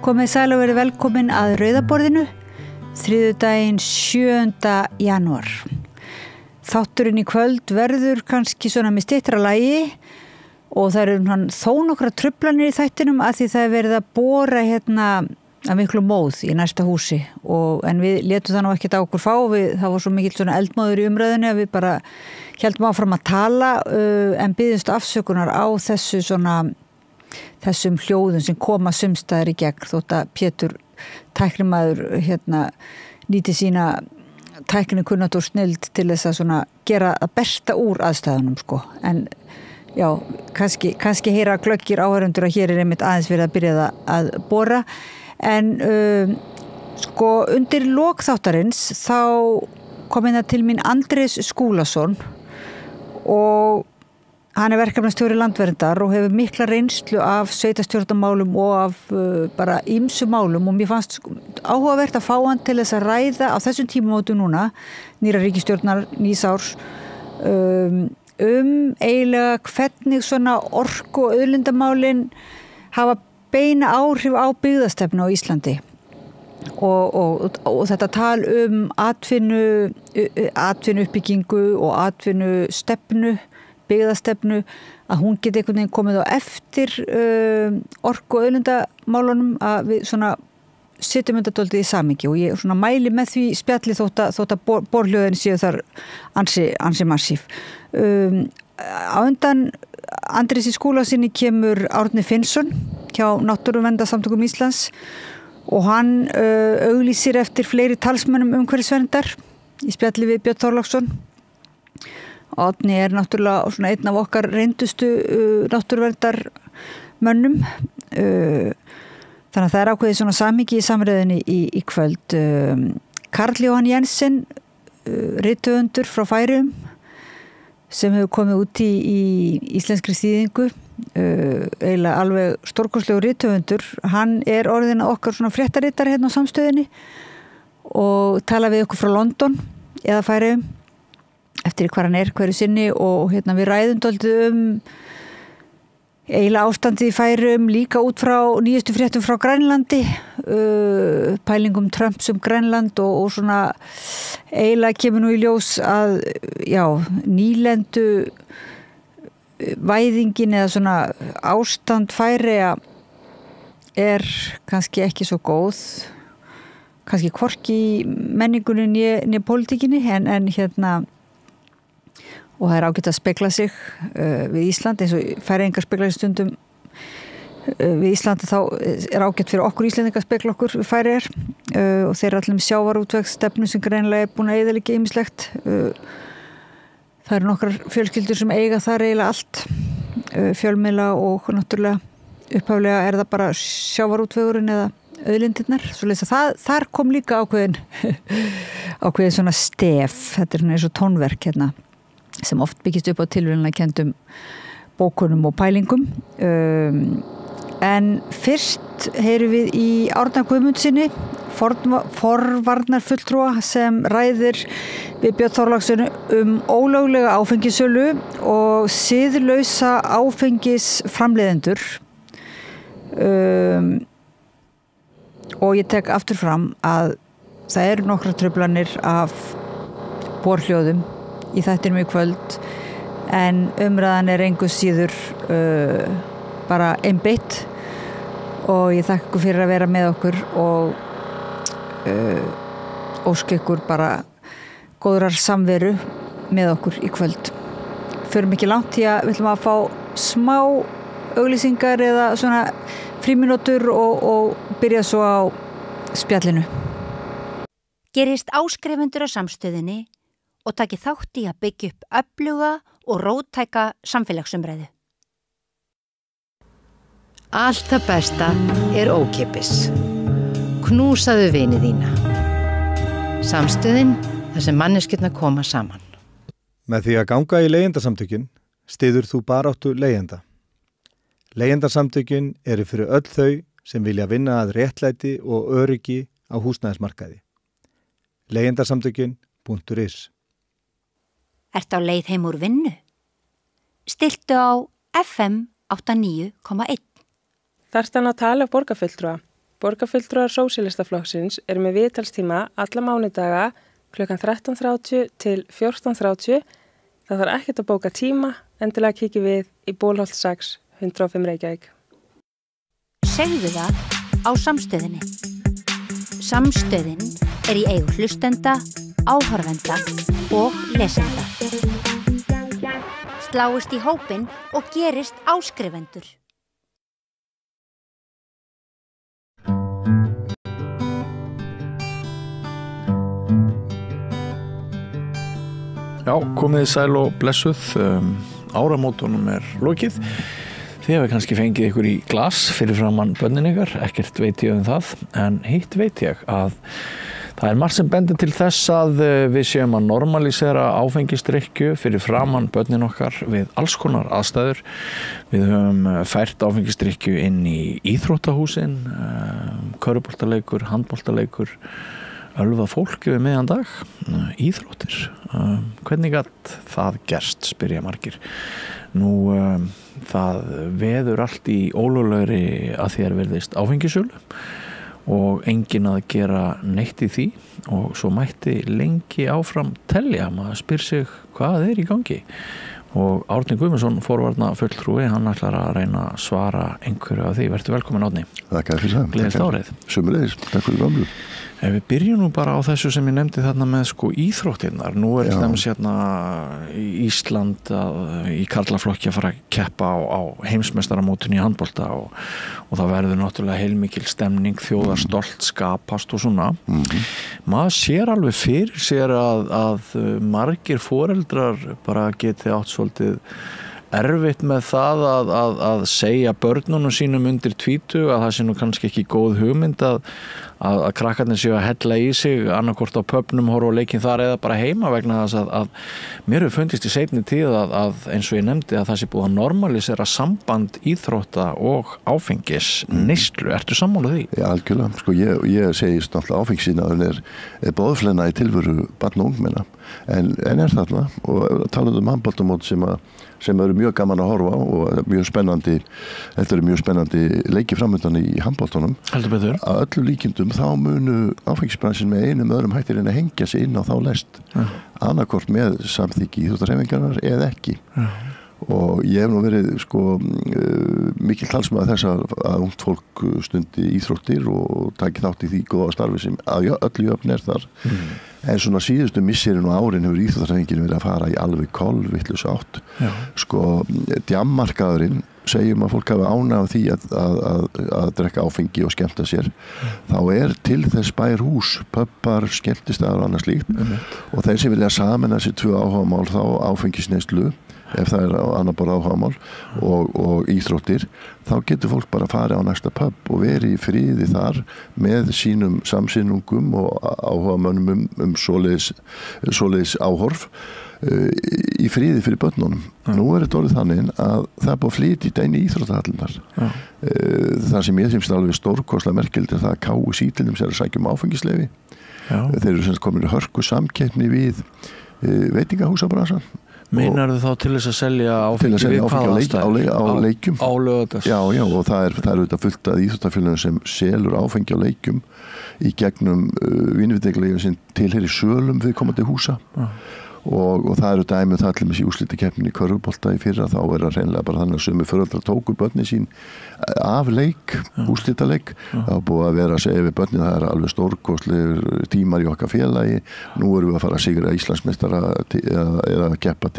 Komið sæl og verið velkomin að Rauðaborðinu, þriðjudaginn 7. janúar. Þátturinn í kvöld verður kannski svona með styttra lagi og það eru þó nokkra truflanir í þættinum að því það er verið að bora að miklu móð í næsta húsi en við létum það nú ekkert á okkur fá, það var svo mikill svona eldmóður í umræðinu að við bara héldum áfram að tala en biðumst afsökunar á þessum hljóðum sem koma sumstaðar í gegn þótt að Pétur tæknimaður nýti sína tæknikunnáttu og snilld til þess að svona gera að besta úr aðstæðunum sko. En já, kannski heyra glöggir áhörundur að hér er einmitt aðeins verið að byrja að bora en undir lok þáttarins þá kom til mín Andrés Skúlason og hann er verkefnastjóri landverndar og hefur mikla reynslu af sveitarstjórnarmálum og af bara ýmsum málum og mér fannst áhugavert að fá hann til þess að ræða á þessum tímamótum núna, nýra ríkisstjórnar nýs árs eiginlega hvernig svona orku- og auðlindamálin hafa beina áhrif á byggðastefnu á Íslandi og þetta tal atvinnuuppbyggingu og atvinnustefnu byggðastefnu að hún geti einhvern veginn komið á eftir orku- og auðlindamálunum að við svona setjum þetta dálítið í samhengi og ég svona mæli með því spjalli þótt að borhljóðin séu þar ansi massív. Á undan Andrési Skúlasyni kemur Árni Finnsson hjá Náttúruverndarsamtökum Íslands og hann auglýsir eftir fleiri talsmönnum umhverfisverndar í spjalli við Björn Þorláksson. Árni er náttúrulega svona einn af okkar reyndustu náttúruverndarmönnum þannig að það er ákveðið svona samhengi í samræðinni í kvöld. Karl Jóhann Jensen rithöfundur frá Færeyjum sem hefur komið út í íslenskri þýðingu eiginlega alveg stórkostlegur rithöfundur, hann er orðinn okkar svona fréttaritari á samstöðinni og tala við okkur frá London eða Færeyjum eftir hvar hann er hverju sinni og við ræðum dálítið eiginlega ástandið í Færeyjum líka út frá nýjustu fréttum frá Grænlandi pælingum Trumps Grænland og svona eiginlega kemur nú í ljós að nýlendu væðingin eða svona ástand Færeyja er kannski ekki svo góð kannski hvorki í menningunni né pólitíkinni en og það er ágætt að spegla sig við Ísland eins og Færeyingar spegla stundum við Íslandi þá er ágætt fyrir okkur Íslendingar að spegla okkur við Færeyjar og þeir allir með sjávarútvegsstefnu sem greinilega er búin að eyðileggja ýmislegt það eru nokkrar fjölskyldur sem eiga þar eiginlega allt fjölmiðla og náttúrulega upphaflega er það bara sjávarútvegurinn eða auðlindirnar svoleiðis að þar kom líka ákveðin svona stef þetta er svona eins og tónverk sem oft byggist upp á tilviljunarkenndum bókunum og pælingum en fyrst heyrum við í Árna Guðmundsinni forvarnarfulltrúa sem ræðir við Björn Þorláksson ólöglega áfengissölu og siðlausa áfengisframleiðendur og ég tek aftur fram að það eru nokkrar truflanir af borhljóðum í þættinum í kvöld en umræðan er engu síður bara einbeitt og ég þakka ykkur fyrir að vera með okkur og óska ykkur bara góðrar samveru með okkur í kvöld. Förum ekki langt því að við ætlum að fá smá auglýsingar eða svona frímínútur og byrja svo á spjallinu. Gerist áskrifendur á samstöðinni og taki þátt í að byggja upp öfluga og róttæka samfélagsumræðu. Allt það besta er ókeypis. Knúsaðu vini þína. Samstöðin þar sem manneskjurnar koma saman. Með því að ganga í leigjendasamtökin styður þú baráttu leigjenda. Leigjendasamtökin eru fyrir öll þau sem vilja vinna að réttlæti og öryggi á húsnæðismarkaði. Leigjendasamtökin.is Ertu á leið heim úr vinnu? Stilltu á FM 89,1. Þarftu hann að tala borgarfulltrúa? Borgarfulltrúar Sósíalistaflokksins eru með viðtalstíma alla mánudaga klukkan 13:30 til 14:30. Það þarf ekkert að bóka tíma, endilega kíkja við í Bólholt 6, 105 Reykjavík. Segðu það á Samstöðinni. Samstöðin í eigu hlustenda, áhorfenda og lesenda. Sláist í hópinn og gerist áskrifendur. Já, komið sæl og blessuð, áramótunum lokið. Þið hefur kannski fengið ykkur í glas fyrir framann börnin ykkar, ekkert veit ég það, en hitt veit ég að það margt sem bendir til þess að við séum að normalisera áfengisdrykkju fyrir framann börnin okkar við alls konar aðstæður. Við höfum fært áfengisdrykkju inn í íþróttahúsin, körfuboltaleikur, handboltaleikur, ölvað fólk yfir miðjan dag, íþróttir. Hvernig gat það gerst, spyrja margir. Nú, það veður allt í ólöglegri að því virðist áfengisölu og enginn að gera neitt í því og svo mætti lengi áfram telja. Maður spyr sig hvað í gangi. Og Árni Guðmundsson, forvarna fulltrúi, hann ætlar að reyna að svara einhverju af því. Vertu velkomin, Árni. Takk fyrir það. Gleðilegt árið. Sömuleiðis, takk fyrir gamlu. Ef við byrjum nú bara á þessu sem ég nefndi þarna með íþróttirnar. Nú til dæmis hérna í Ísland í karlaflokki að fara að keppa á heimsmeistaramótinu í handbolta og það verður náttúrulega heilmikil stemning, þjóðarstolt skapast og svona. Maður sér alveg fyrir sér að margir foreldrar bara geti átt svolítið erfitt með það að segja börnunum sínum undir 20 að það sé nú kannski ekki góð hugmynd að krakkarnir séu að hella í sig annarkvort á pubnum, horfa á leikinn þar eða bara heima vegna þess að mér hefur fundist í seinni tíð að eins og ég nefndi að það sé búið að normalisera samband íþrótta og áfengis neyslu. Ertu sammála því? Já, algjörlega. Sko ég segist náttúrulega áfengisinaðurinn er boðflenna í tilveru barna og ungmenna en er þarna og talandi handboltamót sem eru mjög gaman að horfa og mjög spennandi, þetta eru mjög spennandi leiki framöndan í handboltanum. Heldur betur. Að öllu líkindum þá munu áfengisbransin með einum öðrum hættir en að hengja sig inn á þá lest. Annarkvort með samþykki íþróttahreyfingarinnar eða ekki. Og ég hef nú verið mikil talsmaður þess að ungt fólk stundi íþróttir og taki þátt í því góða starfi sem að öllu jöfn er þar. En svona síðustu misserin og árin hefur íþróttahreyfingin verið að fara í alveg kolvitlaus átt. Djammarkaðurinn, segjum að fólk hafi ánægð af því að drekka áfengi og skemmta sér, þá er til þess bær hús, pubbar, skemmtistaðar og annað slíkt og þeir sem vilja sameina sér tvö áhugamál þá áfengisneyslu ef það er annar bara áhugamál og íþróttir, þá getur fólk bara að fara á næsta pub og verið í friði þar með sínum samsinnungum og áhugamönnum svoleiðis áhorf í friði fyrir börnunum. Nú er þetta orðið þannig að það er búið að flytja þetta inn í íþróttahallarnar. Það sem ég finnst alveg stórkostlega merkilegt er það að KSÍ til dæmis er að sækja áfengisleyfi. Þeir eru sem komin í hörku samkeppni við veitingahúsabransan. Meinarðu þá til þess að selja áfengi við hvaða aðstæður? Á leikjum. Á Laugardals. Já, og það er auðvitað fullt af íþróttafélögum sem selur áfengi á leikjum í gegnum vínveitingaleiga sem tilheyrir sölum viðkomandi húsa. Og það eru dæmi það til í úrslitakeppninni í körfubolta í fyrra, þá er það hreinlega bara þannig að sumir foreldrar tóku börnin sín af leik, úrslitaleik. Það var búið að vera að segja við börnin það er alveg stórkostlegur tímar í okkar félagi, nú erum við að fara að sigra Íslandsmeistara eða að keppa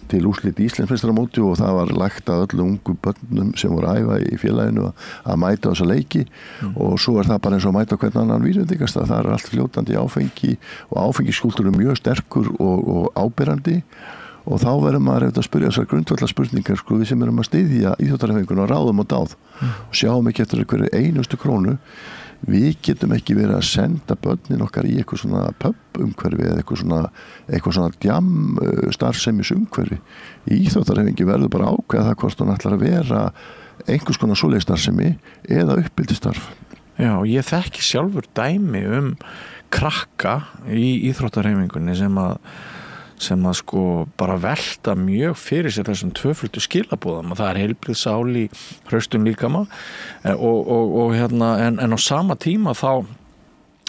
til úrslit í Íslandsmeistaramóti og það var lagt að öllu ungu börnum sem voru að æfa í félaginu að mæta þessa leiki og svo er það bara eins og að mæta hvern annan vínveitingastað. Það er allt fljótandi áfengi og áfengiskúltúr er mjög sterkur og áberandi og þá verður maður að spyrja þessar grundvallarspurningar við sem erum að styðja íþróttahreyfinguna og ráðum og dáð og sjáum ekki eftir einhverju einustu krónu. Við getum ekki verið að senda börnin okkar í eitthvað svona pub-umhverfi eða eitthvað svona djam-starfsemisumhverfi. Íþróttahreyfingi verður bara ákveða það hvort hún ætlar að vera einhvers konar svoleiðis starfsemi eða uppeldisstarf. Já, ég þekki sjálfur dæmi krakka í íþróttahreyfingunni sem að sko bara velta mjög fyrir sér þessum tvöföldu skilabóðum og það heilbrigð sál í hraustum líkama og hérna en á sama tíma þá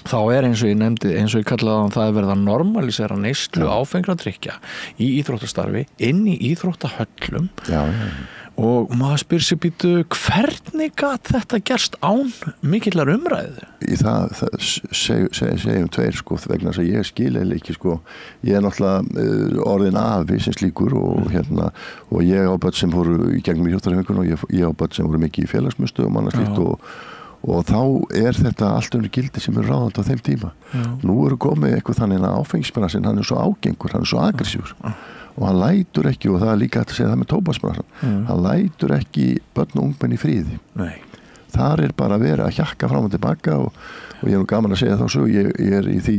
eins og ég nefndi, eins og ég kallaði það verið að normalisera neyslu áfengra drykkja í íþróttastarfi inn í íþróttahöllum og maður spyr sér býtu hvernig gat þetta gerst án mikillar umræðu? Í það segjum tveir sko vegna þess að ég skil eða ekki sko ég náttúrulega orðin afi sem slíkur og hérna og ég á börn sem fóru í gegnum íþróttarhefingun og ég á börn sem voru mikið í félagsmiðstöð og annað slíkt og þá þetta allt önnur gildi sem ráðandi á þeim tíma. Nú komið eitthvað þannig að áfengisbransin, hann svo ágengur, hann svo aggressífur og hann lætur ekki, og það líka hægt að segja það með tóbaksbransan, hann lætur ekki börn og ungmenn í fríði. Nei. Þar bara verið að hjakka fram og tilbaka og ég nú gaman að segja þá svo, ég í því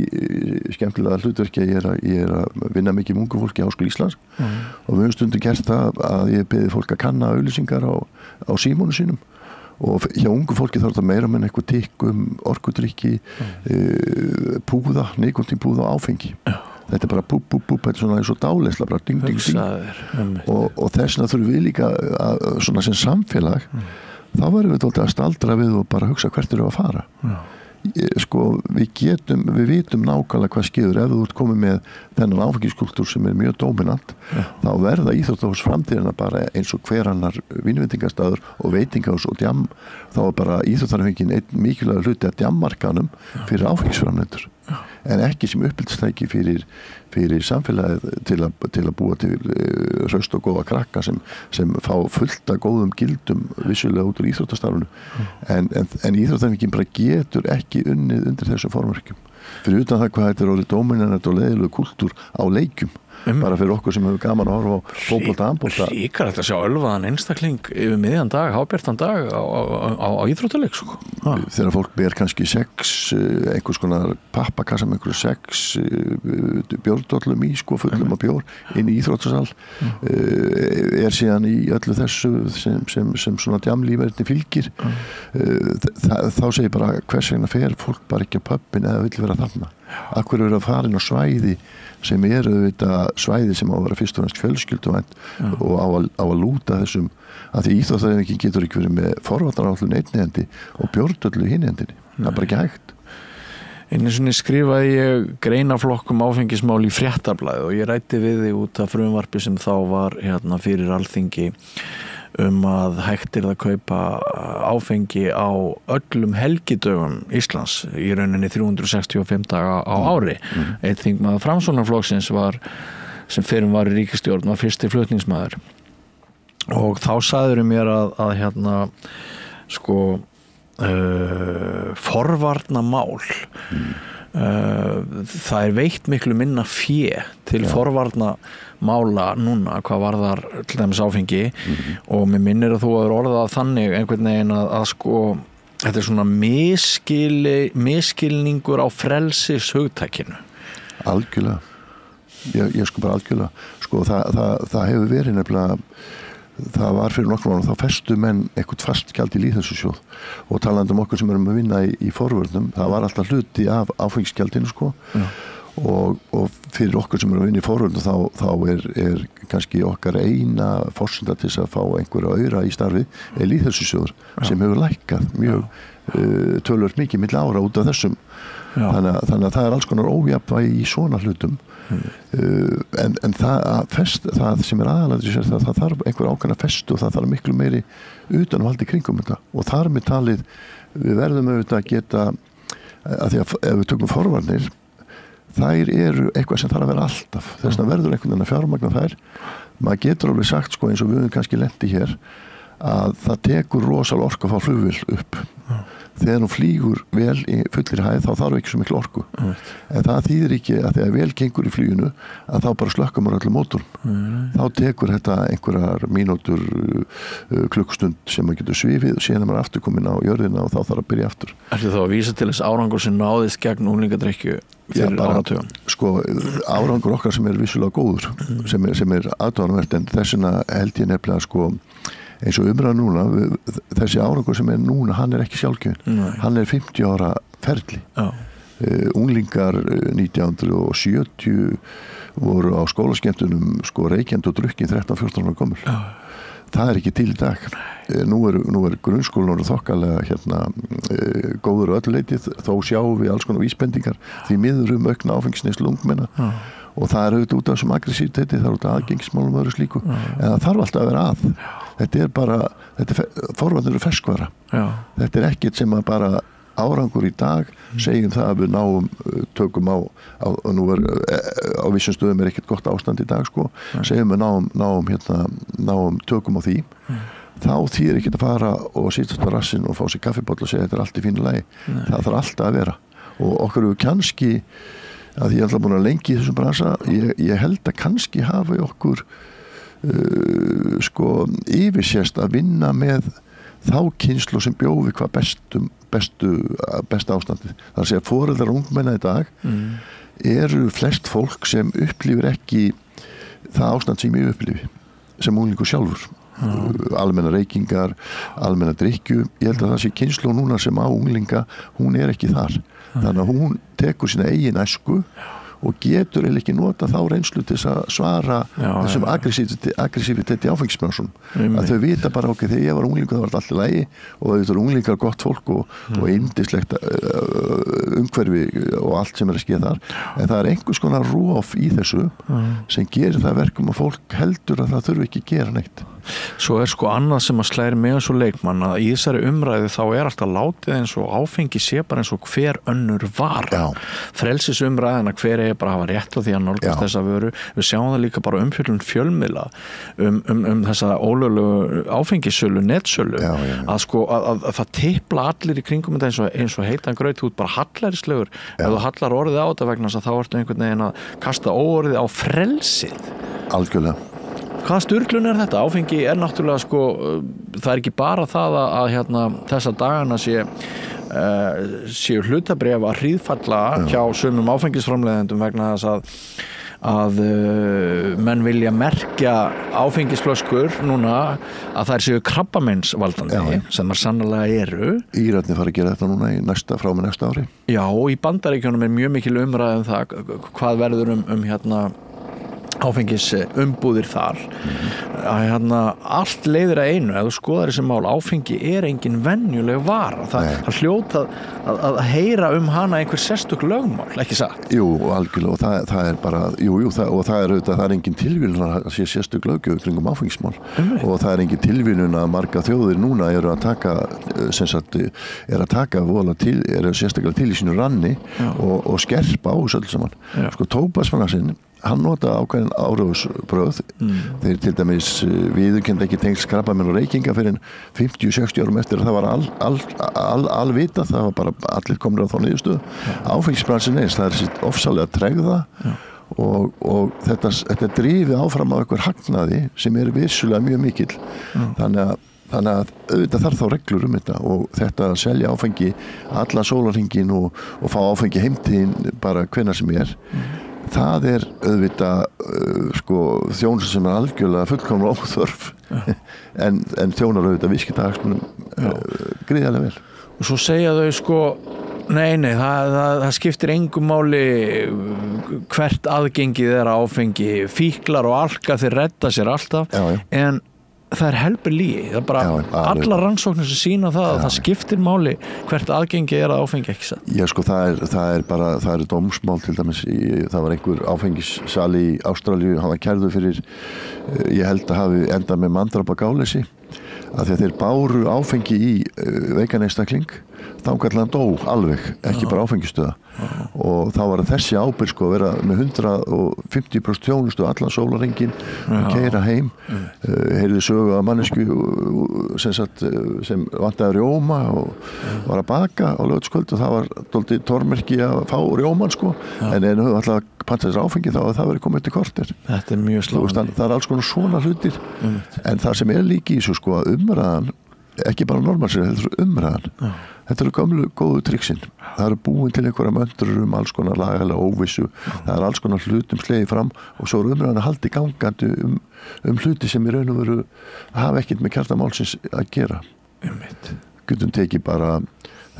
skemmtilega hlutverki að ég að vinna mikið með ungu fólki í Háskóla Íslands og við höfum stundum gert það að ég beði fólk að kanna auglýsingar á símónu sínum og hjá ungu fólki þarf þetta meira með eitthvað tikkum, orkudrykki, púða, nikótínpúða og áfengi. Þetta bara búp, þetta svona eins og dáleysla, bara ding, ding, ding. Og þess vegna þurfum við líka að svona sem samfélag, þá verðum við að staldra við og bara hugsa hvert að fara. Sko, við vitum nákvæmlega hvað skeður ef þú ert komið með þennan áfengiskultúr sem mjög dóminant þá verða íþróttahús framtíðina bara eins og hver annar vinveitingastaður og veitingahús og djam þá bara íþróttarhefingin einn mikilvægur hluti að djammarkanum fyrir áfengisframleiðendur en ekki sem uppbyldstæki fyrir samfélagið til að búa til hraust og góða krakka sem fá fullt af góðum gildum vissulega út úr íþróttastarfinu en íþróttarhefingin bara getur ekki unnið undir þessum formörkjum fyrir utan það hvað þetta orðið dóminant og leiðilegu kultúr á leikjum bara fyrir okkur sem hefur gaman að horfa á fótbolta, handbolta. Ríkar þetta að sjá ölvaðan einstakling yfir miðjan dag, hábjartan dag á íþróttaleik sko. Þegar fólk ber kannski 6 einhvers konar pappakassa með einhverju 6 bjórdollum í sko fullum af bjór inn í íþróttasal síðan í öllu þessu sem svona djamlíferni fylgir þá segir bara hvers vegna fer fólk bara ekki á pöbbin eða vill vera þarna af hverju eru að fara inn á svæði sem auðvitað svæði sem á að vera fyrst og næst fjölskylduvænt og á að lúta þessum að því íþróttahefingin getur ekki verið með forvarnaráætlun einni hendi og bjórdöllu hinni hendinni. Það bara ekki hægt. Einu sinni skrifaði ég greinaflokkum áfengismál í Fréttablaðið og ég ræddi við þig út af frumvarpi sem þá var fyrir Alþingi að hægt að kaupa áfengi á öllum helgidögum Íslands í rauninni 365 daga á ári. Einn þingmaður Framsóknarflokksins sem fyrrum var í ríkisstjórn var fyrsti flutningsmaður og þá sagðirðu mér að forvarnamál það veitt miklu minna fé til forvarnamála núna hvað varðar til dæmis áfengi og mér minnir að þú hefur orðað þannig einhvern veginn að þetta svona miskilningur á frelsishugtakinu. Algjörlega. Ég sko bara algjörlega. Sko það hefur verið nefnilega það var fyrir nokkrum árum þá festu menn eitthvað fast gjald í lýðheilsusjóð og talandi okkur sem erum að vinna í forvörnum það var alltaf hluti af áfengisgjaldinu sko og fyrir okkur sem erum að vinna í forvörnum þá er kannski okkar eina forsenda til þess að fá einhverja aura í starfi lýðheilsusjóður sem hefur lækkað mjög töluvert mikið milli ára út af þessum þannig að það er alls konar ójafnvægi í svona hlutum en það sem er aðalega það þarf einhver ákveðna festu og það þarf miklu meiri utanvaldi kringum þetta og þar með talið við verðum auðvitað að geta að því að ef við tökum forvarnir þær eru eitthvað sem þarf að vera alltaf þess vegna verður einhvern veginn að fjármagna þær maður getur alveg sagt sko eins og við höfum kannski lenti hér að það tekur rosal orku að fá flugvél upp þegar hún flýgur vel í fullir hæð þá þarf ekki svo miklu orku en það þýðir ekki að þegar vel gengur í fluginu að þá bara slökkum maður öllum mótorum þá tekur þetta einhverjar mínútur klukkstund sem maður getur svifið og síðan er maður aftur komin á jörðina og þá þarf að byrja aftur. Ertu þá að vísa til þess árangur sem náðist gegn unglingadrykkju fyrir áratugum? Sko árangur okkar sem er vissulega góður sem er aðdáunarvert en þessina held ég nefnilega sko eins og umræða núna, þessi árangur sem er núna, hann er ekki sjálfgefinn. Hann er 50 ára ferli. unglingar 1970 voru á skólaskemmtunum sko reykjandi og drukkin 13-14 ára gömul. Það ekki til í dag. Nú er grunnskólan þokkalega góður öllu leyti, þó sjáum við alls konar vísbendingar því miður aukna áfengisneyslu ungmenna og það auðvitað út af þessum aggressíviteti, það út af aðgengismálum og öðru slíku, en það þarf alltaf að vera að. Þetta er forvarnir og ferskvara. Þetta er ekkert sem að bara árangur í dag segjum það að við tökum á nú á vissum stöðum ekkert gott ástand í dag sko, segjum við tökum á því, þá þýðir ekkert að fara og sitast á rassinn og fá sér kaffibolla og segja þetta allt í fínu lagi. Það þarf alltaf að vera og okkur hefur kannski að ég alltaf búin að lengi í þessum bransa, ég held að kannski hafa okkur yfirsést að vinna með þá kynslu sem bjóði hvað besta ástandið. Það segja foreldrar ungmenna í dag eru flest fólk sem upplifir ekki það ástand sem ég upplifi sem unglingur sjálfur. Almenna reykingar, almenna drykkju. Ég held að það sé kynslu núna sem á unglinga, hún ekki þar. Þannig að hún tekur sína eigin æsku og getur eða ekki nota þá reynslu til að svara þessum aggressíviteti áfengismjásum. Að þau vita bara ok, þegar ég var unglingur það var allt í lagi og þau eru unglingar gott fólk og yndislegt umhverfi og allt sem að skeða þar. En það einhvers konar rof í þessu sem gerir það verkum að fólk heldur að það þurfi ekki að gera neitt. Svo sko annað sem að slæri með svo leikmann að í þessari umræðu þá alltaf látið eins og áfengi sé bara eins og hver önnur vara. Frelsisumræðina hver bara hafa rétt á því að nálgast þessa vöru. Við sjáum það líka bara umfjöllun fjölmiðla þessa ólöglegu áfengissölu, netsölu að það tipla allir í kringum þetta eins og heitan graut út bara hallærislegur. Ef þú hallar orðið á þetta vegna þá ertu einhvern veginn að kasta óorðið á frelsið. Algjörlega. Hvaða sturlun þetta? Áfengi náttúrulega það ekki bara það að þessa dagana séu hlutabréf að hríðfalla hjá sumum áfengisframleiðendum vegna þess að menn vilja merkja áfengisflöskur núna að þær séu krabbameinsvaldandi sem sannarlega eru. Írarnir fara að gera þetta núna frá með næsta ári. Já, og í Bandaríkjunum mjög mikil umræða það hvað verður áfengis umbúðir þar að allt leiðir að einu ef þú skoðar þessi mál, áfengi engin venjuleg vara, það hljóta að heyra hana einhver sérstök lögmál, ekki satt? Jú, algjörlega, og það bara og það engin tilviljun að sé sérstök löggjöf kringum áfengismál og það engin tilviljun að marga þjóðir núna eru að taka vola til, eru sérstaklega til í sínu ranni og skerpa á þessu öll saman. Sko tóbaksframleiðandinn hann nota ákveðin áróðsbröð þeir til dæmis viðurkenndi ekki tengst krabbamein og reykinga fyrir 50-60 árum eftir að það var alvitað, það var bara allir komnir á þá niðurstöðu. Áfengisbransin það sitt ofsalega tregða og þetta drifið áfram af einhver hagnaði sem vissulega mjög mikill. Þannig að auðvitað þarf þá reglur þetta og þetta að selja áfengi allan sólarhringinn og fá áfengi heimtíðin bara hvenær sem það auðvitað þjónusta sem algjörlega fullkomlega óþörf en þjónar auðvitað viðskiptahagsmunum gríðarlega vel. Og svo segja þau nei, það skiptir engu máli hvert aðgengið áfengi, fíklar og alka þeir redda sér alltaf en það helber lígi, það bara alla rannsóknir sem sýna það að það skiptir máli hvert aðgengi að áfengi ekki satt. Já, það dómsmál til dæmis, það var einhver áfengissali í Ástralíu, hann var kærður fyrir, ég held að hafi endað með manndráp og gáleysi, að því að þeir báru áfengi í veikan einstakling, þangað til hann dó alveg, ekki bara áfengistöða og þá var þessi ábyrgð að vera með 150% þjónustu allan sólarhringinn og keyra heim. Heyrði sögu af mannesku sem vantaði rjóma og var að baka á laugardagskvöld og það var dálítið tormerki að fá rjóman en höfðu alltaf panta þessar áfengi þá að það verið komið til korter. Þetta mjög sláandi. Það alls konar svona hlutir en það sem líki í þessu að umræðan ekki bara normalsir, þetta umræðan. Þetta eru gömlu góðu triksin. Það eru búin til einhverja möndur alls konar lagalega óvissu. Það alls konar hlutum slegið fram og svo eru umræðan að haldi gangandi hluti sem í raun og veru hafa ekkert með kjarta málsins að gera. Getum tekið bara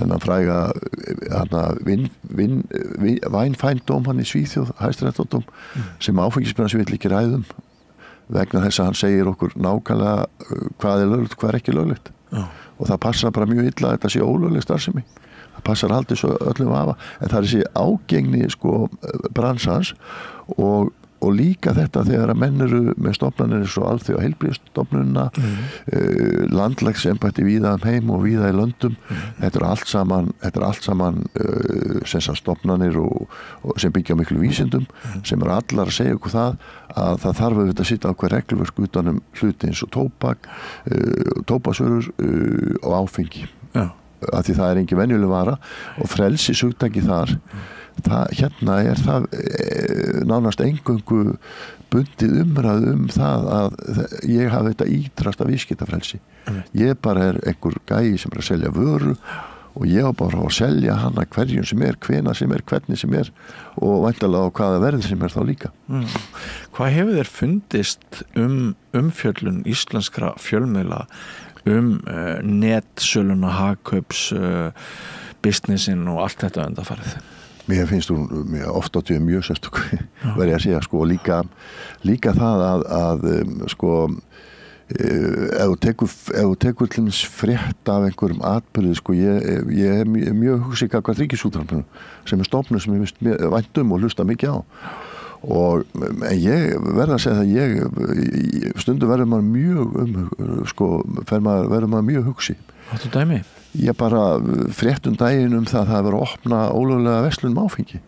þennan fræga Weinfeindóm hann í Svíþjóð, hæstaréttardóm, sem áfengisbransi vill ekki ræðum vegna þess að hann segir okkur nákvæmlega hvað er löglegt, hvað er ekki löglegt. Og það passar bara mjög illa að þetta sé ólögleg starfsemi. Það passar aldrei svo öllum afa, en það er þessi ágengni bransans og líka þetta þegar að menn eru með stofnanir svo alþjóða heilbrigðisstofnunina, landlægsembætti víða heim og víða í löndum. Þetta er allt saman sem stofnanir og sem byggja miklu vísindum, sem eru allar að segja okkur það að það þarf að sitja ákveð reglverk utanum hluti eins og tóbaksvörur og áfengi. Af því það er engin venjuleg vara og frelsishugtakið þar. Hérna er það nánast eingöngu bundið umræðu það að ég hafi þetta ítrasta viðskiptafrelsi. Ég bara er einhver gæi sem er að selja vöru og ég á bara að selja hana hverjum sem er, hvena sem er, hvernig sem er og væntanlega á hvaða verð sem er þá líka. Hvað hefur þér fundist umfjöllun íslenskra fjölmiðla netsöluna, hagkaups, businessin og allt þetta undanfarið? Mér finnst hún oft á tíu mjög sérstök verið að segja líka það að ef þú tekur til dæmis frétt af einhverjum atburði ég er mjög hugsið gagnvart Ríkisútvarpinu sem er stofnun sem ég finnst vænt og hlusta mikið á en ég verð að segja það ég stundum verður maður mjög hugsið. Áttu dæmi? Ég bara frétt daginn það að vera að opna ólöglega verslun áfengi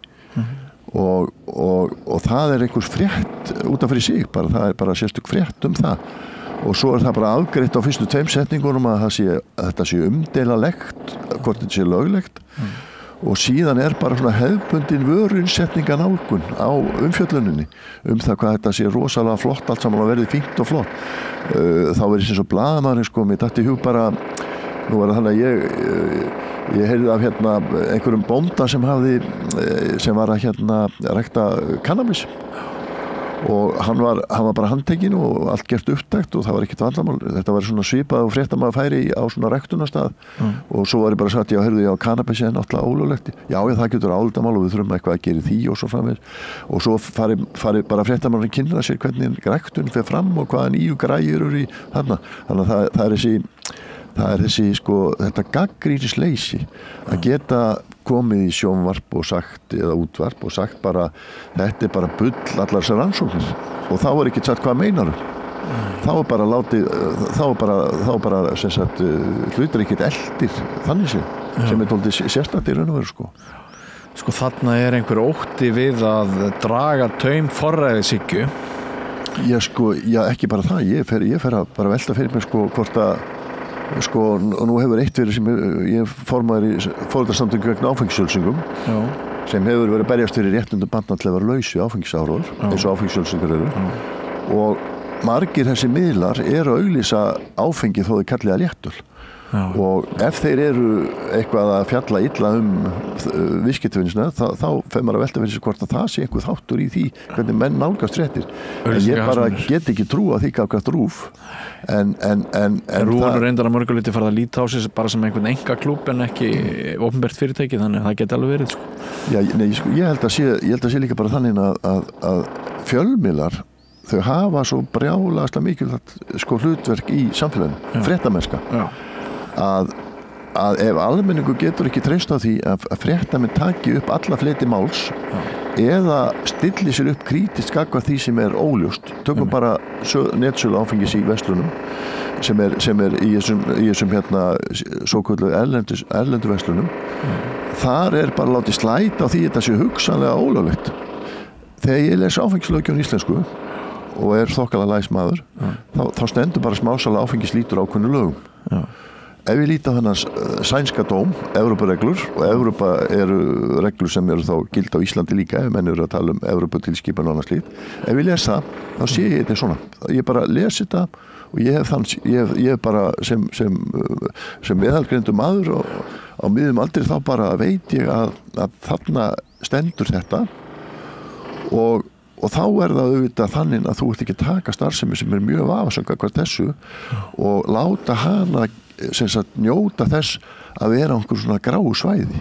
og það er einhvers frétt út af fyrir sig það er bara sérstök frétt það og svo er það bara afgreitt á fyrstu 2 setningunum að þetta sé umdeilanlegt hvort þetta sé löglegt og síðan er bara svona hefðbundin vöruinnsetninganálgun á umfjölluninni það hvað þetta sé rosalega flott allt saman og verði fínt og flott þá er sem svo blaðamaður mér datt í hug bara nú var það þannig að ég heyrði af einhverjum bónda sem var að rækta kannabis og hann var bara handtekinn og allt gert upptækt og það var ekkert vandamál þetta var svona svipað og fréttamaður færi á svona ræktunarstað og svo var ég bara sagt kannabis er náttúrulega ólöglegt það getur álitamál og við þurfum eitthvað að gera því og svo framvegis og svo fari bara fréttamaður að kynna sér hvernig ræktun fer fram og hvaða nýju græjur eru í þarna þannig að það er þessi þetta gagnrýnisleysi að geta komið í sjónvarp og sagt eða útvarp og sagt bara þetta er bara bull allar þessar rannsóknir og þá er ekki sagt hvað meinar þá er bara látið þá bara sem sagt hlutir ekkert eldir þannig sem er dálítið sérstakt í raun og veru þarna er einhver ótti við að draga taum forræðishyggju ekki bara það ég fer að bara velta fyrir mér hvort að og nú hefur eitt verið sem ég formaður í foreldrasamtökum vegna áfengissjölsingum sem hefur verið berjast fyrir réttundum barna til að vera laus við áfengisáróður eins og áfengissjölsingar eru og margir þessi miðlar eru að auglýsa áfengi þó þau kallið að léttul og ef þeir eru eitthvað að fjalla illa viðskiptavinnsluna þá fer maður að velta fyrir sig hvort að það sé einhver þáttur í því hvernig menn nálgast fréttir en ég bara get ekki trúa því gagnvart RÚV en RÚV er reyndar að mörguleyti farið að líta á sig bara sem einhvern einkaklúbb en ekki opinbert fyrirtæki þannig að það geti alveg verið ég held að sé líka bara þannig að fjölmiðlar þau hafa svo brjálaðslega mikilvægt hlutverk í samfélaginu fréttamennska að ef almenningur getur ekki treyst á því að fréttamenn taki upp alla fleti máls eða stilli sér upp krítiskt gagnvart því sem er óljóst tökum bara netsölu áfengis í verslunum sem er í þessum svokölluðu erlendu verslunum þar er bara látið slæta á því þetta sé hugsanlega ólöglegt þegar ég les áfengislöggjöfina íslensku og er þokkalega læs maður þá stendur bara smásala áfengislítur ákveðnu lögum ef við líta á þennan sænska dóm Evrópureglur og Evrópa eru reglur sem eru þá gild á Íslandi líka ef menn eru að tala Evróputilskipan og annað slíkt ef við les það, þá sé ég þetta svona ég bara les þetta og ég hef bara sem meðalgreindur maður og á miðum aldrei þá bara veit ég að þarna stendur þetta og þá er það auðvitað þannig að þú ert ekki að taka starfsemi sem er mjög vafasöng gagnvart þessu og láta hana sem sagt njóta þess að vera einhver svona gráu svæði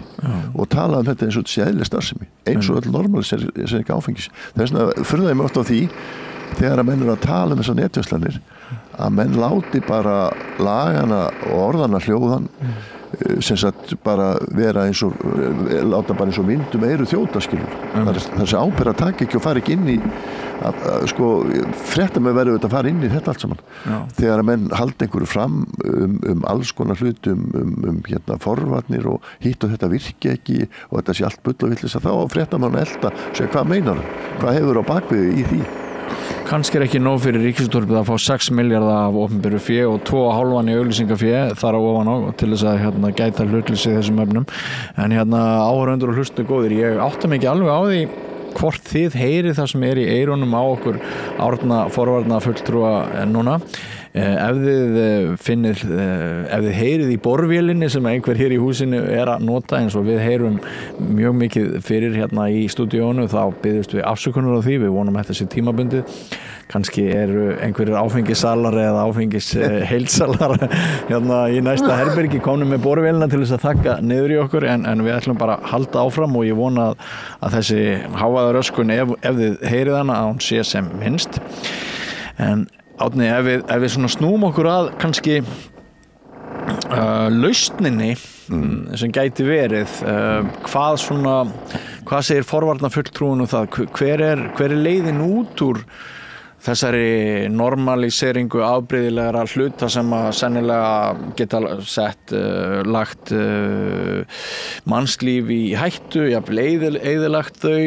og tala þetta eins og þetta sé eðlileg starfsemi eins og öll normalisering áfengis. Þess vegna furðaði mig oft á því þegar að menn eru að tala þessar netverslanir að menn láti bara lagana og orðana hljóðan sem sagt bara vera eins og láta bara eins og vindum eyru þjóta skilur. Þessi ábyrgð að taka ekki og fara ekki inn í sko fréttamenn verður auðvitað að fara inn í þetta allt saman. Þegar að menn halda einhverju fram alls konar hluti hérna forvarnir og hitt og þetta virki ekki og þetta sé allt bull og villisa, þá fréttamenn elda segja hvað meinar hvað hefur á bakvið í því. Kannski ekki nóg fyrir Ríkisútvarpið að fá 6 milljarða af opinberu fé og 2,5 í auglýsingafé þar á ofan á til þess að gæta hlutleysi í þessum efnum. En áhorfendur og hlustendur góðir, ég átta mig ekki alveg á því hvort þið heyrið það sem í eyrunum á okkur Árna forvarna fulltrúa núna. Ef þið heyrið í borvélinni sem einhver hér í húsinu að nota eins og við heyrum mjög mikið fyrir í stúdíónu, þá biðjumst við afsökunar á því, við vonum að þetta sé tímabundið. Kannski eru einhverjir áfengissalar eða áfengisheilsalar í næsta herbergi komnir með borvélina til þess að þakka niður í okkur, en við ætlum bara að halda áfram og ég vona að þessi hávaða röskun ef þið heyrið hana að hún sé sem minnst. En Árni, ef við svona snúum okkur að kannski lausninni sem gæti verið, hvað segir forvarna fulltrúin það, hver er leiðin út úr þessari normaliseringu afbrigðilegra hluta sem að sennilega geta lagt mannslíf í hættu, jafnvel eyðilagt þau.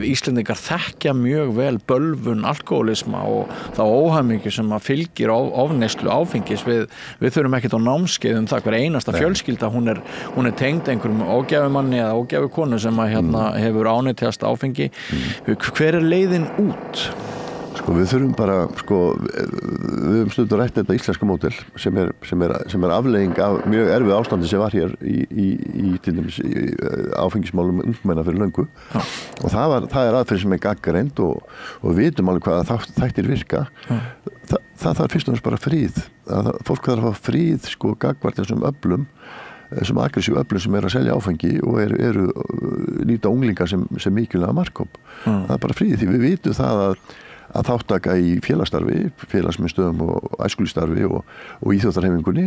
Íslendingar þekkja mjög vel bölvun alkohólisma og þá óhamingju sem að fylgir ofneyslu áfengis. Við þurfum ekkert á námskeið það hver einasta fjölskylda, hún er tengd einhverjum ógæfumanni eða ógæfukonu sem að hefur ánetjast áfengi. Hver er leiðin út? Við þurfum bara, við höfum stundum rætt þetta íslenska módel sem er afleiðing af mjög erfið ástandi sem var hér í til dæmis áfengismálum ungmenna fyrir löngu og það er aðferð sem er gagnreynd og við vitum alveg hvaða þættir virka. Það þarf fyrst og fremst bara fríð. Fólk þarf að fá fríð gagnvart þessum öflum, þessum aggressívu öflum sem að selja áfengi og eru nýta unglingar sem mikilvæga markhóp. Það er bara fríð því við vitum það að þáttaka í félagsstarfi, félagsmiðstöðum og æskulísstarfi og íþjóttarhefingunni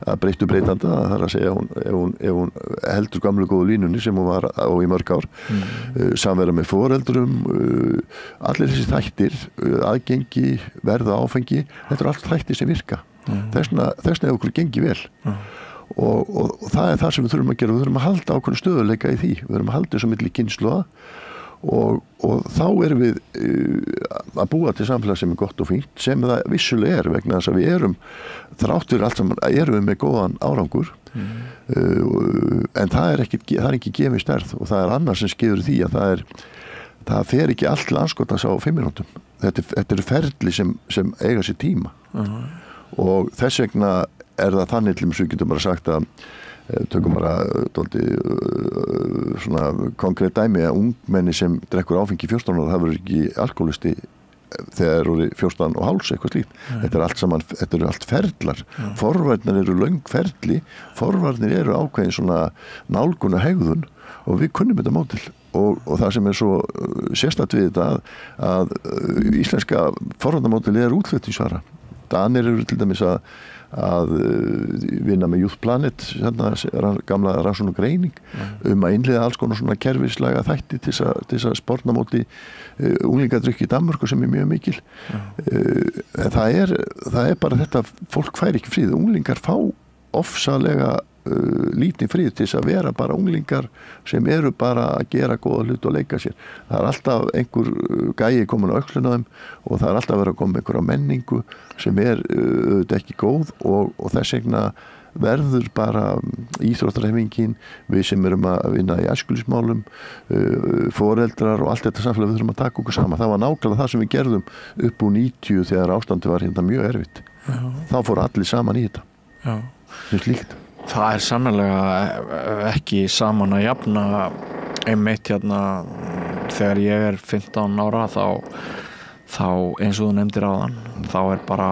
að breytanda, það er að segja ef hún heldur gamlu góðu línunni sem hún var á í mörg ár, samvera með foreldrum, allir þessi þættir, aðgengi, verða áfengi, þetta eru allt þættir sem virka. Þessna ef okkur gengi vel. Og það er það sem við þurfum að gera, við þurfum að halda ákveðna stöðuleika í því, við þurfum að halda þessu milli kynslóða og þá erum við að búa til samfélag sem er gott og fínt sem það vissulega vegna þess að við erum þrátt fyrir allt saman erum við með góðan árangur en það er ekki gefið stærð og það er annars sem skeiður því að það fer ekki allt til anskotans á 5 mínútum. Þetta eru ferli sem eiga sér tíma og þess vegna er það þannig til við getum bara sagt að tökum bara svona konkrétt dæmi að ungmenni sem drekkur áfengi 14 ára það verður ekki alkoholisti þegar eru 14 og háls eitthvað slíkt. Þetta er allt saman, þetta eru allt ferlar. Forvarnir eru löng ferli, forvarnir eru ákveðin svona nálguna hegðun og við kunnum þetta mótil og það sem er svo sérstakt við þetta að íslenska forvarnamótil er útflutningsvara. Danir eru til dæmis að vinna með Youth Planet gamla rannsókn og greining að innleiða alls konar svona kerfislega þætti til þess að sporna móti unglingadrykki í Danmörku sem er mjög mikil. Það er bara þetta, fólk fær ekki frið, unglingar fá ofsalega lítinn frið til þess að vera bara unglingar sem eru bara að gera góða hlut og leika sér. Það er alltaf einhver gæi komin á öxlun á þeim og það er alltaf verið að koma einhverja menningu sem er auðvitað ekki góð og þess vegna verður bara íþróttarhreyfingin, við sem erum að vinna í æskulísmálum, foreldrar og allt þetta samfélag, við þurfum að taka okkur saman. Það var nákvæmlega það sem við gerðum upp úr 90 þegar ástandi var mjög erfitt. Þá fóru allir saman í þetta. Sem slíkt. Það er sannlega ekki saman að jafna einmitt þegar ég er 15 ára þá eins og þú nefndir áðan þá er bara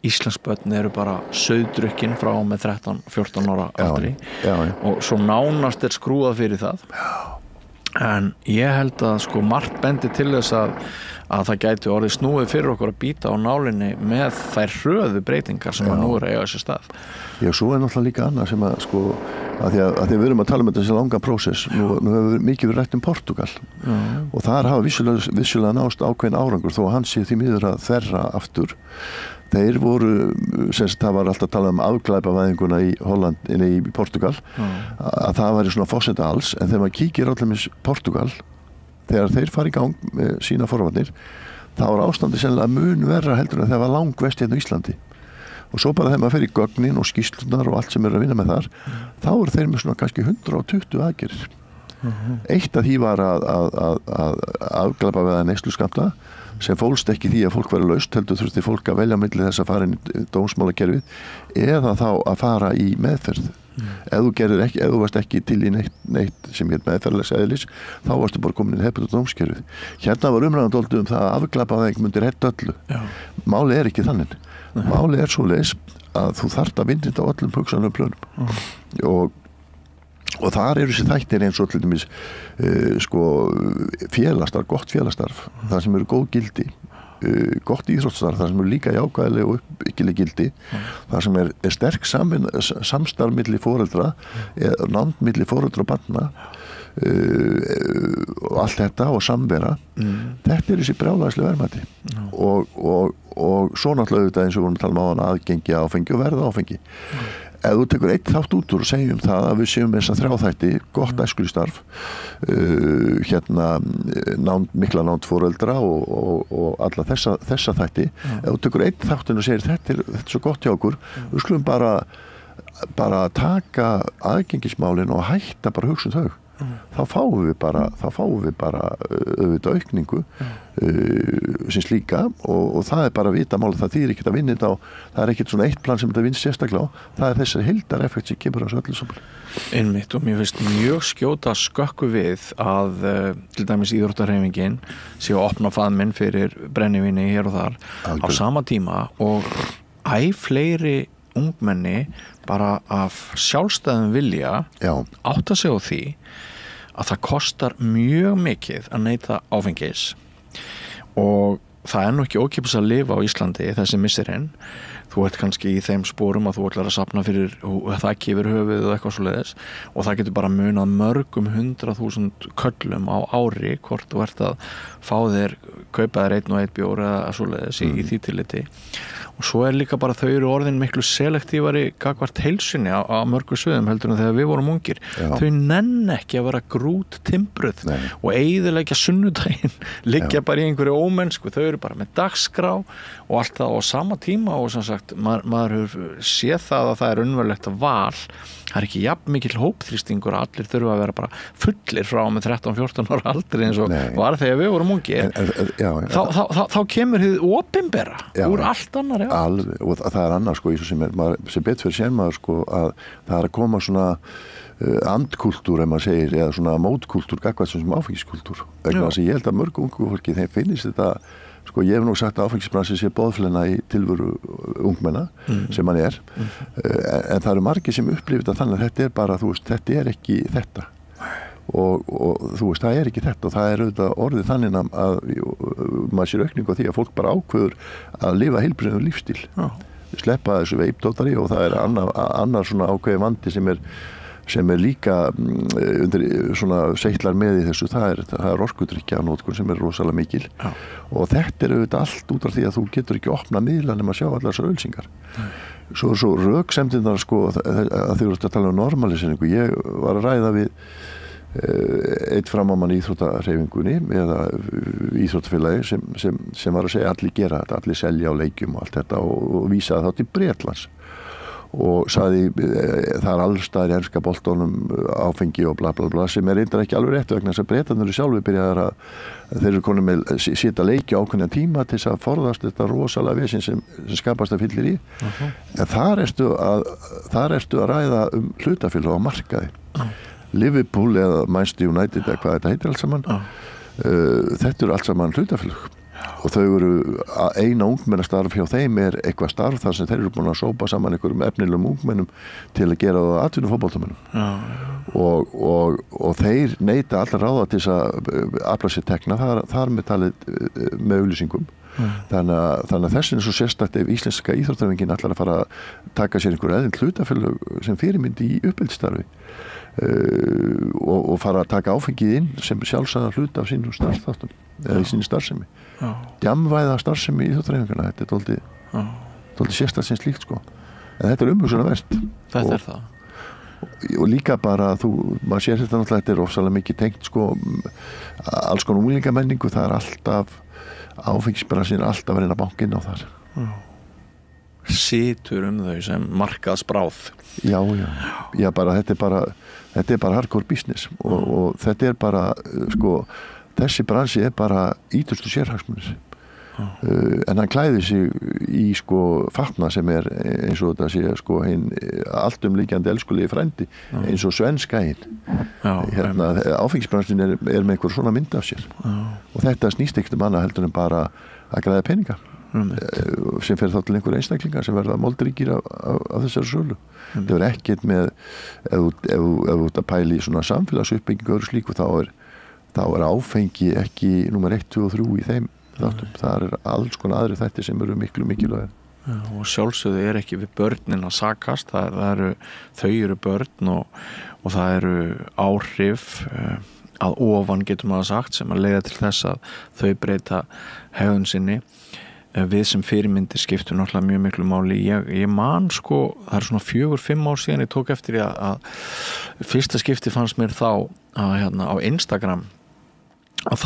íslensk börn eru bara sauðdrukkin frá með 13-14 ára aldri já. Og svo nánast skrúað fyrir það. En ég held að sko margt bendi til þess að það gæti orðið snúið fyrir okkur að býta á nálinni með þær hröðu breytingar sem að nú eru eiga þessi stað. Já, svo náttúrulega líka annað sem að sko að því að við erum að tala um þessi langa prósess. Nú hefur mikið verið rætt Portúgal og þar hafa vissulega nást ákveðin árangur þó að hann sé því miður að þverra aftur. Þeir voru, það var alltaf að tala um afglæpavæðinguna í Holland, í Portúgal, að það væri svona forsenda alls, en þegar maður kíkir allir Portúgal, þegar þeir fara í gang með sína forvarnir, þá er ástandi sennilega mun verra heldur en það var langvest hérna á Íslandi. Og svo bara þegar maður fer í gögnin og skýrslunar og allt sem að vinna með þar, þá eru þeir með svona kannski 120 aðgerðir. Eitt af því var að afglæpavæða neysluskammta, sem fólst ekki því að fólk væri laust, heldur þurfti fólk að velja milli þess að fara inn í dómsmálakerfið eða þá að fara í meðferð. Ef þú varst ekki til í neitt sem heit meðferðlegs eðlis, þá varstu bara komin inn hefðbundið dómskerfið. Hérna var umræðan dálítið um það að afglæpavæðing myndi redda öllu. Málið er ekki þannig. Málið er svoleiðis að þú þarft að vinna þetta á öllum hugsanlegum plönum. Og þar eru þessi þættir eins og til dæmis félagsstarf, gott félagsstarf, það sem eru góð gildi, gott íþróttastarf, það sem eru líka jákvæðileg og uppbyggileg gildi, það sem er sterk samstarf milli foreldra, nánd milli foreldra og barna, og allt þetta og samvera. Þetta er þessi brjálæðislega verðmæti og svo náttúrulega auðvitað eins og við vorum að tala um áðan aðgengi áfengi og verða áfengi. Ef þú tekur eitt þátt út úr og segjum það að við séum með þessa 3 þætti, gott æskulýðsstarf, mikla nánd foreldra og alla þessa þætti, ef þú tekur eitt þáttinn og segir þetta er svo gott hjá okkur, við skulum bara taka aðgengismálin og hætta bara hugsa þau. Þá fáum við bara auðvitað aukningu sem slíka og það er bara að vita máli, það þýðir ekkert að vinna þetta á, það er ekkert svona eitt plan sem þetta vinnst sérstaklega á, það er þessari heildareffekt sem kemur á þessu öllu saman. Einmitt, og mér finnst mjög skjóta skökku við að til dæmis íþróttahreyfingin sé að opna faðminn fyrir brennivíni hér og þar á sama tíma og fleiri ungmenni bara af sjálfstæðum vilja átta sig á því að það kostar mjög mikið að neyta áfengis og það er nú ekki ókeypis að lifa á Íslandi þessi missirinn. Þú ert kannski í þeim sporum að þú ætlar að safna fyrir þakki yfir höfuð eða eitthvað svoleiðis og það getur bara munað mörgum 100.000 köllum á ári hvort þú ert að fá þér, kaupa þér 1 og 1 bjór eða svoleiðis í því tilliti. Og svo er líka bara þau eru orðin miklu selektífari gagnvart heilsunni á mörgu sviðum heldur en þegar við vorum ungir. Þau nenn ekki að vera grút timbruð og eyðileggja sunnudaginn, liggja bara í einhverju ómennsku. Þau eru bara með dagskrá og allt það á sama tíma og sem sagt maður hefur séð það að það er raunverulegt val. Það er ekki jafn mikil hópþrýstingur að allir þurfa að vera bara fullir frá með 13-14 ára aldri eins og var þegar við vorum ungir. Þá kemur þið opinbera úr allt annar. Alveg, og það er annað sko, sem betur fyrir sér maður sko, að það er að koma svona andkultúr, ef maður segir, eða svona mótkúltúr, gagnvart sem áfengiskultúr. Vegna þess að ég held að mörg ungu fólki, þeim finnist þetta, sko, ég hef nú sagt að áfengisbransi sé boðflenna í tilveru ungmenna, sem hann er, en það eru margir sem upplifir þetta þannig að þetta er bara, þú veist, þetta er ekki þetta. Og þú veist, það er ekki þetta og það er auðvitað orðið þannig að maður sér aukningu á því að fólk bara ákveður að lifa heilbrigðum lífstíl, sleppa þessu veipdótari og það er annar svona ákveði vandi sem er líka undir svona seitlar með í þessu, það er orkudrykkja notkun sem er rosalega mikil og þetta er auðvitað allt út af því að þú getur ekki opna miðla nema að sjá allar þessar ölsingar. Svo röksemdinnar sko að þið voru að tala um normaliseringu, ég var að ræða við eitt framámann í íþróttahreyfingunni eða íþróttafélagi sem var að segja allir gera þetta, allir selja á leikjum og allt þetta og vísaði þá til Bretlands og sagði það er allstaðar í enska boltanum áfengi og bla bla bla sem er reyndar ekki alveg rétt vegna þess að Bretarnir eru sjálfur byrjaðar að þeir eru konum með sita leiki ákveðna tíma til þess að forðast þetta rosalega vesinn sem skapast að fyllir í en þar ertu að ræða hlutafélag á markaði Liverpool eða Manchester United eða hvað þetta heitir allt saman þetta eru allt saman hlutafélög og þau eru eina ungmennastarf hjá þeim eitthvað starf þar sem þeir eru búin að sópa saman einhverjum efnilegum ungmennum til að gera það atvinnufótboltamönnum og þeir neita allar ráða til þess að afla sér tekna þar með talið með auglýsingum þannig að þessin svo sérstakt ef íslenska íþróttafengin allar að fara að taka sér einhver eðin hlutafélög sem fyrirmyndi í uppeldisstarfi og fara að taka áfengið inn sem sjálfsagða hluta af sínum starfþáttum eða í sínu starfsemi djamvæða starfsemi í íþróttafengina þetta dálítið sérstakt sem slíkt sko en þetta umhugsunarvert þetta það og líka bara maður sér þetta náttúrulega þetta ofsalega mikið tengt sko alls konar unglingamenningu það alltaf áfengisbransin alltaf að reyna að banka inn á þar situr þau sem markaðsbráð já bara þetta er bara hardcore business og þetta er bara sko þessi bransi er bara ítustu sérhagsmunir en hann klæði sig í sko fatna sem er eins og þetta sé sko hinn alltumlíkjandi elskulegi frændi eins og svenskæinn áfengisbransin er með einhver svona mynd af sér og þetta snýst ekkert annað heldur en bara að græða peninga sem fer þá til einhver einstaklingar sem verða moldríkir af þessari sölu það er ekkert með ef þú ert að pæla í svona samfélagsuppbyggingu og slíku þá er áfengi ekki númer 1, 2 og 3 í þeim þáttum, það alls konar aðri þættir sem eru miklu mikilvægir. Og sjálfsögðu er ekki við börnin að sakast, þau eru börn og það eru áhrif að ofan getur maður sagt sem að leiða til þess að þau breyta hegðun sinni. Við sem fyrirmyndir skiptum náttúrulega mjög miklu máli. Ég man sko, það er svona 4-5 ár síðan ég tók eftir að fyrsta skipti fannst mér þá að á Instagram að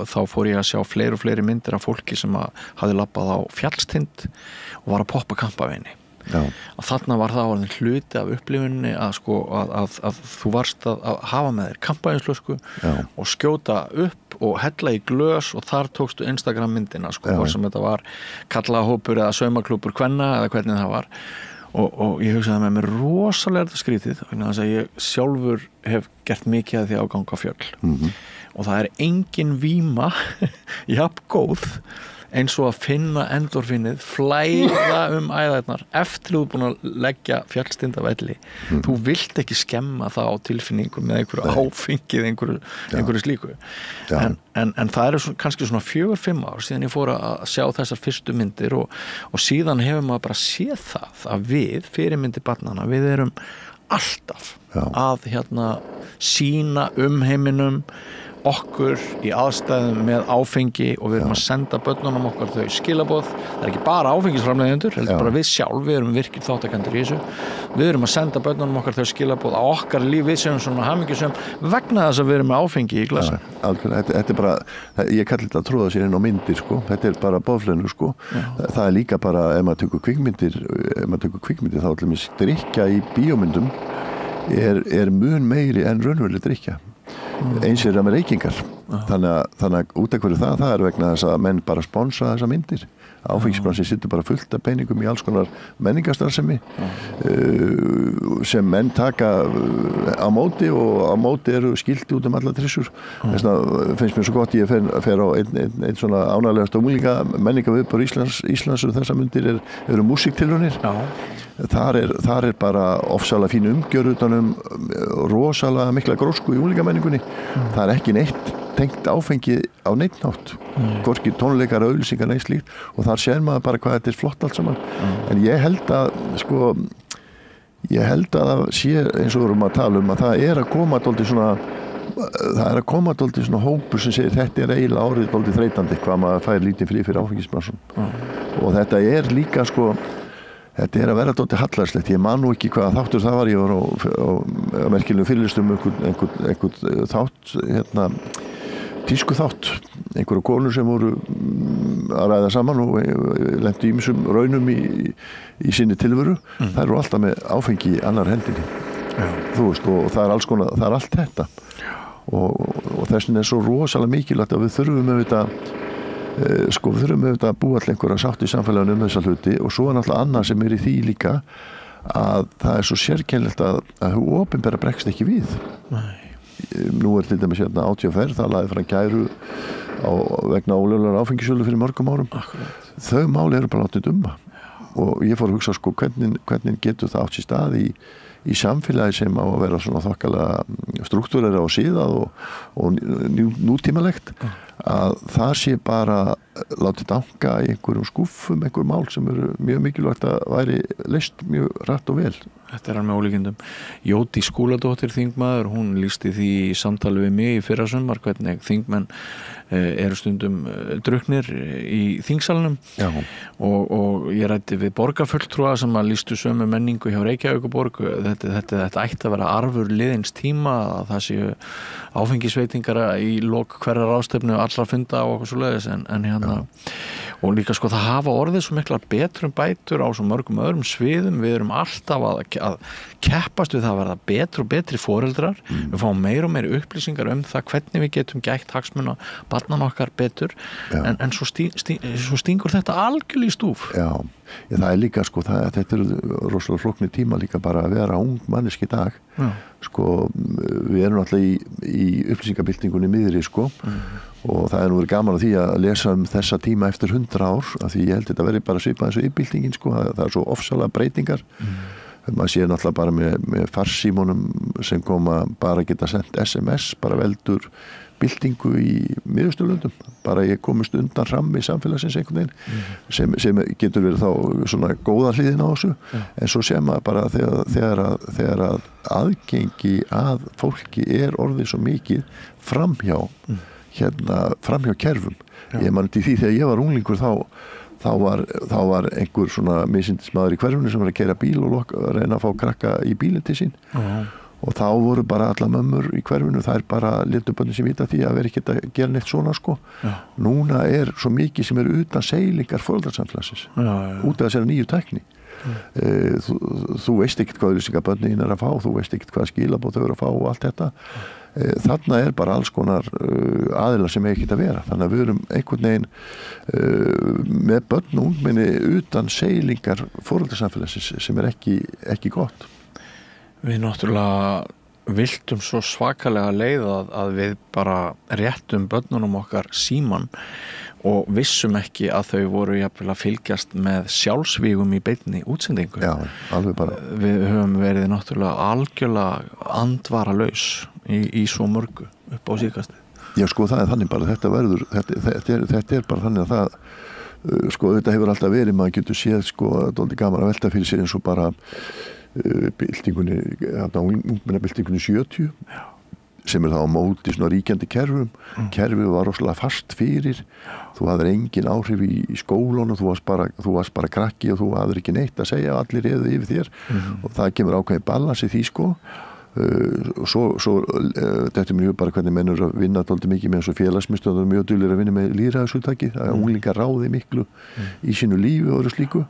þá fór ég að sjá fleiri og fleiri myndir af fólki sem hafði labbað á fjallstind og var að poppa kampaveginni. Og þarna var það orðin hluti af upplifunni að þú varst að hafa með þér kampavínsflösku og skjóta upp og hella í glös og þar tókstu Instagram myndina hvort sem þetta var kallahópur eða saumaklúbur kvenna eða hvernig það var og ég hugsaði með mér rosalega þetta skrítið þannig að ég sjálfur hef gert mikið að því að ganga fjöll og það er engin víma jafn góð eins og að finna endorfínið flæða æðarnar eftir þú búin að leggja fjallstindavelli þú vilt ekki skemma það á tilfinningu með einhverju áfengið einhverju slíku en það eru kannski svona 4-5 ár síðan ég fór að sjá þessar fyrstu myndir og síðan hefur maður bara séð það að við fyrirmyndir barnanna við erum alltaf að sýna heiminum okkur í aðstæðum með áfengi og við erum að senda börnunum okkar þau skilaboð, það er ekki bara áfengisframleiðendur, heldur bara við sjálf, við erum virkir þáttakendur í þessu, við erum að senda börnunum okkar þau skilaboð á okkar líf, við séum svona hamingjusöm vegna þess að við erum með áfengi í glasi. Þetta er bara, ég kalli þetta að tróða sér inn á myndir sko, þetta er bara boðflennu sko, það er líka bara ef maður tekur kvikmyndir þá ætlum við drykja í bíómyndum er mun meiri en raunveruleg drykja. Eins er það með reykingar þannig að út af hverju það er vegna þess að menn bara sponsa þessa myndir áfengisbransin situr bara fullt af peningum í alls konar menningarstarfsemi sem menn taka á móti og á móti eru skilti út allar trissur þess vegna finnst mér svo gott ég fer á einn svona ánæglegast og múlíka menningaviðbár Íslands og þessar myndir eru músíktilraunir þar er bara ofsalega fín umgjörð utanum rosalega mikla grósku í unglingammenningunni það er ekki neitt tengt áfengi á neittnátt hvorki tónleikar, auglýsingar neitt slíkt og þar sér maður bara hvað þetta er flott allt saman en ég held að það sé eins og við erum að tala að það er að koma dálítið svona hópur sem segir þetta er eiginlega árið dálítið þreytandi hvað maður fær lítið frí fyrir áfengisbransun og þetta er líka þetta er að vera dálítið hallarslegt, ég man nú ekki hvaða þáttur það var, ég var á merkilegum fyrirlestum einhvern þátt, tísku þátt, einhverju konur sem voru að ræða saman og lentu ýmsum raunum í sinni tilveru, þær eru alltaf með áfengi í annar hendinni, þú veist, og það er alls konar, það er allt þetta og þessin er svo rosalega mikilvægt að við þurfum að búa allir einhverja sátt í samfélaginu þessa hluti og svo er náttúrulega annað sem er í því líka að það er svo sérkennilegt að hú opinbera bregst ekki við. Nú til dæmis átjáferð, það laði fram kæru vegna ólöglegar áfengisölu fyrir mörgum árum. Akkurat. Þau mál eru bara látið og ég fór að hugsa sko hvernig getur það átt sér stað í samfélagi sem á að vera svona þokkalega struktúrera og síðað og nútímalegt að það sé bara látið danga í einhverjum skúffum, einhverjum mál sem eru mjög mikilvægt að væri leyst mjög rætt og vel. Þetta er hann með ólíkindum. Jódís Skúladóttir þingmaður, hún lýsti því í samtali við mig í fyrrasumar hvernig þingmenn eru stundum drukknir í þingsalunum og ég ræddi við borgarfulltrúa sem að lýstu sömu menningu hjá Reykjavíkurborg. Þetta ætti að vera arfur liðins tíma að það séu áfengisveitingar í lok hverjar ráðstefnu allra funda og okkur svo leiðis en hérna og líka sko það hafa orðið svo miklar betrum bætur á svo mörgum öðrum sviðum. Við erum alltaf að keppast við það að verða betri og betri foreldrar. Við fáum meira og meira upplýsingar það hvernig við getum gætt hagsmuna barnan okkar betur en svo stingur þetta algjörlega í stúf. Já, það er líka sko þetta eru rosalega flóknir tíma líka bara að vera ung manneski í dag. Sko við erum alltaf í upplýsingabyltingunni miðri sko og það er nú verið gaman að því að lesa þessa tíma eftir 100 ár af því ég held þetta verið bara svipað eins og yfirbyltingin sko, það er svo ofsalega breytingar. Maður sé náttúrulega bara með farsímunum sem koma bara geta sendt SMS, bara veldur byltingu í miðausturlöndum, bara ég komist undan rammi samfélagsins einhvern veginn sem getur verið þá svona góða hliðin á þessu en svo sem að bara þegar að aðgengi að fólki er orðið svo mikið framhjá kerfum. Ég man til því þegar ég var unglingur þá var einhver svona misindismadur í hverfinu sem var að keyra bíl og reyna að fá krakka í bílinn til sín og þá voru bara alla mömmur í hverfinu, þær bara létu börnin sem vita því að vera ekki að gera neitt svona sko. Núna er svo mikið sem er utan seilingar foreldrasamfélagsins út af þessari nýju tækni. Þú veist ekkert hvað auglýsingar börnin er að fá, þú veist ekkert hvað skilaboð þau eru að fá og allt þetta. Þarna er bara alls konar aðilar sem ekki að vera, þannig að við erum einhvern veginn með börn og ungmenni utan seilingar foreldrasamfélagsins sem er ekki gott. Við náttúrulega viltum svo svakalega leið að við bara réttum börnunum okkar síman og vissum ekki að þau voru jafnvel að fylgjast með sjálfsvígum í beinni útsendingu. Já, alveg bara. Við höfum verið náttúrulega algjörlega andvaralaus í svo mörgu upp á síðkastið. Já, sko það er þannig bara, þetta er bara þannig að það, sko þetta hefur alltaf verið, maður getur séð sko, dálítið gaman að velta fyrir sér eins og bara ungmennabyltingunni 70 sem er þá á móti svona ríkjandi kerfum. Kerfið var rosalega fast fyrir, þú hafðir engin áhrif í skólanum, þú varst bara krakki og þú hafðir ekki neitt að segja, allir eða yfir þér og það kemur ákveðin balans í því sko. Svo þetta er mjög bara hvernig menn eru að vinna dálítið mikið með eins og félagsmiðstöð og mjög duglegir að vinna með lýðræðishugtakið, að unglingar ráði miklu í sínu lífi og öðru slíku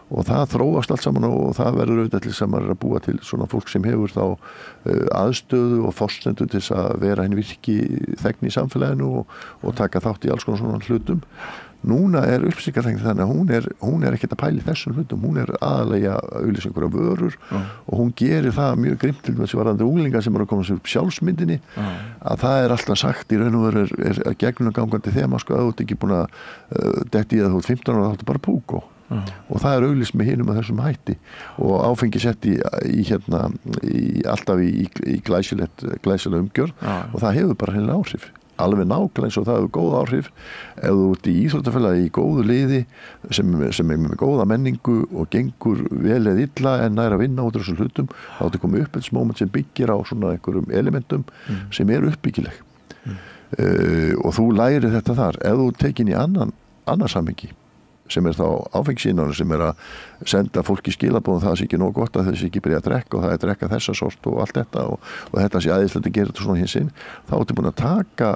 og það þróast allt saman og það verður auðvitað til sem maður er að búa til svona fólk sem hefur þá aðstöðu og forsendu til þess að vera henni virki þegn í samfélaginu og taka þátt í alls konar svona hlutum. Núna er upplýsingartækni þannig að hún er ekkert að pæla í þessum hlutum, hún er aðalega auglýsingur af vörur og hún gerir það mjög grimt til þessi varðandi unglingar sem eru að koma sér upp sjálfsmyndinni að það er alltaf sagt í raun og veru er gegnumgangandi þema sko að þú ert ekki búin að detti í að þú ert 15 ára þá ertu bara púkó og það er auglýst með hinum að þessum hætti og áfengi sett alltaf í glæsileg umgjörð og það hefur bara hennilega áhrif. Alveg nákvæmlega eins og það hefur góð áhrif ef þú ert í íþróttafélagi í góðu liði sem er með góða menningu og gengur vel eða illa en nær að vinna út af þessum hlutum þá ertu komið uppeldismoment sem byggir á svona einhverjum elementum sem eru uppbyggileg og þú lærir þetta þar ef þú tekin í annar samhengi sem er þá áfengissýnarnir sem er að senda fólki skilaboðum það sé ekki nóg gott að þessi ekki byrja að drekka og það er að drekka þessa sort og allt þetta og þetta sé æðislegt að gera þetta svona hins inn þá ertu búin að taka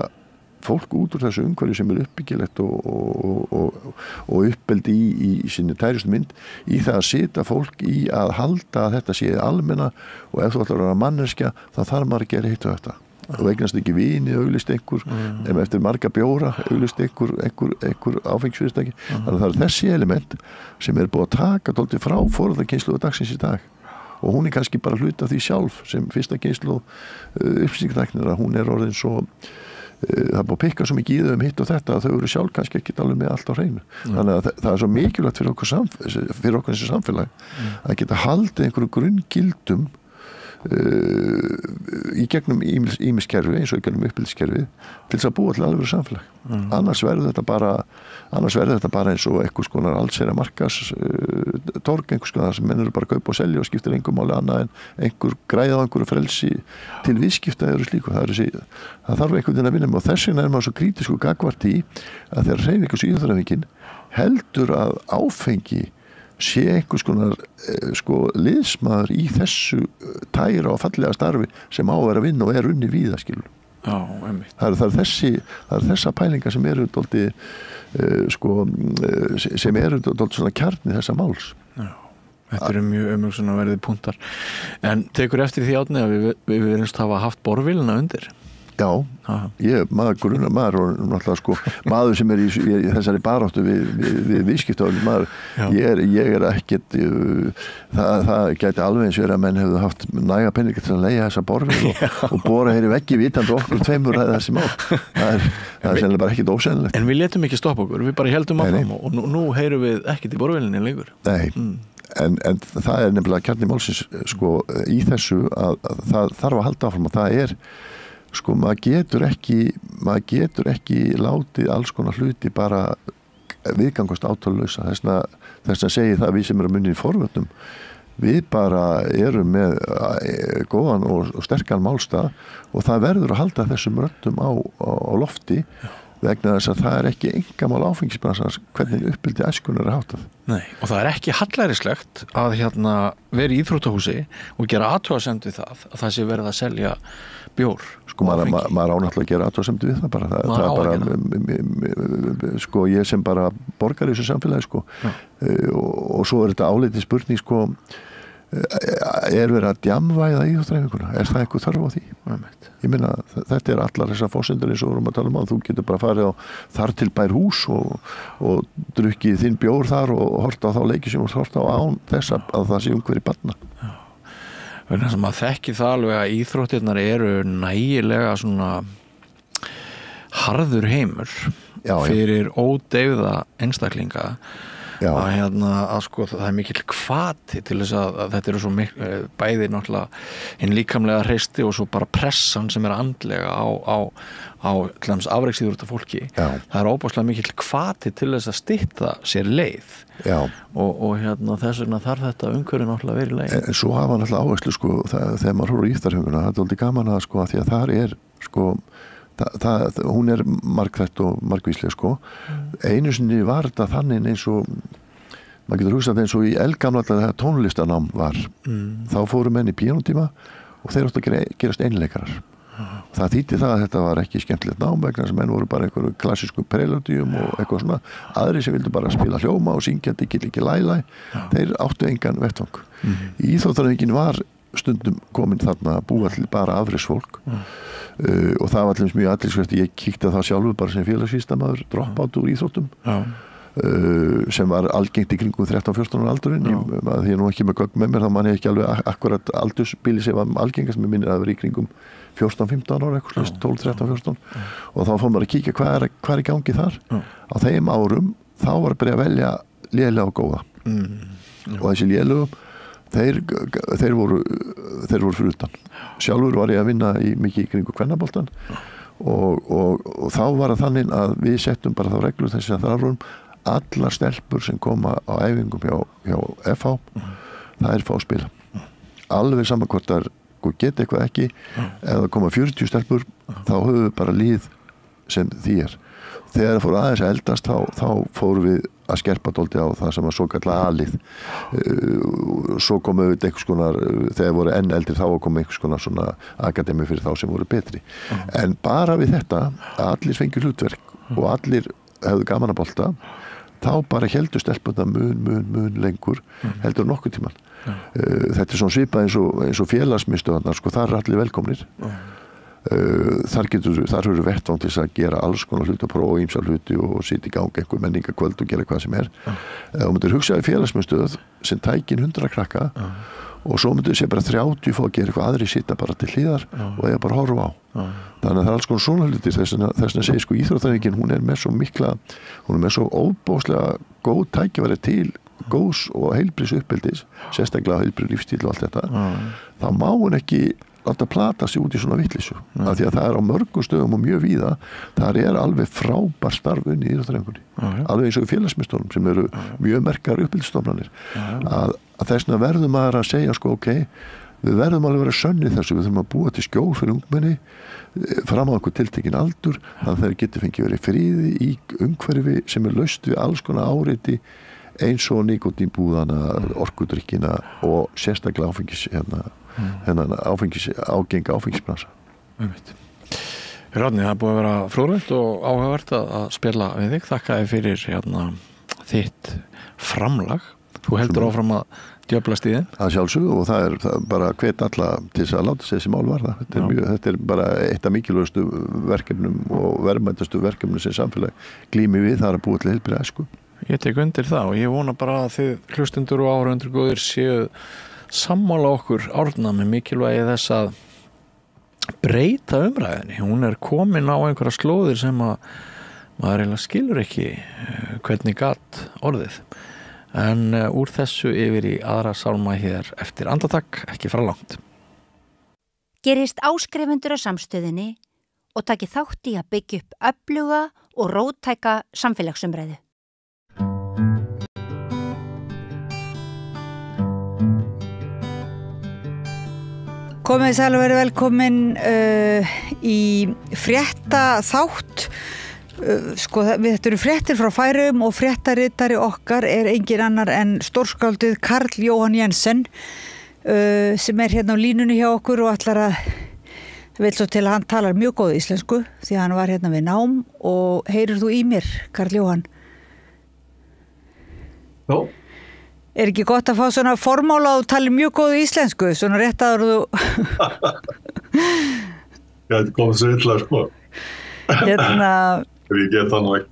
fólk út úr þessu umhverfi sem er uppbyggilegt og uppeldi í sinni tærustu mynd í það að sita fólk í að halda að þetta sé almenna og ef þú ætlar að vera manneskja þá þarf maður að gera hitt og þetta og eignast ekki víni, auglýst einhver eftir marga bjóra, auglýst einhver áfengisfyrirtæki þannig að það er þessi element sem er búið að taka dálítið frá foreldrakynslóð dagsins í dag og hún er kannski bara hluta því sjálf sem fyrsta kynslóð upplýsingartæknir að hún er orðin svo það er búið að pikka svo mikið í þau hitt og þetta að þau eru sjálf kannski ekki alveg með allt á hreinu. Þannig að það er svo mikilvægt fyrir okkur þessi samfélag að geta haldið einhverju grunngildum í gegnum ýmiskerfi eins og í gegnum uppeldiskerfi til þess að búa til alveg samfélag. Annars verður þetta bara eins og einhvers konar allsherjar markas torg, einhvers konar sem menn eru bara að kaupa og selja og skiptir engum máli annað en einhver græða á einhverju frelsi til viðskipta eða slíku. Það þarf einhvern veginn að vinna með og þess vegna er maður svo kritísku gagnvart í að þegar hreyfing og íþróttahreyfingin heldur að áfengi sé einhvers konar liðsmaður í þessu tæra og fallega starfi sem á að vera að vinna og er unni víða skilur. Já, einmitt. Það er þessa pælingar sem eru dálítið sem eru dálítið svona kjarni þessa máls. Já, þetta eru mjög umhugsun að verði punktar. En tekur eftir því Árni að við verðumst hafa haft borvélina undir? Já, maður maður sem er í þessari baráttu við viðskiptaöflum maður, ég er ekkert það gæti alveg eins verið að menn hefðu haft næga peninga til að leigja þessa borvél og bora hér í veggi vitandi okkur tveimur að þessi mál það er sennilega bara ekkert ósennilegt. En við létum ekki stoppa okkur, við bara heldum áfram og nú heyrum við ekkert í borvélinni lengur. Nei, en það er nefnilega kjarni málsins í þessu að það þarf að halda áfram og það er maður getur ekki látið alls konar hluti bara viðgangast átöllausa. Þess vegna segi það við sem erum munið í forvörnum við bara erum með góðan og sterkan málstað og það verður að halda þessum röddum á lofti vegna þess að það er ekki einkamál áfengisbransans hvernig uppbyldi æskunar er háttað. Nei, og það er ekki hallærislegt að vera í íþróttahúsi og gera athugasemd við það sé verið að selja bjór. Maður ánáttúrulega að gera athugasemd við það bara. Það er bara, ég sem bara borgar í þessu samfélagi og svo er þetta áleitið spurning er verið að djamvæða íþróttahreyfinguna? Er það eitthvað þörf á því? Ég meina, þetta er allar þessar forsendur eins og vorum að tala um þú getur bara farið á þar til bær hús og drukkið þinn bjór þar og horta á þá leiki sem þú horta á án þess að það sé umhverju barna. Vegna sem að þekki það alveg að íþróttirnar eru nægilega svona harður heimur fyrir ódeyfða einstaklinga að það er mikill hvati til þess að þetta eru svo bæði náttúrulega hinn líkamlega hreysti og svo bara pressan sem er andlega á til dæmis afreksíþrótta fólki. Það er óbáslega mikill hvati til þess að stytta sér leið og þess vegna þarf þetta umhverfi náttúrulega verið leið. En svo hafa náttúrulega áherslu þegar maður horfir í íþróttahreyfinguna, það er aldrei gaman að því að þar er hún er margþætt og margvísleg einu sinni var þetta þannig eins og maður getur hugsað eins og í eldgamla þegar tónlistanám var þá fóru menn í píanótíma og þeir áttu að gerast einleikarar það þýddi það að þetta var ekki skemmtilegt nám vegna sem menn voru bara einhverju klassísku preludíum og eitthvað svona aðri sem vildu bara spila hljóma og syngja ekki lælæ þeir áttu engan vettvang íþróttahreyfingin var stundum komin þarna að búa til bara afreksfólk og það var allir mjög athyglisvert ég kíkti á það sjálfur bara sem félagsvísindamaður dropout úr íþróttum sem var algengt í kringum 13-14 aldurinn því nú ekki með gögn með mér þá man ég ekki alveg akkurat aldursbili sem var algengast með minnir að vera í kringum 14-15 ára eitthvað 12-13-14 og þá fór maður að kíkja hvað er í gangi þar á þeim árum þá var bara að velja lélega og góða og þessi lélegu þeir voru fyrir utan sjálfur var ég að vinna mikið í kringu kvennaboltan og þá var það þannig að við settum bara þá reglur þessi að þar vorum allar stelpur sem koma á æfingum hjá FH það er fá að spila alveg saman hvort það geta eitthvað ekki eða koma 40 stelpur þá höfum við bara líð sem því er þegar það fór aðeins að eldast þá fórum við að skerpa dálítið á það sem var svo kallar alið svo komu við einhvers konar þegar voru enn eldri þá kom einhvers konar svona akademi fyrir þá sem voru betri en bara við þetta að allir fengi hlutverk og allir hefðu gaman að bolta þá bara heldur stelpuna mun lengur heldur nokkuð tíman þetta er svona svipað eins og félagsmiðstöðarnar þar er allir velkomnir þar eru vettvang til að gera alls konar hluti og prófa ýmsar hluti og sitja í gangi einhver menningakvöld og gera hvað sem er og myndir hugsaði félagsmiðstöð sem tækin 100 krakka og svo myndu sé bara 30 fá að gera eitthvað, aðri sita bara til hliðar og eiga bara að horfa á. Þannig að það alls konar svona hlutir, þess vegna segir sko íþróttahreyfingin, hún með svo mikla, hún með svo óbóðslega góð tækifæri til góðs og heilbrigðs uppeldis, sérstaklega heilbrigð lífstíl og allt þetta, þá má hún ekki láta plata sig út í svona vitleysu, af því að það á mörgum stöðum og mjög víða, þar alveg frábær starf unni í íþróttahreyfingunni, alveg eins og í félagsmiðstöðunum sem eru mjög merkar uppeldisstofnanir, að þess vegna verðum maður að segja sko, ok, við verðum alveg að vera sönn í þessu, við þurfum að búa til skjól fyrir ungmenni fram á einhver tiltekinn aldur, þannig að þeir geti fengið verið friði í umhverfi sem laust við alls konar áreiti eins og nikótínbúðana, orkudrykkina og sérstaklega ágenga áfengisbransa. Rodney, það búið að vera fróðlegt og áhugavert að spila við þig. Þakka þér fyrir þitt framlag. Þú heldur áfram að djöflast í þinn. Það sjálfsögðu og það bara hvet alla til þess að láta sig þessi mál varða. Þetta bara eitt af mikilvægustu verkefnum og verðmætustu verkefnum sem samfélag glími við, það að búa til heilbrigða æsku. Ég tek undir það og ég vona bara að þið hlustundur og áhorfendur góðir séu sammála okkur Árna með mikilvægi þess að breyta umræðinni. Hún komin á einhverja slóðir sem að maður eiginlega skilur ekki hvernig gat orðið. En úr þessu yfir í aðra sálma hér eftir andartak, ekki fara langt. Gerist áskrifundur á samstöðinni og taki þátt í að byggja upp öfluga og róttæka samfélagsumræðu. Komið sæl og verið velkomin í frétta þátt. Þetta eru fréttir frá Færeyjum og fréttaritari okkar engin annar en stórskáldið Karl Jóhann Jensen sem hérna á línunni hjá okkur og ætlar að vil svo til að hann talar mjög góð íslensku því að hann var hérna við nám og heyrir þú í mér, Karl Jóhann? Já. Ekki gott að fá svona formála og tala mjög góð íslensku, svona rétt aður þú... Ég komið svo illa, sko. Ég get það nú ekki.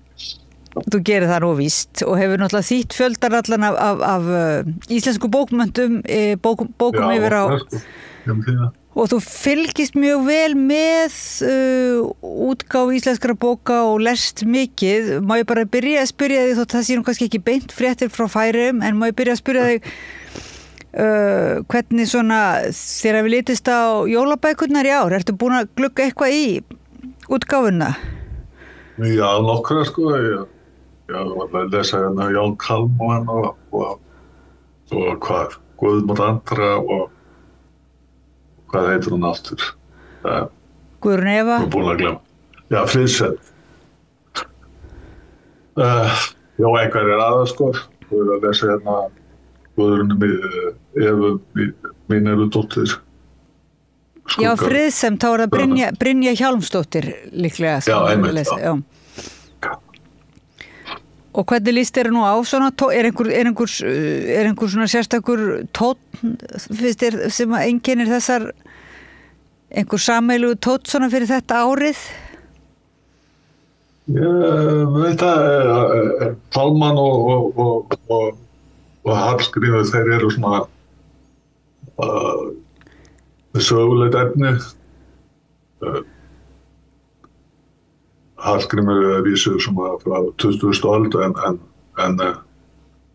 Þú gerir það nú víst og hefur náttúrulega þýtt fjöldan allan af íslensku bókmenntum, bókum yfir á... Já, og þú fylgist mjög vel með útgáfu íslenskra bóka og lest mikið. Má ég bara byrja að spyrja þig, þótt það sé nú kannski ekki beint fréttir frá Færeyjum, en má ég byrja að spyrja þig hvernig svona þegar við litist á jólabækurnar í ár, ertu búin að glugga eitthvað í útgáfuna? Já, nokkra sko. Ég var að lesa hérna Jón Kalman og hvað, Guðmund Andra og hvað heitir hún aftur? Guðrún Eva? Ég er búin að glemma. Já, Friðsett. Já, einhverjir aðeins sko. Þú að lesa hérna Guðrún Evu mín eru dóttir. Já, Friðsem, þá það Brynja Hjálmsdóttir líklega. Já, einmitt. Já. Og hvernig líst þér nú á svona, einhver svona sérstakur tónn, finnst þér sem einkennir þessar, einhver sameiginlegu tónn svona fyrir þetta árið? Ég veit að Kalman og Hallgrímur, þeir eru svona sögulegt efni. Hallgrímur vísur svona frá 20. öld en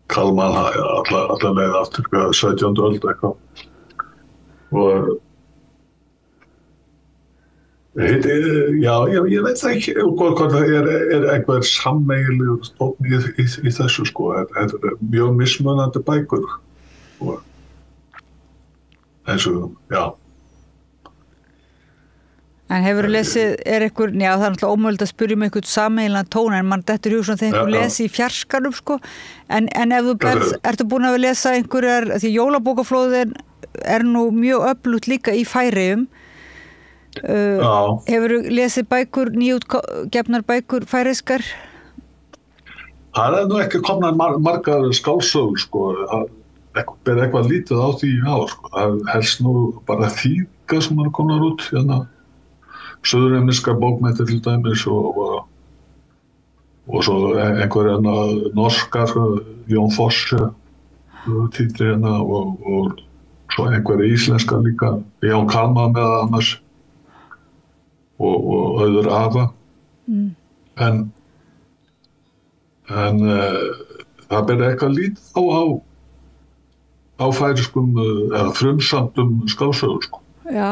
Kalman alla leið aftur 17. öld eitthvað. Og ég veit ekki hvort það einhver sameiginlegur tónn í þessu sko. Þetta mjög mismunandi bækur. Og eins og, já. En hefur lesið, já það náttúrulega ómögulegt að spyrja einhvern sameiginlegan tón en mann dettur í hug svona þegar einhver lesi í fjarskanum sko, en ef þú ertu búin að lesa einhverjar, því jólabókaflóðin nú mjög öflugt líka í Færeyjum, hefur þú lesið bækur, nýútgefnar bækur færeyskar? Það nú ekki komnar margar skáldsögur sko, ber eitthvað lítið á því sko, það helst nú bara þýðingar sem komnar út hérna. Suðurheimniskar bókmenntir til dæmis og svo einhverja norskar, Jón Fosse þýddi hérna og svo einhverja íslenska líka, Jón Kalman meðal annars og Auður Afa. En það ber eitthvað lítið á færiskum eða frumsamtum skáldsögur, sko. Já.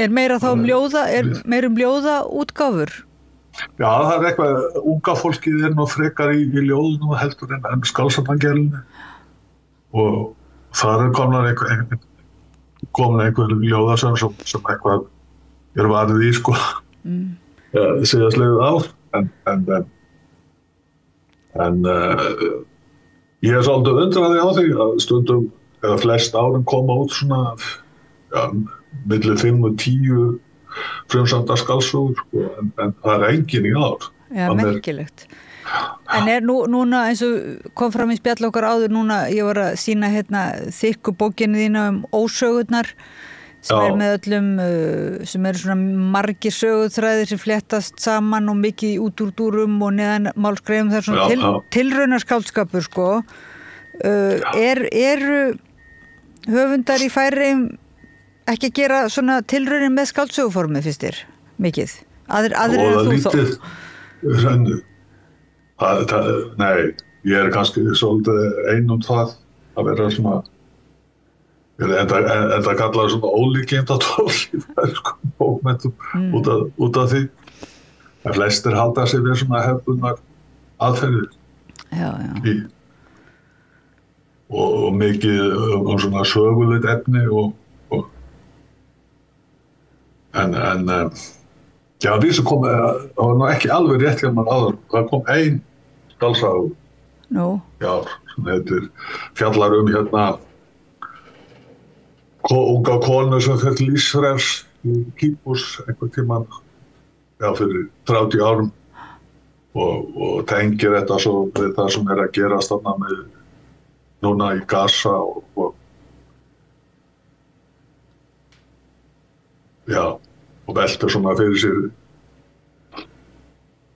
Er meira þá meira ljóða útgáfur? Já, það er eitthvað, unga fólkið nú frekar í ljóðunum heldur en skáldsagnagerðinni og þar komin einhver ljóðasögn sem eitthvað varið í, sko, síðastliðið ár, en ég svolítið undraði á því að stundum, eða flest árum koma út svona, milli 5 og 10 frumsamdar skáldsögur, sko, en það engin í ár. Já, merkilegt. En núna eins og kom fram í spjall okkar áður núna, ég var að sýna þykku bókinu þína ósögurnar sem með öllum, sem svona margir sögutræðir sem fléttast saman og mikið út úr dúrum og neðan málskrefum, það svona tilraunaskáldskapur, sko. Eru höfundar í Færeyjum ekki að gera svona tilraunir með skáldsöguformið, finnst þér, mikið? Aðrir en þú þó? Nei, ég kannski svolítið það að vera svona, þetta kallar svona ólíkindatól í færeyskum bókmenntum út af því. En flestir halda sig við svona hefðbundnar aðferðir. Já. Og mikið svona sögulegt efni já, því sem kom, það var nú ekki alveg rétt hjá mann áður, það kom ein skáldsöga í ár sem heitir, fjallar unga konu sem fer til Ísraels í Kíbús einhvern tímann, fyrir 30 árum og tengir þetta svo við það sem að gerast þarna með núna í Gaza og veltur svona fyrir sér.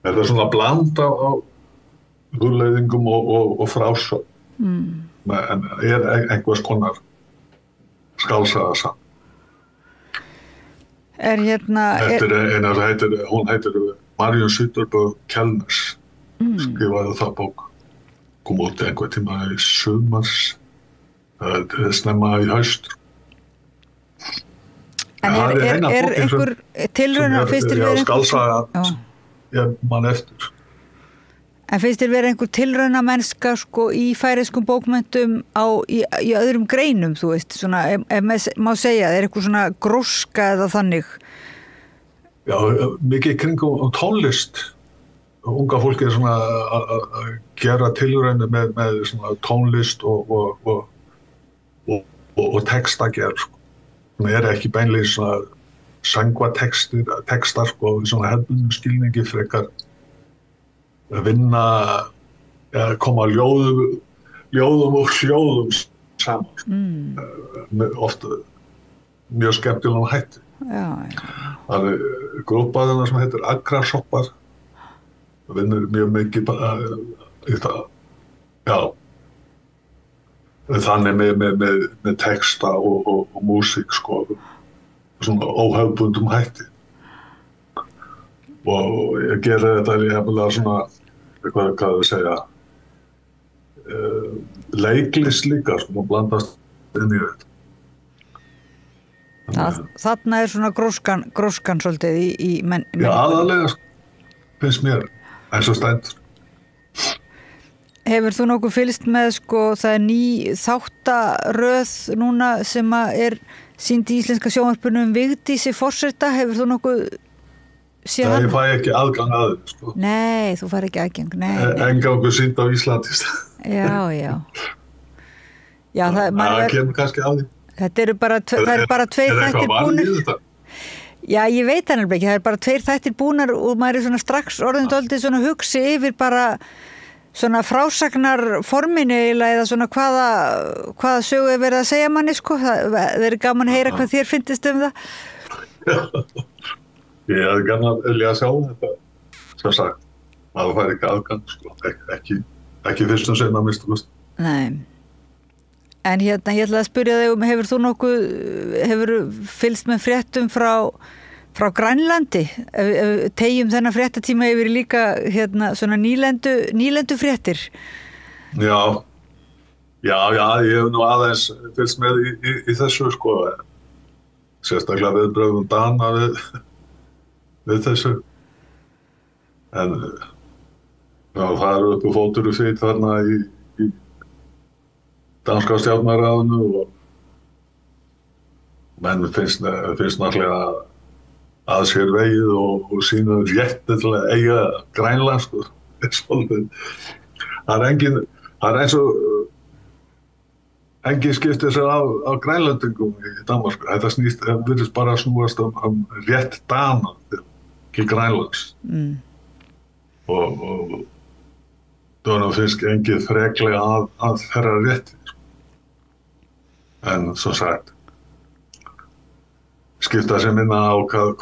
Þetta svona blanda á hugleiðingum og frásögn. En einhvers konar skálsaga saman. Hún heitir Marion Sütterberg Kellners. Skrifaði það bók. Kom út einhver tíma í sumars, snemma í haust. En einhver tilraun finnst þér verið skálsaga ég man eftir. En finnst þér verið einhver tilraunamennska, sko, í færeyskum bókmenntum í öðrum greinum, þú veist, svona, má segja, er eitthvað svona gróska eða þannig? Já, mikið kringum tónlist. Unga fólki svona að gera tilraunir með svona tónlist og textagerð, sko. Það ekki beinlega svona söngvatextar, sko, svona hefðbundnum skilningi frekar að vinna, koma ljóðum og hljóðum saman. Ofta mjög skemmtilegum hætti. Það grúpaðina sem heitir Agrasoppar. Það vinnur mjög mikið í það. Já. Þannig með texta og músík, sko, svona óhefðbundum hætti. Og ég geri þetta hefðilega svona, hvað við segja, leiklist líka, sko, blandast inn í þetta. Þarna svona gróskan svolítið í Já, aðalega finnst mér eins og stendur. Hefur þú nokkuð fylgst með, sko, það ný þáttaröð núna sem sýnd í íslenska sjónvarpinu Vigdísi forseta, hefur þú nokkuð séð hann? Ég fæ ekki aðgang að þau, sko. Nei, þú fær ekki aðgang, nei. Engangur sýnd á Íslandi. Já, það kemur kannski að því. Það eru bara tveir þættir búnir. Já, ég veit það nefnilega ekki, það bara 2 þættir búnar og maður svona strax orðin dálítið svona hugsi yfir bara svona frásagnar forminu eða svona hvaða sögu verið að segja manni, sko. Það verið gaman að heyra hvað þér finnst það. Ég hefði gaman að vilja sjá þetta, sem sagt, maður fær ekki aðgang, sko, ekki fyrstum sinn að mista. Nei. En hérna, ég ætla að spyrja þig hefur fylgst með fréttum frá Grænlandi? Tegjum þennan fréttatíma yfir líka hérna svona nýlendu fréttir. Já, ég hef nú aðeins fylgst með í þessu sko, sérstaklega viðbrögðum Dana við þessu. En já, það eru uppi fótur og sitt þarna í danska stjórnarráðinu og menn finnst náttúrulega að sér vegið og sína rétti til að eiga Grænland sko. Það er eins og engin skiptir sér á grænlendingum í Danmörku. Þetta virðist bara snúast rétt Dana til Grænlands. Og Dönum finnst engin freklega að þeirra rétti. En svo sagt, skipta sér minna á hvað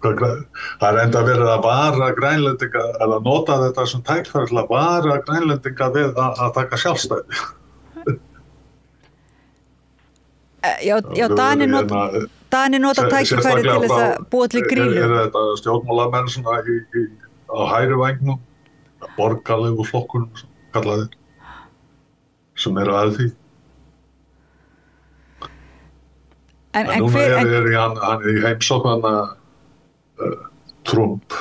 það enda verið að vara Grænlendinga, eða nota þetta sem tækifæri til að vara Grænlendinga við að taka sjálfstæði. Já, Dani nota tækifæri til þess að búa til grílu. Er þetta stjórnmálamenn svona á hægri vængnum, borgarlegu flokkunum sem kallaði, sem eru að því. En núna er hann í heimsókn Trump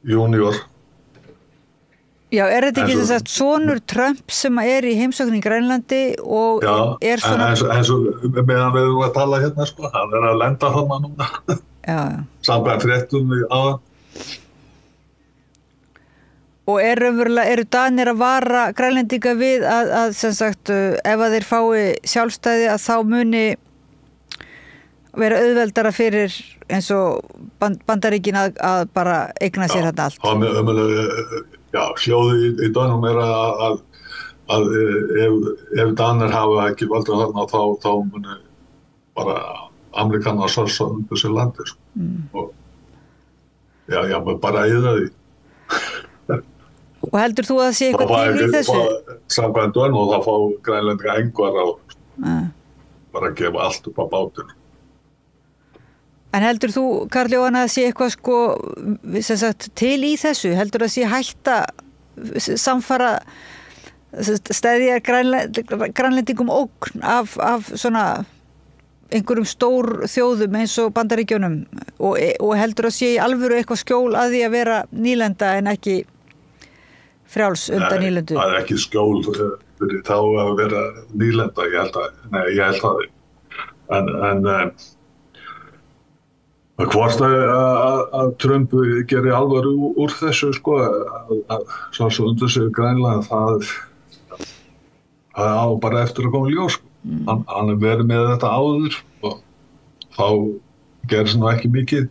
junior. Já, er þetta ekki þess að sonur Trump sem er í heimsókn í Grænlandi og er svona... Já, eins og meðan við erum að tala hérna, sko, hann er að lenda hann núna. Já. Samkvæmt fréttum við á. Og eru Danir að vara Grænlendinga við að sem sagt, ef að þeir fái sjálfstæði að þá muni vera auðveldara fyrir eins og Bandaríkin að bara eigna sér þetta allt. Já, hljóðið í Dönum er að ef Danir hafa ekki valdur þarna þá muni bara Amerikanar sorsa undir sér landi. Og já, bara eða því. Og heldur þú að það sé eitthvað til í þessu? Samkvæmt Dönum og þá fá Grænlendinga engar á bara að gefa allt upp á bátinu. En heldur þú, Karl Jóhann, að sé eitthvað sko, sem sagt, til í þessu? Heldur að sé hætta samfara stæðja Grænlendingum ógn af svona einhverjum stór þjóðum eins og Bandaríkjunum og heldur að sé í alvöru eitthvað skjól að því að vera nýlenda en ekki frjáls undan nýlendu? Nei, það er ekki skjól fyrir þá að vera nýlenda, ég held það. En hvort að Trump gerir alvöru úr þessu sko, svo undir sig Grænland, það á bara eftir að koma í ljós. Hann verið með þetta áður og þá gerist nú ekki mikið.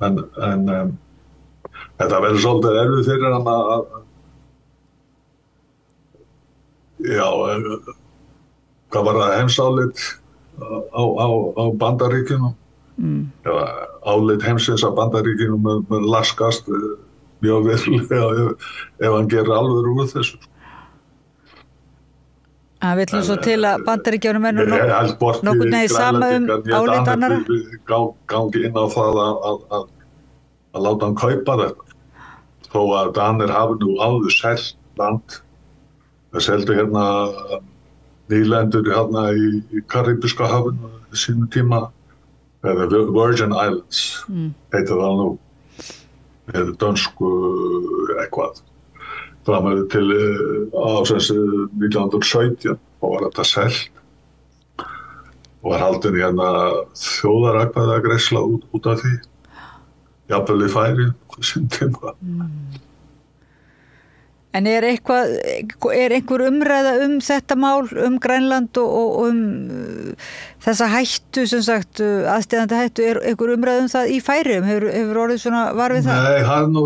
En þetta verður svolítið erfið fyrir hann hvað var það heimsálit á Bandaríkjunum? Álit heimsins að Bandaríkjunum mun laskast mjög vel ef hann gerir alvöru úr þessu. Það vill nú svo til að Bandaríkjunum er nokkurn veginn sama álit annara? Gangi inn á það að láta hann kaupa þetta. Þó að Danir hafi nú áður selt land. Það seldu hérna nýlendur hérna í Karibíska hafinu sínum tíma. Virgin Islands heitir það nú eða dönsku eitthvað fram til ásins 1917 og var þetta selt og var haldin hérna þjóðaratkvæðagreiðsla út af því jafnvel í Færeyjum sín tíma. En er einhver umræða þetta mál Grænland og þessa hættu, sem sagt, aðsteðandi hættu, er einhver umræða það í Færeyjum? Hefur orðið svona var við það? Nei, það er nú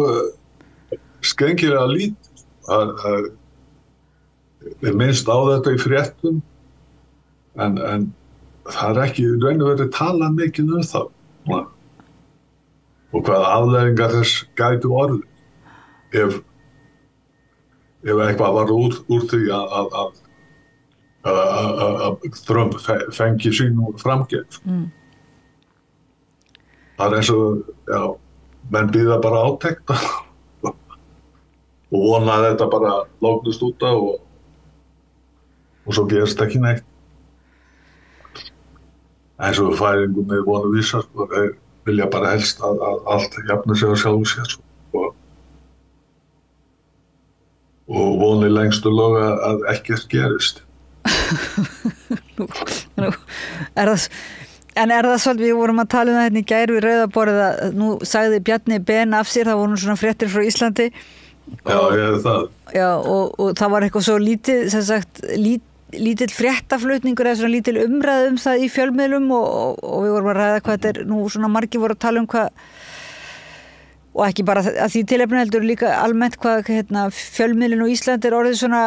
skengilega lítið. Það er minnst á þetta í fréttum, en það er ekki raun og verið talað mikið það. Og hvaða afleiðingar þess gætu orðið ef eitthvað var úr því að að Trump fengi sínu framgengd. Það eins og, menn bíða bara átekta og vona að þetta bara lóknist út af og svo gerist ekki neitt. Eins og færingum með vonu vísar, þeir vilja bara helst að allt jafna sig á sjálfu sér og voni lengstu loga að ekkert gerist. En er það svolítið, við vorum að tala það hérna í gær við Rauðaborðið að nú sagði Bjarni Ben af sér, það voru svona fréttir frá Íslandi ég hef það. Já, og það var eitthvað svo lítið, sem sagt, lítill fréttaflutningur eða svona lítill umræð það í fjölmiðlum og við vorum að ræða hvað þetta nú svona margir voru að tala hvað og ekki bara að því tilefni heldur líka almennt hvað fjölmiðlun og Ísland orðið svona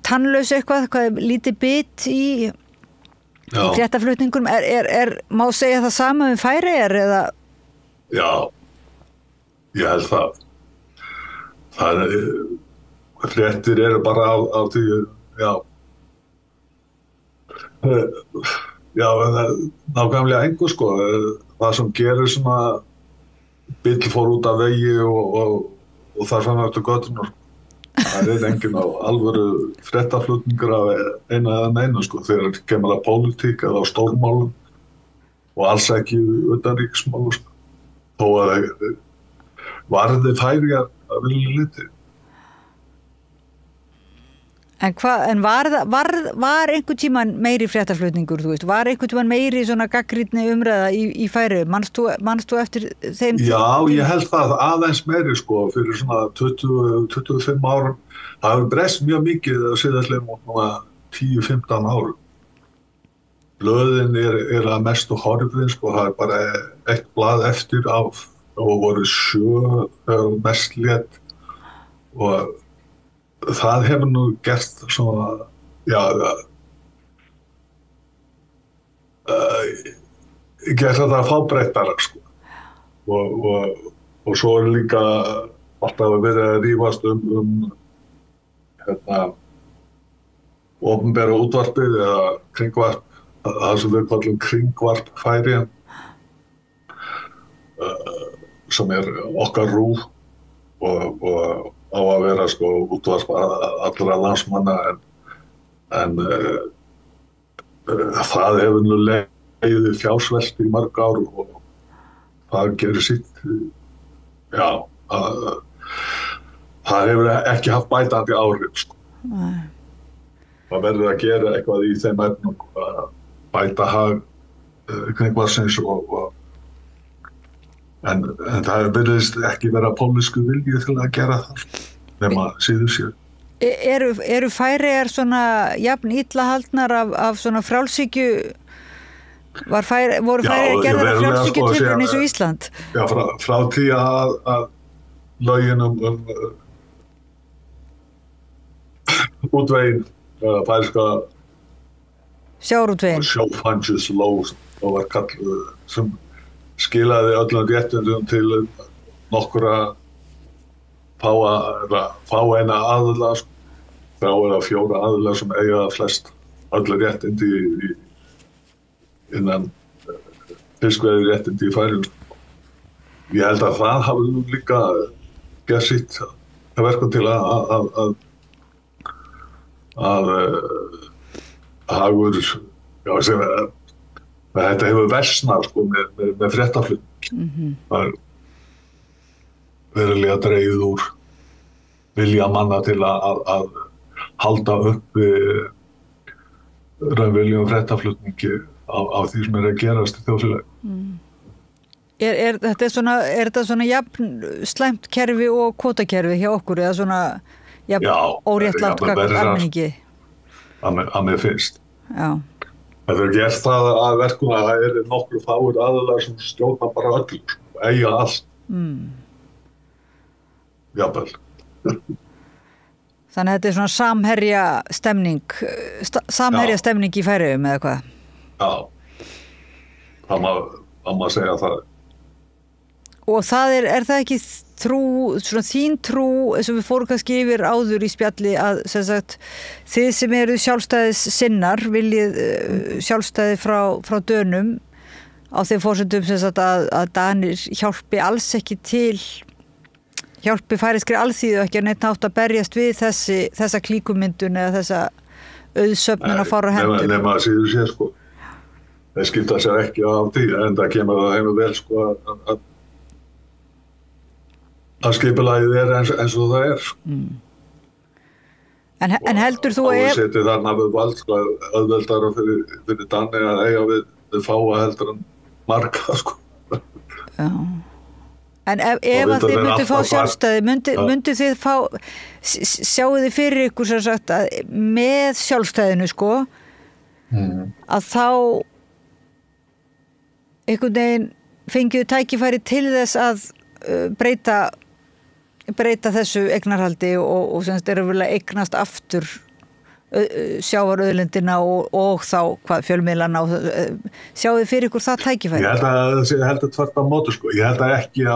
tannlaus eitthvað, hvað lítið bit í fréttaflutningum. Má segja það sama Færeyjar eða? Já, ég held það. Það fréttir eru bara á því, nákvæmlega engu sko. Það sem gerir svona bíll fór út af vegi og þar fann eftir götunar. Það enginn á alvöru fréttaflutningur af eina eða neina sko, þegar kemur að pólitík eða á stórmálum og alls ekki utanríkismálum sko. Þó að varði Færeyjar að vilja lítið. En var einhvern tímann meiri fréttaflutningur, þú veist? Var einhvern tímann meiri svona gaggrínni umræða í Færeyjum? Manst þú eftir þeim? Já, ég held það aðeins meiri sko, fyrir svona 20-25 árum. Það hefur breyst mjög mikið síðastliðin 10-15 árum. Blöðin er að mestu horfin sko, það bara eitt blað eftir af og voru 7 mest lét og það hefur nú gert svona, gert þetta fábreyttara sko. Og svo líka alltaf verið að rífast opinbera útvarpið eða kringvarp, það sem við kallum kringvarp Færeyja, sem okkar RÚV og á að vera sko útvarp allra landsmanna en það hefur nú legið fjársvelti í mörg ár og það gerir sitt það hefur ekki haft bætandi áhrif sko. Það verður að gera eitthvað í þeim efnum að bæta hag kringvarsins en það virðist ekki vera pólitísku vilji til að gera það nema síður sér. Eru Færeyjar svona jafn illa haldnar af svona frjálshyggju? Voru Færeyjar gerðar af frjálshyggju tilraun eins og Ísland? Já, frá því að lögin útvegin færeyska sjávarútvegin sjófangislóð og var kalluð sem skilaði öllum réttindum til nokkura fáeina aðila, 3 eða 4 aðila sem eiga flest öll réttindi innan fiskveiði réttindi í Færeyjum. Ég held að það hafi líka gert sitt verkum til að hagur þetta hefur versnað sko, með fréttaflutning. Það verulega dregið úr vilja manna til að halda uppi raunviljum fréttaflutningi á því sem að gerast í þjóðfélagi. Er þetta svona jafn slæmt kerfi og kvótakerfi hjá okkur eða svona jafn óréttlátt gagnvart almenningi? Að mér finnst. Já. Það er gert það að verkum að það eru nokkru fáir aðilar sem stjórna bara öllu, eiga allt. Jafnvel. Þannig að þetta er svona samherja stemning í Færeyjum eða hvað? Já, það má segja það. Og það er það ekki svona þín trú, eins og við fórum kannski yfir áður í spjalli að sem sagt, þið sem eru sjálfstæðis sinnar viljið sjálfstæði frá Dönum á þeim forsendum sem sagt að Danir hjálpi alls ekki hjálpi færiskri alþýðu ekki að neitt nátt að berjast við þessa klíkumyndun eða þessa auðsöfnun að fara hendur. Nema að síður sér sko. Það skipta sér ekki á því en það kemur það heim vel sko að skipulagið eins og það En heldur þú að þú setið þarna við vald sko auðveldara fyrir Dani að eiga við fáa heldur en marga sko. Já. En ef að þið myndu fá sjálfstæði myndu þið sjáu þið fyrir ykkur sem sagt að með sjálfstæðinu sko að þá einhvern veginn fengiðu tækifæri til þess að breyta þessu eignarhaldi og sem þetta vel að eignast aftur sjávarauðlindina og þá fjölmiðlana sjáu þið fyrir ykkur það tækifæri? Ég held að tvert á móti sko. Ég held að ekki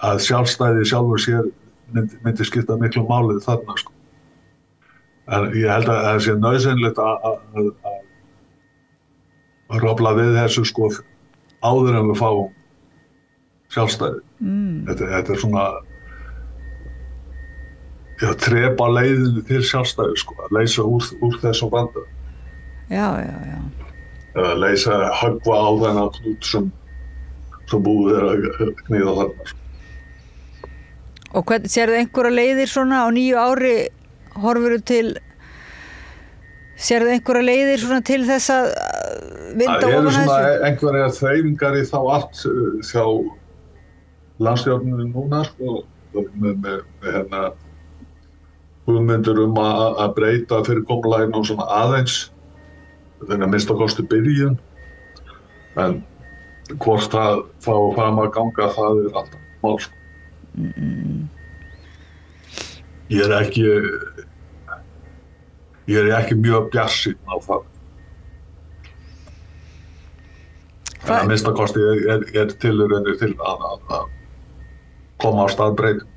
að sjálfstæði sjálfur sér myndi skipta miklu málið þarna sko. En ég held að það sé nauðsynlegt að rofla við þessu sko áður en við fáum sjálfstæði. Þetta svona trepa leiðinu til sjálfstæði sko, að leysa úr þessum vanda. Já. Eða leysa höggva á þennan knút sem búið að knýða þarna sko. Og hvernig sérðu einhverja leiðir svona á 9 ári sérðu einhverja leiðir svona til þess að vinda ofan þessu? Það eru einhverjar þreifingar í þá allt hjá landstjórninni núna sko, með hugmyndur að breyta fyrirkomulaginu og svona aðeins þannig að minnsta kosti byrjun en hvort það fá fram að ganga það alltaf mál sko. Ég er ekki mjög bjartsýnn á það. En að minnsta kosti er tilraunir til að koma á stað breytum.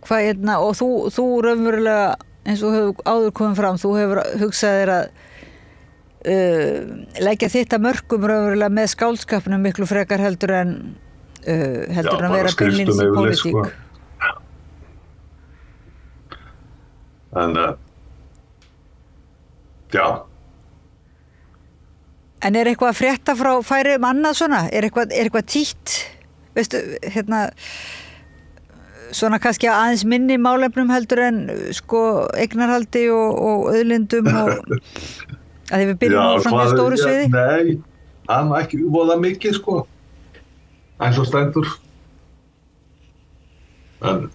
Og þú raunverulega, eins og hefur áður komið fram, þú hefur hugsað þér að leggja þitt að mörkum raunverulega með skáldskapnum miklu frekar heldur en vera beinlínis í pólitík. Sko. En já. En er eitthvað að frétta frá Færeyjum annað svona? Er eitthvað títt? Veistu, svona kannski aðeins minni málefnum heldur en sko eignarhaldi og auðlindum og að þið við byrjum á svona stóru sviði? Nei, hann ekki voða mikið sko. Eins og stendur. En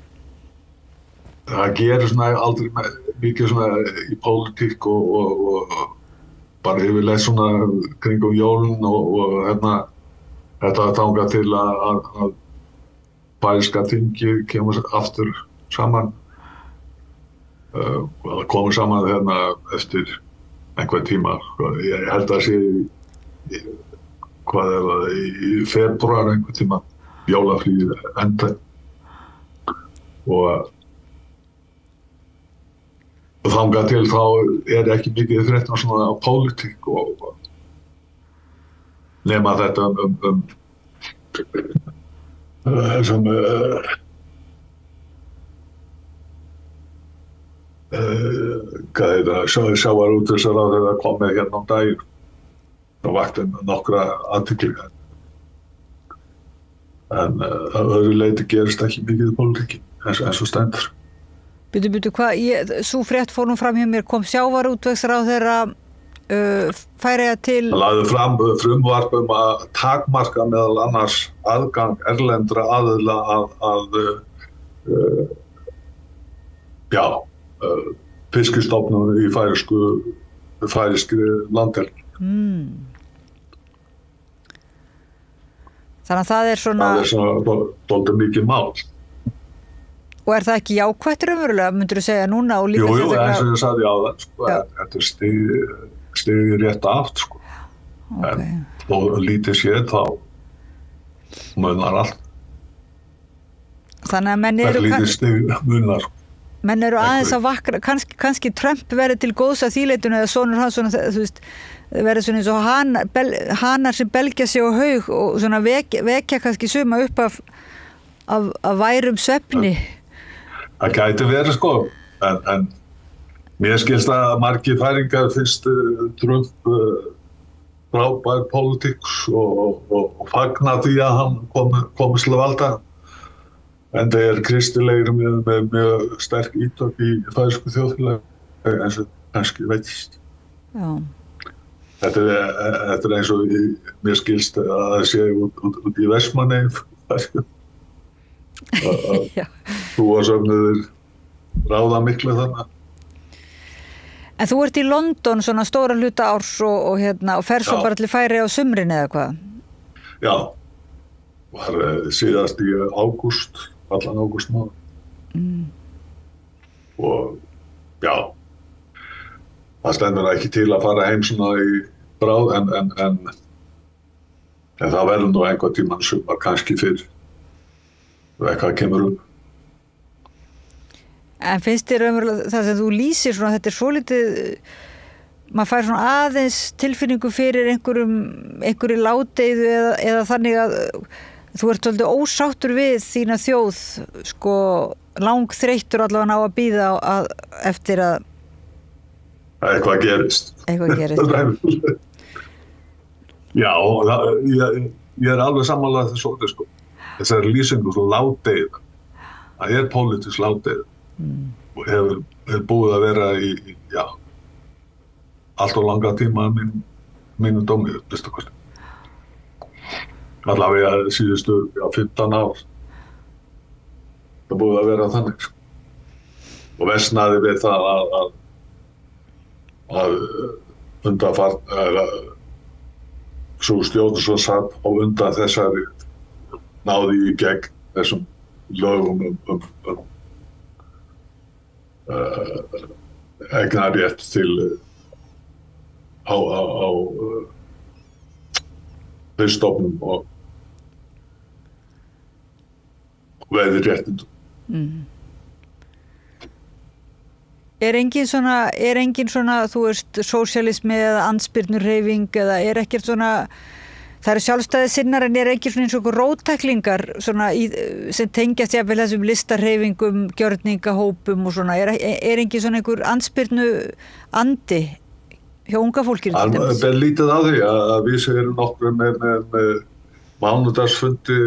það gerir svona aldrei mikið svona í pólitík og bara yfirleitt svona kringum jólin og þetta þangað til að færeyska þingi kemur aftur saman og komur saman eftir einhver tíma. Ég held að sé í febrúar einhver tíma jólafríð enda og þangað til þá ekki mikið fréttum svona á pólitík og nema þetta sem hvað heitir það, sjávarútvegsráðherra komið hérna daginn og vakti nokkra athygli en að öðru leyti gerist ekki mikið í pólitíkin eins og stendur. Bíddu, svo frétt fór nú fram hjá mér, kom sjávarútvegsráðherra Færeyja til... Það lagði fram frumvarp að takmarka meðal annars aðgang erlendra aðila að fiskistofnum í færeyskri landhelgi. Þannig að það er svona dálítið mikið mál. Og er það ekki jákvætt raunverulega, myndirðu segja núna? Og líka jú, eins og ég sagði áðan, sko, þetta er stigið rétt aft, sko. Okay. Og lítið séð þá munar allt. Þannig að menn eru aðeins að vakna, kannski Trump verið til góðs að þýleituna eða sonur hans svona, þú veist, verið svona eins og hanar sem belgja sig á haug og svona vekja kannski suma upp af værum svefni. Það gæti verið sko, en mér skilst að margir færingar finnst Trump frábær pólitíks og fagna því að hann komist til valda. En það kristilegir með mjög sterk ítök í færsku þjóðfélagi eins og kannski veitist. Já. Þetta er eins og mér skilst að það sé út í Vestmannaeyjum færsku. Trúarsöfnuðir ráða miklu þarna. En þú ert í London svona stóra hluta árs og fer svo bara til Færeyja á sumrin eða hvað? Já, var síðast í ágúst. Allan ágústmánuð. Og já, það stendur ekki til að fara heim svona í bráð en það verður nú einhvern tímann sumar kannski fyrr og eitthvað kemur upp. En finnst þér það sem þú lýsir svona, þetta svolítið, maður fær svona aðeins tilfinningu fyrir einhverju ládeyðu eða þannig að þú ert svolítið ósáttur við þína þjóð, sko, langþreyttur allavega á að bíða eftir að eitthvað gerist. Já, ég alveg sammála þessu orði, sko. Þessari lýsingu svo ládeyða. Það pólitísk ládeyða og hefur búið að vera í allt og langa tíma mínu dómi, veistu hvað. Allavega síðustu 15 ár. Það búið að vera þannig. Og versnaði við það að svo stjórn svo satt á undan þessari náði í gegn þessum lögum eignarrétt til á fiskstofnum og veiðiréttindum. Er engin svona, þú veist, sósíalismi eða andspyrnuhreyfing eða ekkert svona, það eru sjálfstæðissinnar en ekki svona eins og róttæklingar svona sem tengjast jafnvel þessum listarhreyfingum, gjörningahópum og svona, engin svona einhver andspyrnu andi hjá unga fólkinu? Það er lítið á því að við erum nokkur með mánudagsfundi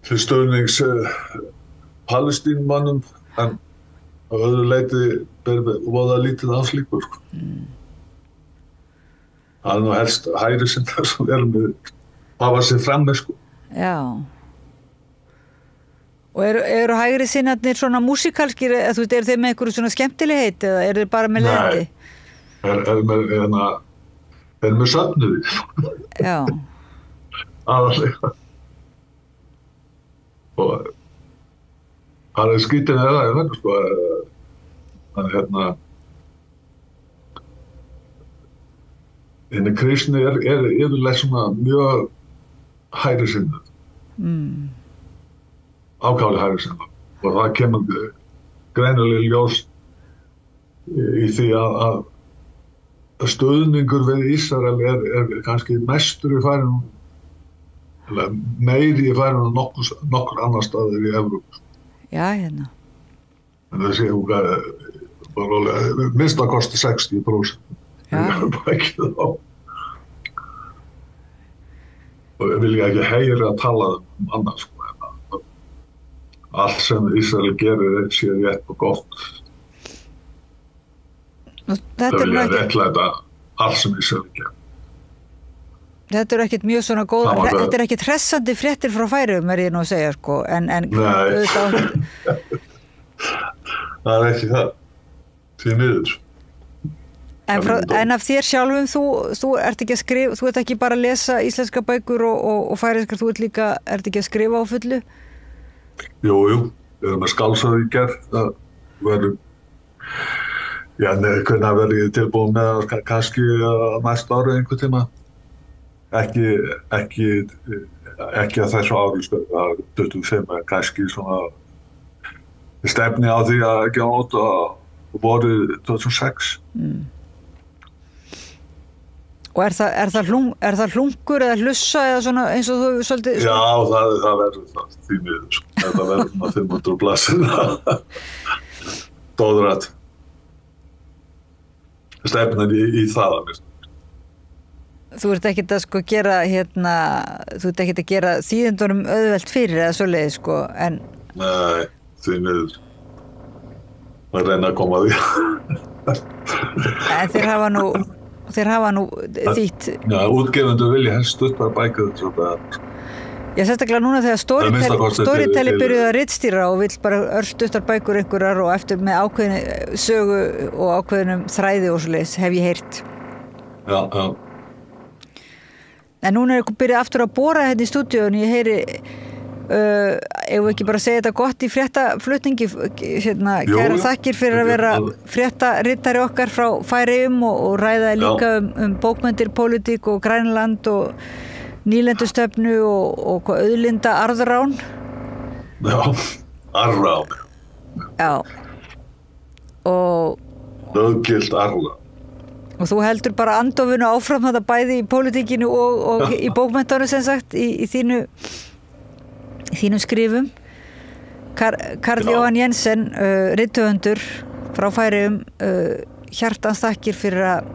til stuðnings Palestínumönnum en á öðru leyti voða lítið á slíku. Það nú helst hægri sinnar sem með hafa sér frammi. Já. Og eru hægri sinnarnir svona músikalskir, eða þú veist, eru þeir með einhverju svona skemmtilegheit eða eru þeir bara með leiðindi? Nei, þeir með söfnuði. Já. Aðalega. Og það skýtin eða sko, inni kristni yfirleitt svona mjög hægri sinnar. Ákaflega hægri sinnar. Og það kemur greinilega ljós í því að stuðningur við Ísrael er kannski mestur í færinu, meiri í færinu en nokkur annar staðir í Evrópu. Já, hérna. En það sé minnst að kosti 60%. Já. Ekki þá. Og ég vil ekki heyra að tala annað, sko. Allt sem Ísrael gerir sé rétt og gott. Það vil ég réttlæta allt sem Ísrael gerir. Þetta ekkert mjög svona góð, þetta ekkert hressandi fréttir frá Færeyjum, ég nú að segja, sko, en Nei, það ekki það, því miður. En af þér sjálfum, þú ert ekki að skrifa, þú ert ekki bara að lesa íslenska bækur og færeyskar, þú ert ekki að skrifa á fullu? Jú, við erum að skálsaði í gerð, það verður, hvernig verður ég tilbúin með kannski næsta ári einhver tíma. ekki að þessu ári, sko, það er 25, en kannski svona stefni á því að gefa út á vorið 2006. Og er það hlungur eða hlussa eða svona eins og þú svolítið... Já, það verður það, því miður, sko. Þetta verður 500 blaðsíðna. Dóðrætt. Stefnir í það, Þú ert ekkert að sko gera þú ert ekkert að gera þýðendunum auðvelt fyrir eða svoleiðis sko, en... Nei, því miður. Að reyna að koma að því. En þeir hafa nú þýtt... Já, útgefendur vilja helst stuttar bækur svona. Já, sérstaklega núna þegar Storytel byrjuð að ritstýra og vill bara örstuttar bækur einhverjar og eftir með ákveðinu sögu og ákveðinum þræði og svoleiðis hef ég heyrt. Já. En núna byrjað aftur að bora hérna í stúdíónu, ég heyri ef við ekki bara segja þetta gott í fréttaflutningi, kæra þakkir fyrir að vera fréttarittari okkar frá Færeyjum og ræðaði líka um bókmenntir, pólitík og Grænland og nýlendustefnu og auðlinda arðrán. Já, arðrán. Já. Og löggilt arðrán. Og þú heldur bara andofinu áfram þetta bæði í pólitíkinu og í bókmenntunum sem sagt í þínum skrifum. Karl Jóhann Jensen, rithöfundur frá Færeyjum, hjartans þakkir fyrir að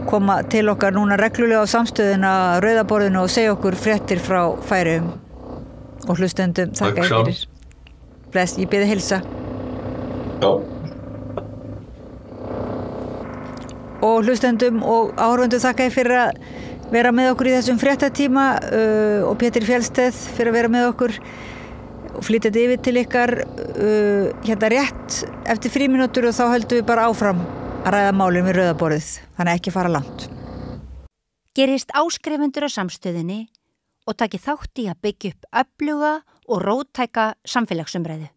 koma til okkar núna reglulega á samstöðuna Rauða borðinu og segja okkur fréttir frá Færeyjum og hlustendum. Þakka þér fyrir. Bless, ég bið heilsa. Já. Og hlustendum og áhorfendum þakka ég fyrir að vera með okkur í þessum fréttatíma og Pétur Fjellsteð fyrir að vera með okkur og flytja þetta yfir til ykkar hérna rétt eftir frímínútur og þá höldum við bara áfram að ræða málin við Rauða borðið, þannig ekki fara langt. Gerist áskrifendur á samstöðinni og taki þátt í að byggja upp öfluga og róttæka samfélagsumræðu.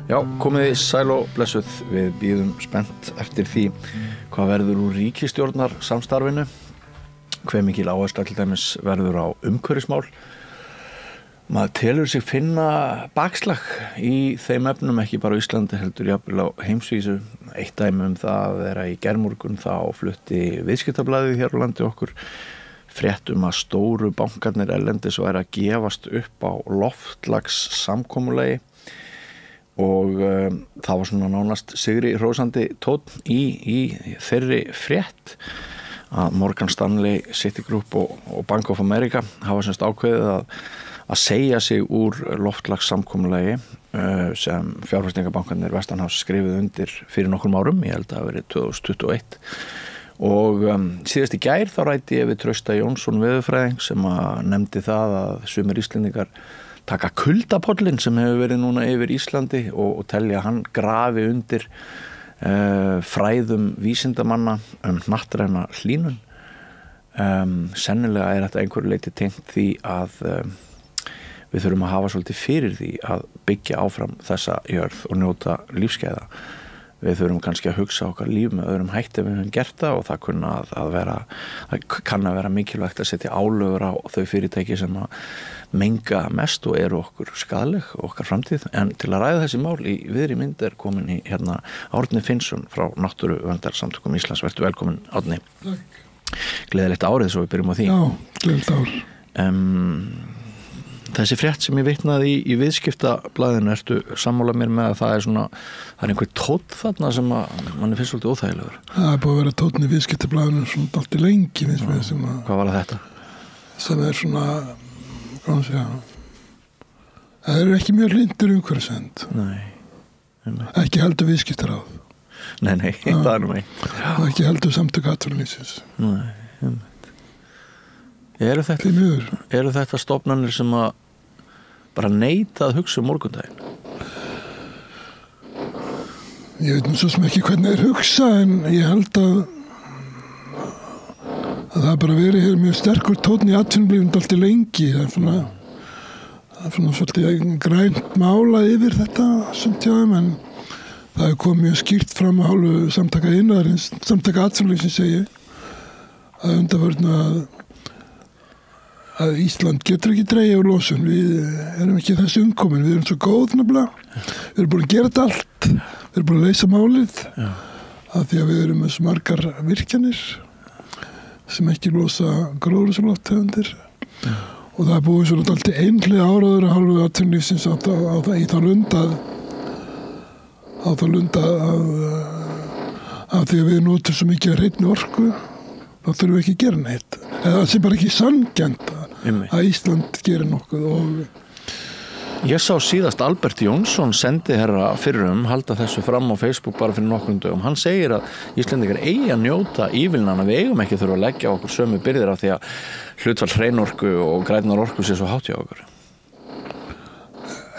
Já, komiði sæl og blessuð, við bíðum spennt eftir því hvað verður úr ríkisstjórnar samstarfinu, hve mikil áhersla til dæmis verður á umhverfismál. Maður telur sig finna bakslag í þeim efnum, ekki bara á Íslandi heldur jafnvel á heimsvísu. Eitt dæmi það að vera í gærmorgun þá flutti Viðskiptablaðið hér á landi okkur frétt að stóru bankarnir erlendis væru að gefast upp á loftslagssamkomulagi. Og það var svona nánast sigri hrósandi tónn í þeirri frétt að Morgan Stanley, Citigroup og Bank of America hafa semst ákveðið að segja sig úr loftslagssamkomulagi sem fjárfestingarbankarnir Vestanhafs skrifuðu undir fyrir nokkrum árum, ég held að það hafi verið 2021. Og síðast í gær þá ræddi ég við Trausta Jónsson veðurfræðing sem að nefndi það að sumir Íslendingar taka kuldapollin sem hefur verið núna yfir Íslandi og telja hann grafi undir fræðum vísindamanna hnattræna hlýnun. Sennilega er þetta einhverju leyti tengt því að við þurfum að hafa svolítið fyrir því að byggja áfram þessa jörð og njóta lífsgæða. Við þurfum kannski að hugsa okkar líf með öðrum hætti ef við höfum gert það og það kann að vera mikilvægt að setja álögur á þau fyrirtæki sem að menga mest og eru okkur skaðleg og okkar framtíð. En til að ræða þessi mál í viðri mynd er komin í hérna Árni Finnsson frá Náttúruverndarsamtökum Íslands. Vertu velkomin, Árni. Takk. Gleðilegt árið svo við byrjum á því. Já, gleðilegt ár. Þessi frétt sem ég vitnaði í Viðskiptablaðinu, ertu sammála mér með að það er einhver tónn þarna sem að manni finnst svolítið óþægilegur? Það er búið að vera tónn í Viðskiptablaðinu svona dálítið lengi, finnst mér sem að... Hvað var þetta? Sem er svona, hvað segja, það eru ekki mjög lindur umhverfisvernd. Nei. Ekki heldur Viðskiptaráð. Nei, það er nú mig. Ekki heldur Samtök atvinnulífsins. Nei, Eru þetta stofnanir sem að bara neita að hugsa morgundaginn? Ég veit nú svo sem ekki hvernig þeir hugsa en ég held að það bara verið hér mjög sterkur tónn í atvinnulífinu alltaf lengi. Það svona svolítið grænt mála yfir þetta sem tjáðum, en það kom mjög skýrt fram á hálfu samtaka iðnaðarins, samtaka atvinnulífsins segi að undanförnu að Ísland getur ekki dregið úr losun. Við erum ekki þessu umkomin, við erum svo góð nefnilega, við erum búin að gera þetta allt, við erum búin að leysa málið af því að við erum með svo margar virkjanir sem ekki losa gróðurhúsalofttegundir og það er búið svona alltaf einhlega áraður að hálfu atvinnulífsins í þá lund að því að við notum svo mikið hreinni orku, þá þurfum við ekki að gera neitt. Eða það sé bara ekki sanngjarnt að Ísland gerir nokkuð. Ég sá síðast Albert Jónsson sendiherra fyrrum halda þessu fram á Facebook bara fyrir nokkrum dögum. Hann segir að Íslendingar eigi að njóta ívilnana, við eigum ekki þurfa að leggja okkur sömu byrðir af því að hlutfall hreinorku og grænnar orku sé svo hátt hjá okkur.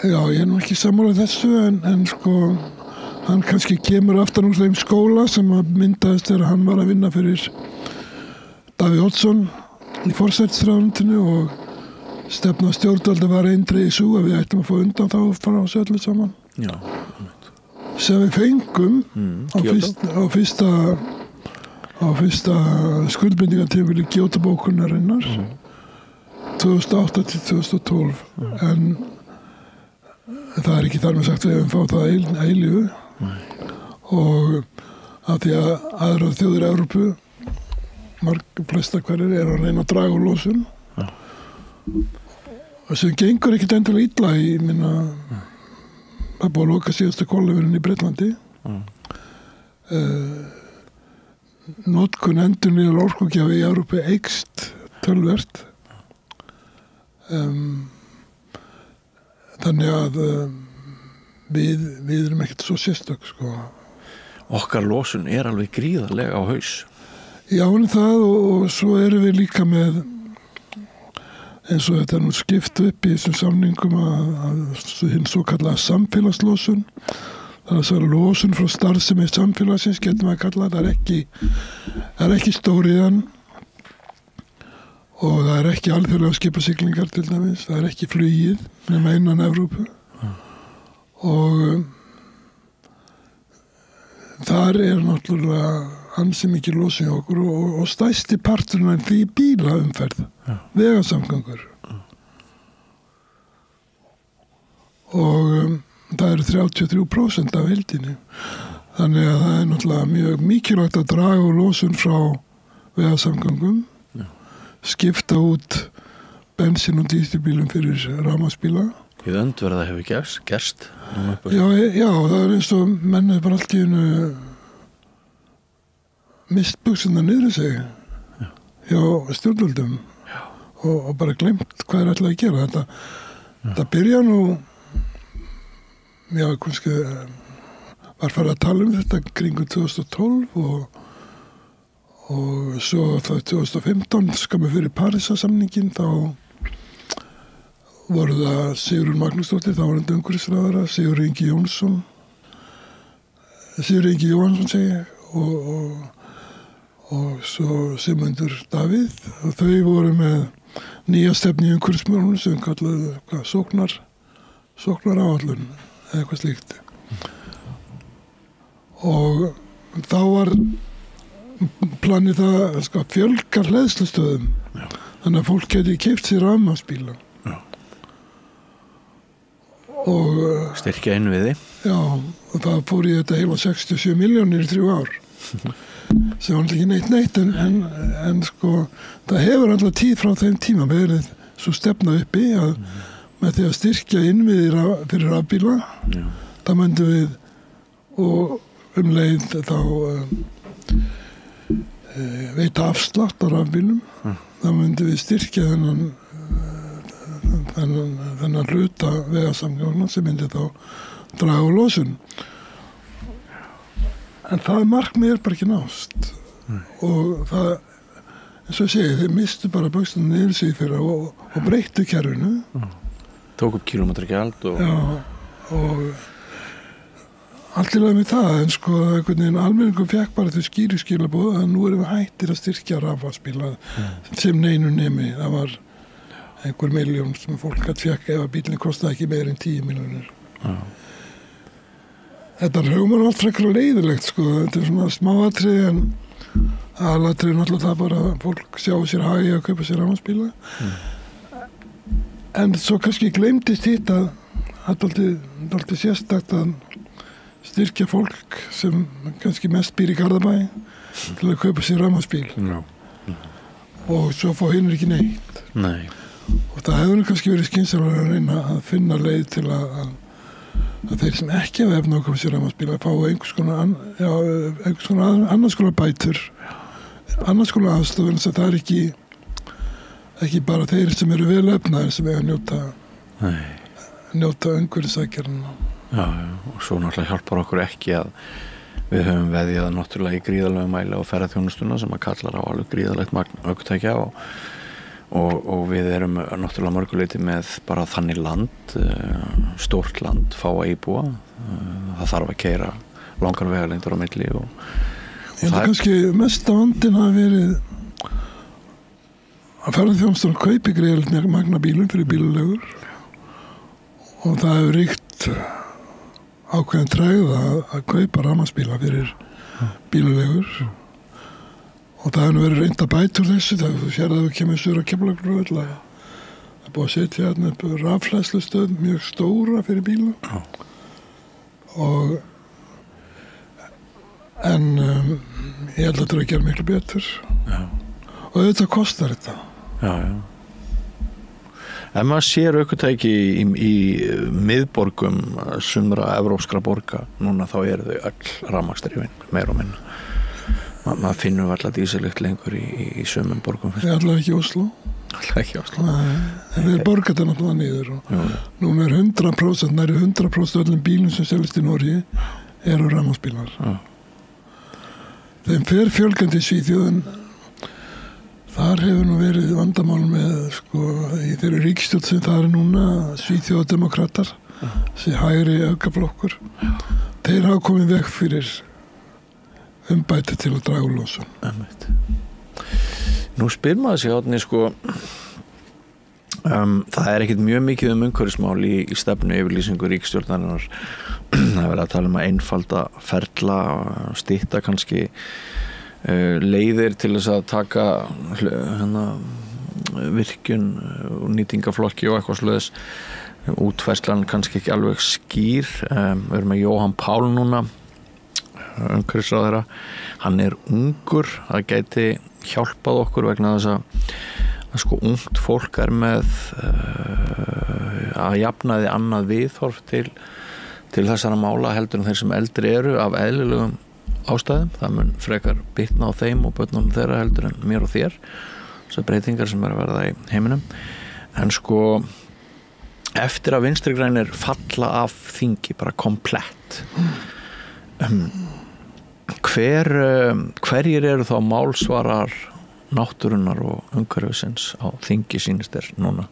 Já, ég er nú ekki sammála þessu en sko hann kannski kemur aftan úr þeim skóla sem að myndaðist þegar hann var að vinna fyrir Davíð Oddsson í forsætisráðuneytinu og stefna stjórnvalda var eindregið sú að við ættum að fá undan þá frá þessu öllu saman. Já. Sem við fengum á fyrsta skuldbindingartímabili Kjótóbókunarinnar 2008 til 2012 en það er ekki þar með sagt að við hefum fáið það eilífu og að því að aðrar þjóðir Evrópu flesta hverjir er að reyna að draga úr losun og sem gengur ekkert endilega illa í minna það er búið að loka síðasta kolefinin í Bretlandi notkun endurnýjar orkugjafa í Evrópu eykst töluvert þannig að við erum ekkert svo sérstök sko. Okkar losun er alveg gríðarlega á haus. Já, en það og svo erum við líka með eins og þetta er nú skipt upp í þessum samningum að hinn svo kallaða samfélagslosun það er að segja losun frá starfsemi samfélagsins getum við að kalla það er ekki stóriðan og það er ekki alþjóðlega skipasiglingar til dæmis, það er ekki flugið nema innan Evrópu og þar er náttúrulega ansi mikið losun hjá okkur og stærsti parturinn er því bílaumferð, vegasamgangur. Og það eru 33% af heildinni. Þannig að það er náttúrulega mjög mikilvægt að draga úr losun frá vegasamgangum, skipta út bensín- og dísilbílum fyrir rafmagnsbíla. Hið öndverða hefur gerst. Já, það er eins og menn er bara allt í einu mist buxurnar niður sig hjá stjórnvöldum og bara glemt hvað er alltaf að gera þetta byrja nú kannski var farið að tala þetta kringum 2012 og svo það 2015 skamma fyrir Parísarsamningin þá voru það Sigurður Magnúsdóttir þá var hann umhverfisráðherra Sigurður Ingi Jóhannsson segi og svo Sigmundur Davíð og þau voru með nýja stefnu í umhverfismálum sem kallaðu sóknaráætlun eða eitthvað slíkt og þá var planið það að fjölga hleðslustöðum þannig að fólk geti keypt sér rafmagnsbíla og styrkja innviði og það fór í þetta heila 67 milljónir í 3 ár sem var ekki neitt en sko það hefur alltaf tíð frá þeim tíma verið svo stefna uppi að með því að styrkja innviði fyrir rafbíla það myndum við og leið þá veita afslátt á rafbílum það myndum við styrkja þennan hluta vegasamgangna sem myndi þá draga úr losun en það markmið bara ekki nást og það eins og ég segi, þeir mistu bara buxurnar niður sig fyrir og breyttu kerfinu tók upp kílómetragjald og allt í lagi með það en sko einhvern veginn almenningum fekk bara þau skilaboð að nú erum við hættir að styrkja rafmagnsbíla sem neinu nemi það var einhver miljón sem fólk að fjekka ef að bílinn kostaði ekki meir en 10 milljónir. Þetta hljómar allt frekar leiðilegt sko, þetta svona smáatriði en aðalatriði náttúrulega það bara að fólk sjá sér hagi að kaupa sér rafmagnsbíla. En svo kannski gleymdist hitt að það er alltaf sérstakt að styrkja fólk sem kannski mest býr í Garðabæ til að kaupa sér rafmagnsbíl. Og svo fá hinn ekki neitt. Nei. Og það hefur kannski verið skynsamlega að reyna að finna leið til að þeir sem ekki hafa efni á að kaupa sér rafmagnsbíl að fá einhvers konar annars konar bætur, annars konar aðstofun, þess að það er ekki bara þeir sem eru vel efnaðir sem eiga að njóta umhverfisækjarna. Já, og svo náttúrulega hjálpar okkur ekki að við höfum veðjað náttúrulega í gríðarlegu mæli á ferðaþjónustuna sem að kallar á alveg gríðarlegt magn ökutækja og við erum náttúrulega mörguleiti með bara þannig land, stórt land, fáa íbúa, það þarf að keyra langar vegalengdir á milli og ég held að kannski mesta vandinn hafi verið að ferðaþjónustan kaupi gríðarlegt magna bílum fyrir bílalegur og það hefur ríkt ákveðin tregða að kaupa rafmagnsbíla fyrir bílalegur og það hefur verið reynd að bæta úr þessu þegar þú sér að þú kemur sur á Keflavíkurflugvöll að það er búið að setja hérna upp rafhleðslustöð mjög stóra fyrir bíla en ég held að þetta er að gera miklu betur og auðvitað kostar þetta. Já. Ef maður sér ökutæki í miðborgum sumra evrópskra borga, núna þá eru þau öll rafmagnsdrifin, meir og minna. Maður finnur alltaf díselikt lengur í sumum borgum. Það er alltaf ekki Oslo. Alltaf ekki Oslo. En við borga þetta náttúrulega niður og núna er 100%, næri 100% öllum bílum sem seljast í Noregi eru rafmagnsbílar. Þeim fer fjölgandi í Svíþjóð. Þar hefur nú verið vandamál með í þeirri ríkisstjórn sem það er núna Svíþjóðademókratar, þessi hægri öfgaflokkur. Þeir hafa komið veg fyrir umbæti til að draga úr losun. Nú spyr maður sig Árni það er ekkert mjög mikið umhverfismál í stefnu yfirlýsingu ríkisstjórnarinnar. Það er verið að tala um að einfalda ferla, stytta kannski leiðir til þess að taka virkjun og nýtingaflokki og eitthvað sluðis. Útfærslan kannski ekki alveg skýr. Við erum með Jóhann Pál núna, umhverfisráðherra. Hann er ungur, það gæti hjálpað okkur vegna þess að ungt fólk er með að jafnaði annað viðhorf til þessara mála heldur en þeir sem eldri eru af eðlilegum ástæðum. Það mun frekar bitna á þeim og börnunum þeirra heldur en mér og þér, þessar breytingar sem er að verða í heiminum. En eftir að Vinstri grænir falla af þingi bara komplett, hverjir eru þá málsvarar náttúrunnar og umhverfisins á þingi sýnist þér núna?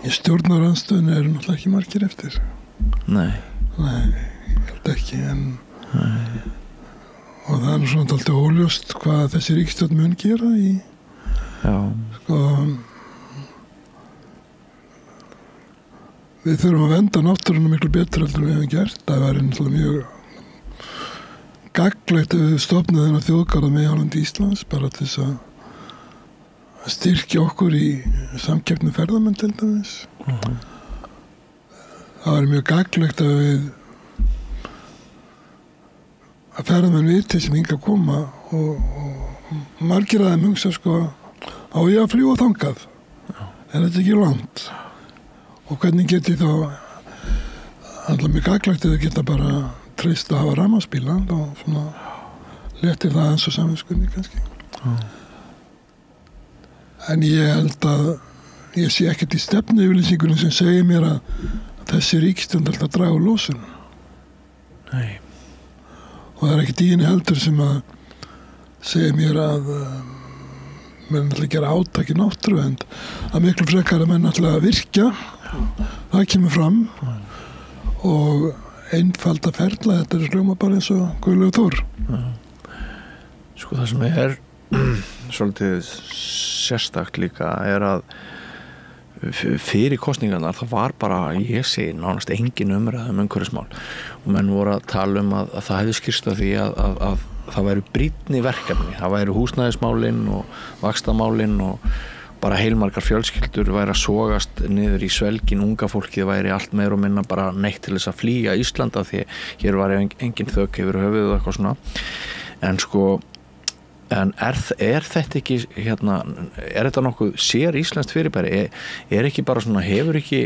Í stjórnarandstöðunni eru náttúrulega ekki margir eftir. Nei, ég held ekki og það er nú svona alltaf óljóst hvað þessi ríkisstjórn mun gera í við þurfum að venda náttúruna miklu betur heldur en við hefum gert. Það væri náttúrulega mjög gagnlegt ef við stofnuðum þennan þjóðgarða miðhálendi Íslands bara til þess að styrkja okkur í samkeppni ferðamenn til dæmis. Það væri mjög gagnlegt að ferðamenn viti sem hingað koma og margir að þeim hugsa á ég að fljúga þangað en þetta ekki langt og hvernig get ég þá alltaf mjög gagnlegt að þau geta bara treyst að hafa rafmagnsbíla og svona léttir það eins og samvinskunni kannski. En ég held að ég sé ekkert í stefnuyfirlýsingunni sem segir mér að þessi ríkisstjórn alltaf draga úr losun. Nei. Og það er ekkert í henni heldur sem að segja mér að menn ætla að gera átak í náttúruvernd, að miklu frekar að menn ætla að virkja, það kemur fram og einfalda ferla, þetta er hljóma bara eins og Guðlaugur Þór. Það sem er svolítið sérstakt líka að fyrir kosningarnar það var bara, ég segi nánast engin umræða umhverfismál og menn voru að tala að það hefði skýrst af því að það væru brýnni verkefni, það væru húsnæðismálin og vaxtamálin og bara heilmargar fjölskyldur væri að sogast niður í svelgin, unga fólkið væri allt meira og minna bara neitt til þess að flýja Íslanda því hér var engin þök yfir höfuð og eitthvað svona en er þetta ekki er þetta nokkuð sér íslenskt fyrirbæri er ekki bara svona hefur ekki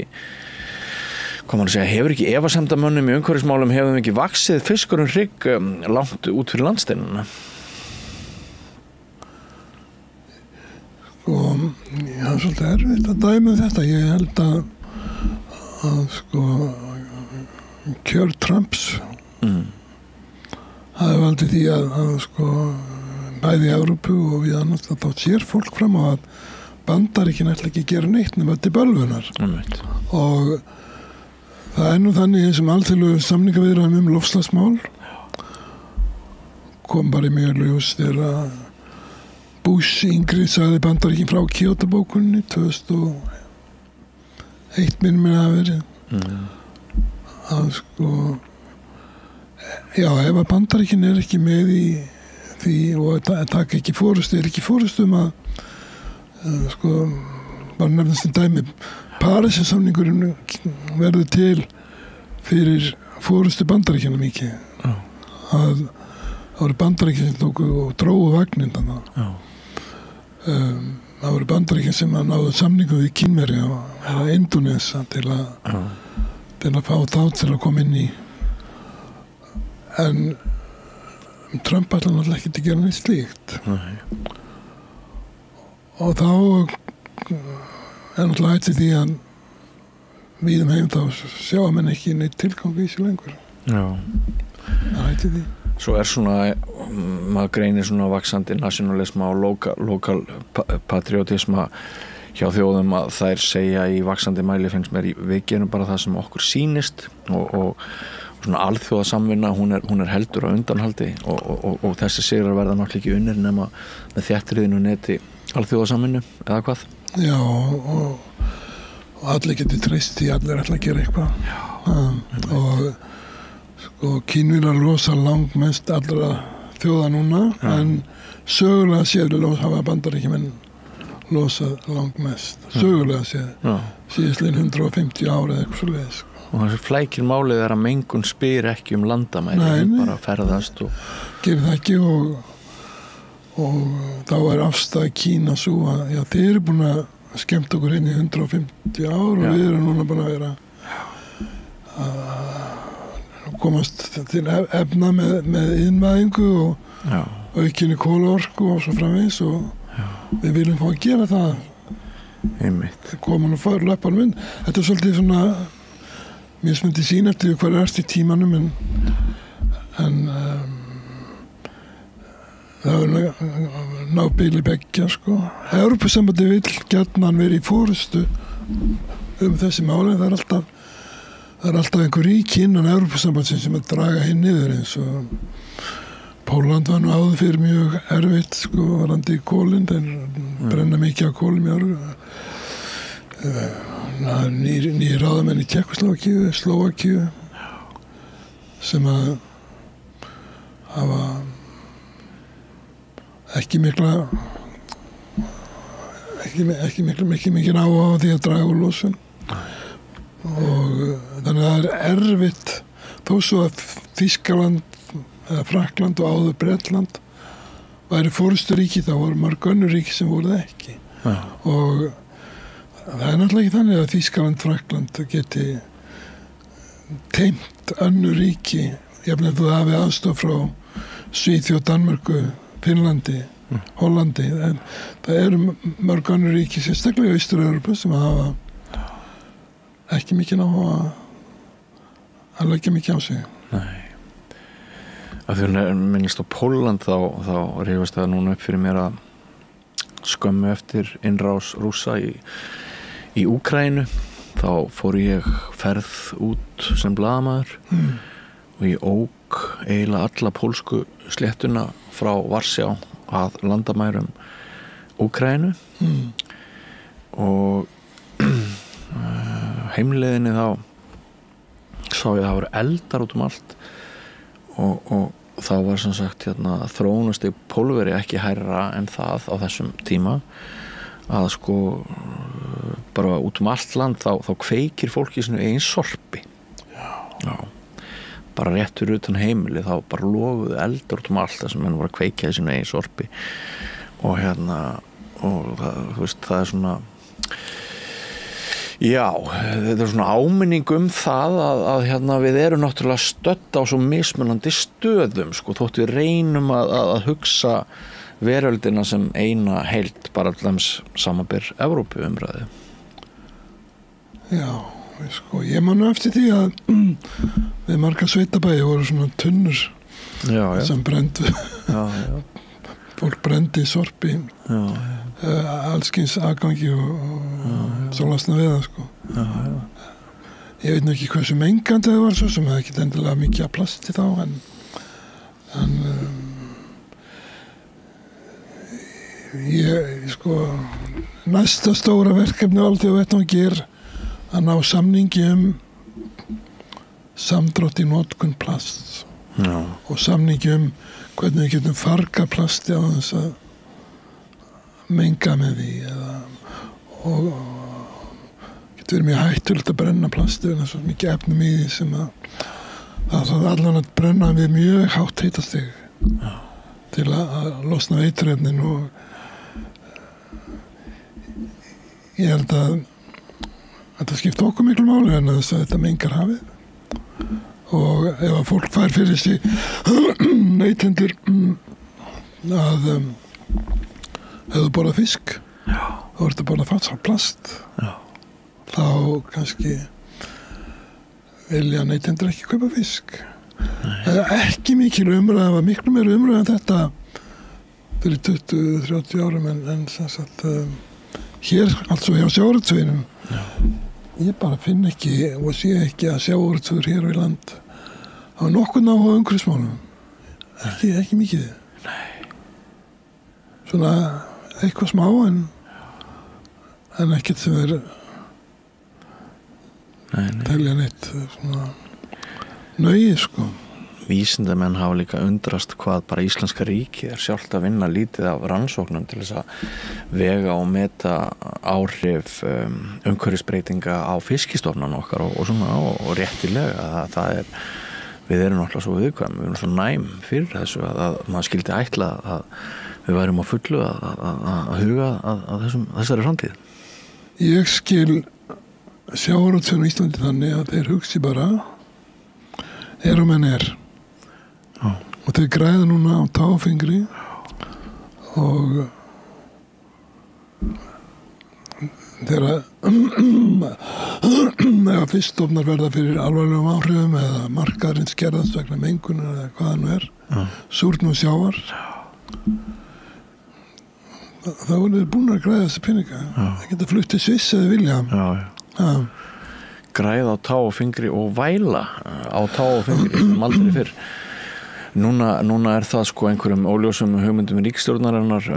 efasemdamönnum í umhverfismálum hefur ekki vaxið fiskurinn hrygg langt út fyrir landsteinuna það svolítið erfitt að dæma þetta ég held að kjör Trumps hafi valdið því að bæði í Evrópu og við annars þá sér fólk fram á að Bandaríkin ætla ekki að gera neitt nema til bölvunar og það nú þannig eins og alþjóðlegu samningaviðræðum loftslagsmál kom bara í mjög ljós þegar Bush yngri sagði Bandaríkin frá Kyoto-bókuninni 2001 minnum að verið að ef að Bandaríkin ekki með í því og taka ekki fórustu ekki fórustu að bara nefnast dæmi Parísarsamningurinn verður til fyrir fórustu Bandaríkjanna mikið að það voru Bandaríkin sem tóku og drógu vagnin þannig það voru Bandaríkin sem að náðu samningu við Kínverja eða Indónesía til að fá þá til að koma inn í en Trump ætla náttúrulega ekki að gera neitt slíkt og þá náttúrulega hætti því að við heim þá sjá að menn ekki neitt tilgang í sig lengur það hætti því Svo svona, maður greinir svona vaxandi nationalisma og lokal patriotisma hjá þjóðum að þær segja í vaxandi mæli finnst mér við gerum bara það sem okkur sýnist og svona alþjóðasamvinna hún er heldur á undanhaldi og þessi sigrar verða náttúrulega ekki unnir nema með þéttriðinu neti alþjóðasamvinnu eða hvað? Já og allir getur treyst því allir ætla að gera eitthvað og Kínverjar losa langmest allra þjóða núna en sögulega séð hafa Bandaríkjamenn losað langmest sögulega séð síðastliðin 150 ára eða eitthvað svoleiðis og þessi flækir málið að mengun spyr ekki landamæri bara ferðast og gerir það ekki og þá afstæða Kína svo að þeir eru búin að skemmta okkur inn í 150 ár og við erum núna búin að vera að komast til efna með innvæðingu og aukinni kolaorku og svo framvegis og við viljum fá að gera það einmitt komin og fara löpunum inn þetta svolítið svona mér smundi sína eftir hvað erst í tímanum en það nábili beggja Evrópusambandi vill gjarnan vera í fórustu þessi máli það er alltaf einhver ríki innan Evrópusambandsins sem að draga hinn niður eins og Pólland var nú áður fyrir mjög erfitt varandi í kólinn þeir brenna mikið á kólum í árið nýjir ráðamenn í Slóvakíu sem að hafa ekki mikil áhuga á því að draga úr losun og þannig að það er erfitt þó svo að Þýskaland eða Frakkland og áður Bretland væri fórusturíki þá voru mörg önnur ríki sem voru það ekki og það er náttúrulega ekki þannig að Þýskaland, Frakkland geti teimt önnur ríki jafnvel þú hafi aðstoð frá Svíþjóð, Danmörku, Finnlandi, Hollandi en það eru mörg önnur ríki sérstaklega í Austur-Evrópu sem hafa ekki mikið ná að leggja mikið á sig Nei að því minnist á Pólland þá rifast það núna upp fyrir mér að skömmu eftir innrás Rússa í Úkraínu þá fór ég ferð út sem blaðamaður og ég ók eiginlega alla pólsku sléttuna frá Varsjá að landamærum Úkraínu og heimleiðinni þá sá ég að það voru eldar út allt og þá var sem sagt þróunastig Pólverja ekki hærra en það á þessum tíma að sko bara út allt land þá kveikir fólk í sinu eigin sorpi já bara réttur utan heimili þá bara loguðu eldar út allt þar sem menn voru að kveikja í sinu eigin sorpi og og það er svona já, þetta er svona áminning það að við erum náttúrulega stödd á svo mismunandi stöðum sko, þótt við reynum að hugsa veröldina sem eina heild bara allams samanber Evrópu umræðu. Já, sko, ég man eftir því að við marga sveitabæi voru svona tunnur sem brendu fólk brendi sorpi allskins aðgangi og svo lasna við það sko ég veit nú ekki hversu mengandi það var svo sem hefði ekki endilega mikið að plasti þá en ég sko næsta stóra verkefni aldrei veit nú ekki að ná samningi samdrátt í notkun plast og samningi hvernig við getum farga plasti á þess að menga með því og getur verið mjög hættulegt að brenna plasti en það er svo mikið efnum í því sem það þarf allan að brenna við mjög hátt hitastig til að losna eiturefnin og ég held að þetta skipta okkur miklu máli en þess að þetta mengar hafið og ef að fólk fær fyrir sig neytendur að ef þú borðar fisk þá ertu að borða plast þá kannski vilja neytendur ekki kaupa fisk ekki mikil umræða það var miklu meira umræða en þetta fyrir 20-30 árum en sem sagt hér altså hjá sjávarútveginum ég bara finn ekki og sé ekki að sjávarútvegur hér á land hafa nokkuð ná á umhverfismálum ekki mikið svona eitthvað smá en ekkert sem er telja neitt svona nauðið sko Vísindamenn hafa líka undrast hvað bara íslenska ríkið sjálft að vinna lítið af rannsóknum til þess að vega og meta áhrif umhverfisbreytinga á fiskistofnan okkar og svona og réttilega við erum náttúrulega svo viðkvæm, við erum svo næm fyrir þessu að maður skildi ætla að við værum á fullu að huga að þessari framtíð. Ég skil sjávarútveginum í Íslandi þannig að þeir hugsi bara og menn og þeir græða núna á táfingri og þegar ef fiskstofnar verða fyrir alvarlegum áhrifum eða markaðurinn skerðast vegna mengunar eða hvað það nú er súrnum sjávar þá er þeir búin að græða þessi peninga það geta flutt til Sviss eða vilja græða á tá og fingri og væla á tá og fingri sem aldrei fyrr núna er það sko einhverjum óljósum hugmyndum ríkisstjórnarinnar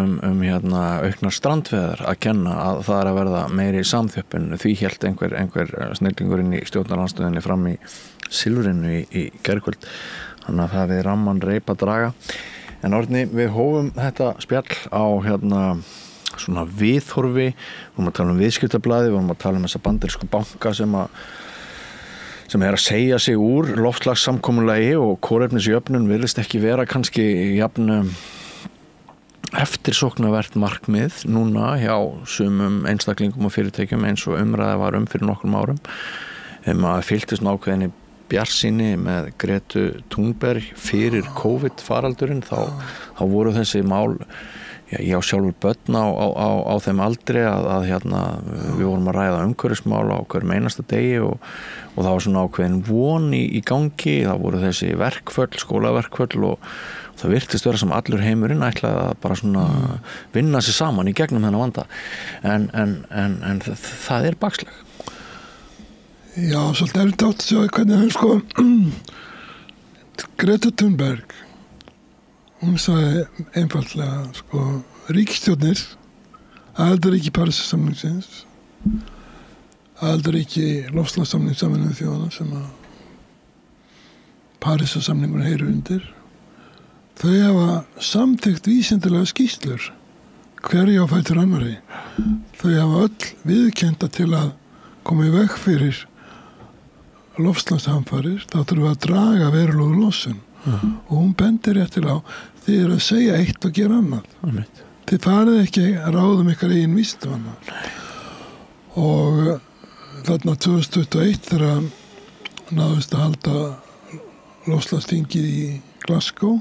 auknar strandveðar að kenna að það er að verða meiri samþjöppun því hélt einhver snillingurinn í stjórnarandstöðinni fram í Silfrinu í gærkvöld þannig að það við ramman reip að draga en Árni við hófum þetta spjall á svona viðhorfi við vorum að tala viðskiptablaði við vorum að tala þessa bandarísku banka sem er að segja sig úr loftslagssamkomulagi og kolefnisjöfnun virðist ekki vera kannski jafn eftirsóknarvert markmið núna hjá sumum einstaklingum og fyrirtækjum eins og umræða var fyrir nokkrum árum maður fylgtist ákveðinni bjartsýni með Gretu Thunberg fyrir COVID-faraldurinn þá voru þessi mál ég á sjálfur börn á þeim aldri að við vorum að ræða umhverfismál á hverjum einasta degi og það var svona ákveðin von í gangi, það voru þessi verkföll, skólaverkföll og það virtist vera sem allur heimurinn ætlaði að bara svona vinna sig saman í gegnum þennan vanda en það er bakslag. Já, svolítið er þetta átt að sjá hvernig sko Greta Thunberg hún sagði einfaldlega sko ríkisstjórnir aðildarríki Parísarsamningsins, aðildarríki loftslagssamnings Sameinuðu þjóðanna sem að Parísarsamningur heyrir undir. Þau hafa samþykkt vísindilega skýrslur hverja á fætur annarri. Þau hafa öll viðurkennda til að koma í veg fyrir loftslagshamfarir, þá þurfum við að draga verulegu losun og hún bendir réttil á þið eru að segja eitt og gera annað. Þið farið ekki að ráðum ykkar eigin vísindamanna. Og þarna 2021 þegar náðist að halda loftslagsþingið í Glasgow,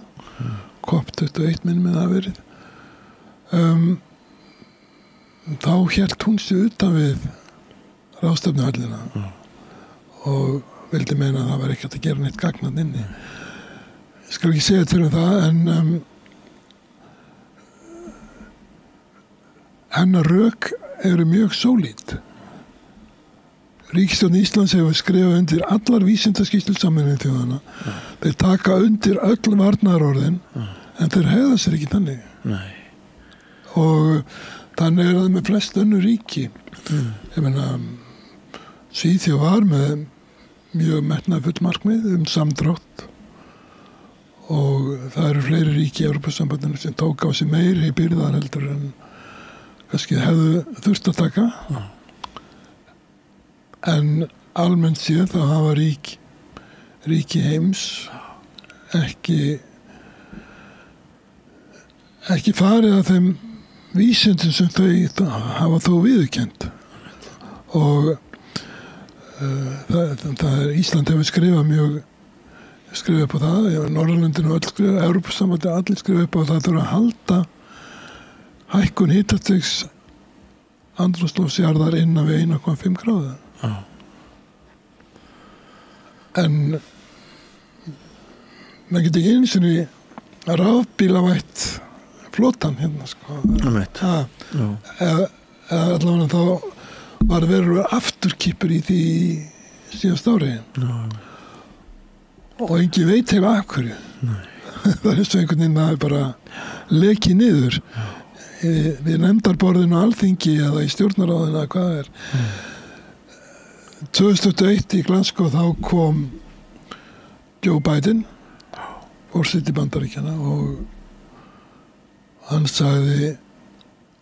COP21 minnum það verið, þá hélt hún sig utan við ráðstefnuhöllina og vildi meina að það var ekki að gera neitt gagnað inni. Ég skal ekki segja til það, en hennar rök eru mjög sólít. Ríkisstjórn Íslands hefur skrifað undir allar vísindaskýrslur Sameinuðu þjóðanna. Þeir taka undir öll varnaðarorðin, en þeir hegða sér ekki þannig. Nei. Og þannig það með flest önnur ríki. Ég meina, Svíþjóð var með mjög metnaðarfull markmið samdrátt og það eru fleiri ríki í Evrópusambandinu sem tók á sig meiri byrðar heldur en kannski hefðu þurft að taka. En almennt séð þá hafa ríki heims ekki farið að þeim vísindum sem þau hafa þó viðurkennt. Og Ísland hefur skrifað upp á það, Norðurlöndin og öll skrifað, Evrópusambandi allir skrifað upp á það þurfa að halda hækkun hitastigs andrúmsloftsjarðar innan við 1,5 gráðu. En maður getur ekki einu sinni rafbílavætt flotan hérna sko. Eða allavega þá var verulega afturkippur í því síðast ári. Og engin veit heila af hverju. Það er eins og einhvern veginn að bara leki niður við nefndarborðinu á Alþingi eða í stjórnarráðinu eða hvað er. 2021 í Glasgow þá kom Joe Biden, forseti Bandaríkjanna, og hann sagði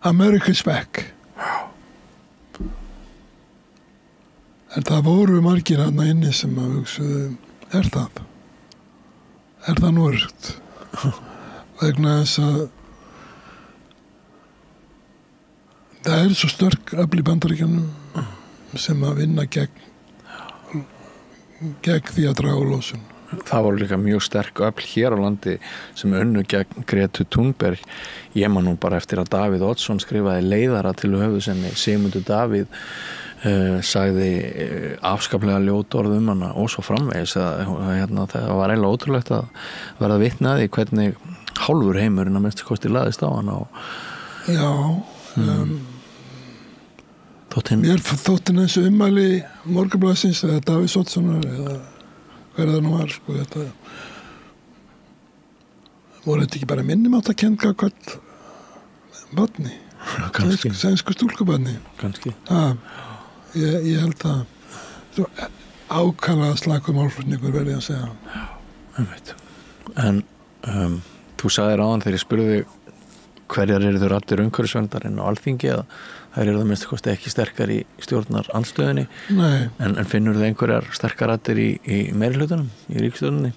America's back. En það voru margir þarna inni sem að hugsaðu, er það núrugt? Vegna þess að það er svo sterk öfl í Bandaríkjanum sem að vinna gegn því að draga losun. Það voru líka mjög sterk öfl hér á landi sem unnu gegn Gretu Thunberg. Ég man nú bara eftir að Davíð Oddsson skrifaði leiðara til höfuðsenni. Sigmundur Davíð sagði afskaplega ljót orð hana og svo framvegis að það var eiginlega ótrúlegt að verða vitni að því hvernig hálfur heimurinn að minnstu kosti laðist á hana. Já, mér þótti þessu ummæli Morgunblaðsins eða Davíðs Oddssonar eða hver það nú var sko, þetta voru þetta ekki bara minnimáttakennd gagnvart barni, sænsku stúlkubarni kannski. Ég held að svo ákala slakur málflutningur verði að segja. En þú sagðir áðan þegar ég spurði hverjar eru þau raddir umhverfisverndarinn á Alþingi að þær eru það minnst kosti ekki sterkar í stjórnar andstöðunni. En finnur þau einhverjar sterkar raddir í meirihlutunum, í ríkisstjórninni?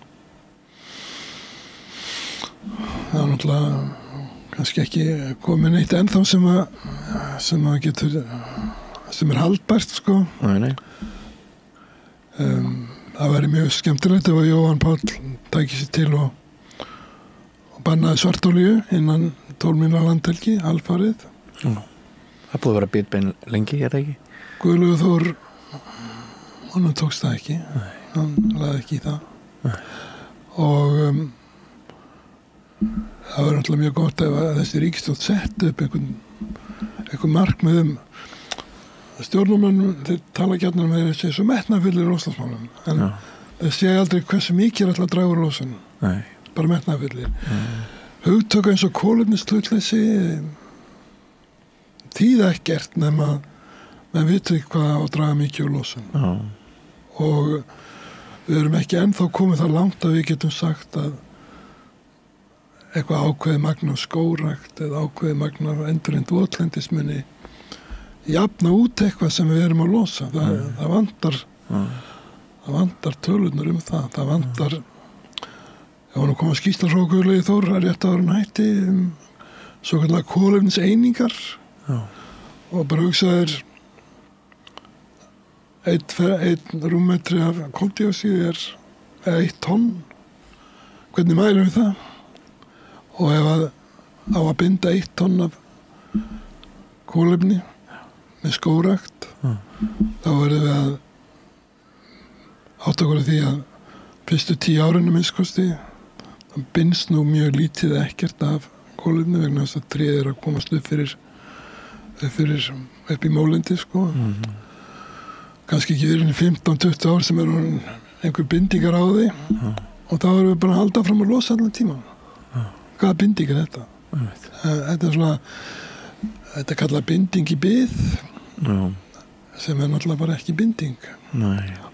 Það er náttúrulega kannski ekki komið neitt ennþá sem að getur sem haldbært sko. Nei. Það væri mjög skemmtilegt ef að Jóhann Páll tæki sér til og bannaði svartolíu innan 12 mílna landhelgi, alfarið. Það búið að vera bitbein lengi, er það ekki? Guðlaugur Þór, honum tókst það ekki. Hann laði ekki í það. Og það var náttúrulega mjög gott ef þessi ríkisstjórn setti upp einhver markmið stjórnarmenn, þeir tala gjarnan með þessi svo metnaðfullir loftslagsmálum en þeir segja aldrei hversu mikið er alltaf að draga úr losun. Bara metnaðfullir. Hugtök eins og kolefnishlutleysi þýða ekkert nema menn viti hvað á að draga mikið úr losun. Og við erum ekki ennþá komið það langt að við getum sagt að eitthvað ákveðið magna skógrækt eða ákveðið magna endurheimt votlendis muni jafna út eitthvað sem við erum að losa. Það vantar tölurnar það. Það vantar, ég var nú komið að skýrsla frá Guðlaugi Þór að rétt áður hætti svo kallar kolefniseiningar og bara hugsaðir einn rúmmetri af koldíoxíði er 1 tonn. Hvernig mælum við það? Og ef á að binda 1 tonn af kolefni með skógrækt þá verðum við að átta okkur af því að fyrstu 10 árinu minnskosti það binst nú mjög lítið ekkert af kolefni vegna þess að tréð að komast upp í mólendi sko. Kannski ekki verið í 15-20 ár sem einhver bindingar á því og þá erum við bara að halda fram að losa allan tíma. Hvaða binding er þetta? Þetta er svona, þetta kallar binding í bið sem er náttúrulega bara ekki binding.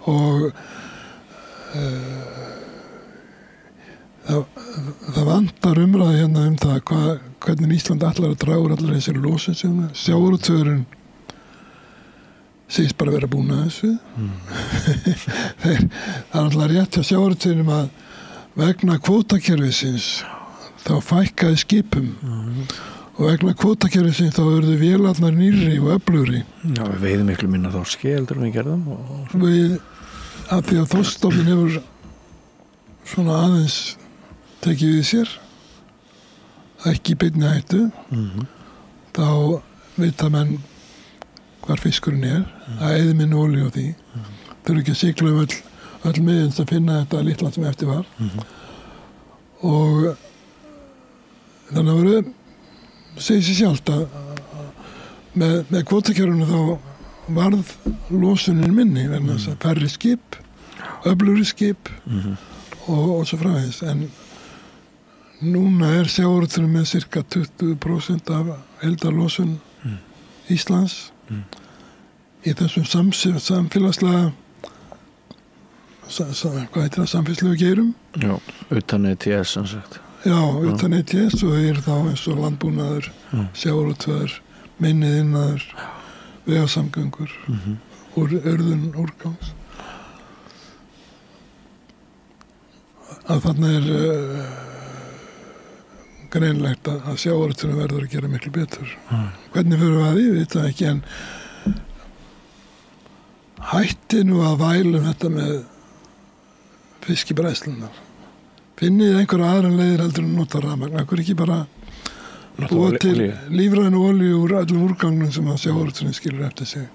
Og það vantar umræði hérna það hvernig Ísland ætlar að draga úr allar þessari losun sem sjávarútvegurinn segist bara vera búin að þessu. Það er alltaf rétt hjá sjávarútveginum að vegna kvótakerfisins þá fækkaði skipum og vegna kvótakerfisins þá verður vélarnar nýrri og öflugri. Já, við veiðum miklu minna þorski heldur en við gerðum. Við, af því að þorskstofninn hefur svona aðeins tekið við sér, ekki í beinni hættu, þá vita menn hvar fiskurinn er, að eyða minni olíu á því. Þau eru ekki að sigla öll miðins að finna þetta litla sem eftir var. Og þannig að verður segir sér sjálft að með kvótakerfinu þá varð losunin minni vegna þess að færri skip, öflugri skip og svo framvegis. En núna er sjávarútvegurinn með cirka 20% af heildarlosun Íslands í þessum samfélagslega hvað heitir það, samfélagslegu geirum? Já, utan ETS sem sagt. Já, utan ETS og það er þá eins og landbúnaður, sjávarútvegur, minniðinnaður, vegasamgöngur, urðun úrgangs. Að þarna er greinlegt að sjávarútvegurinn verður að gera miklu betur. Hvernig fyrir við að því, við veitum ekki, en hætti nú að vælum þetta með fiskibræðslunar. Finnið einhverja aðra leiðir heldur en nota rafmagn. Akkur ekki bara búa til lífrænu olíu úr öllum úrgangnum sem að sjávarútvegurinn skilur eftir sig.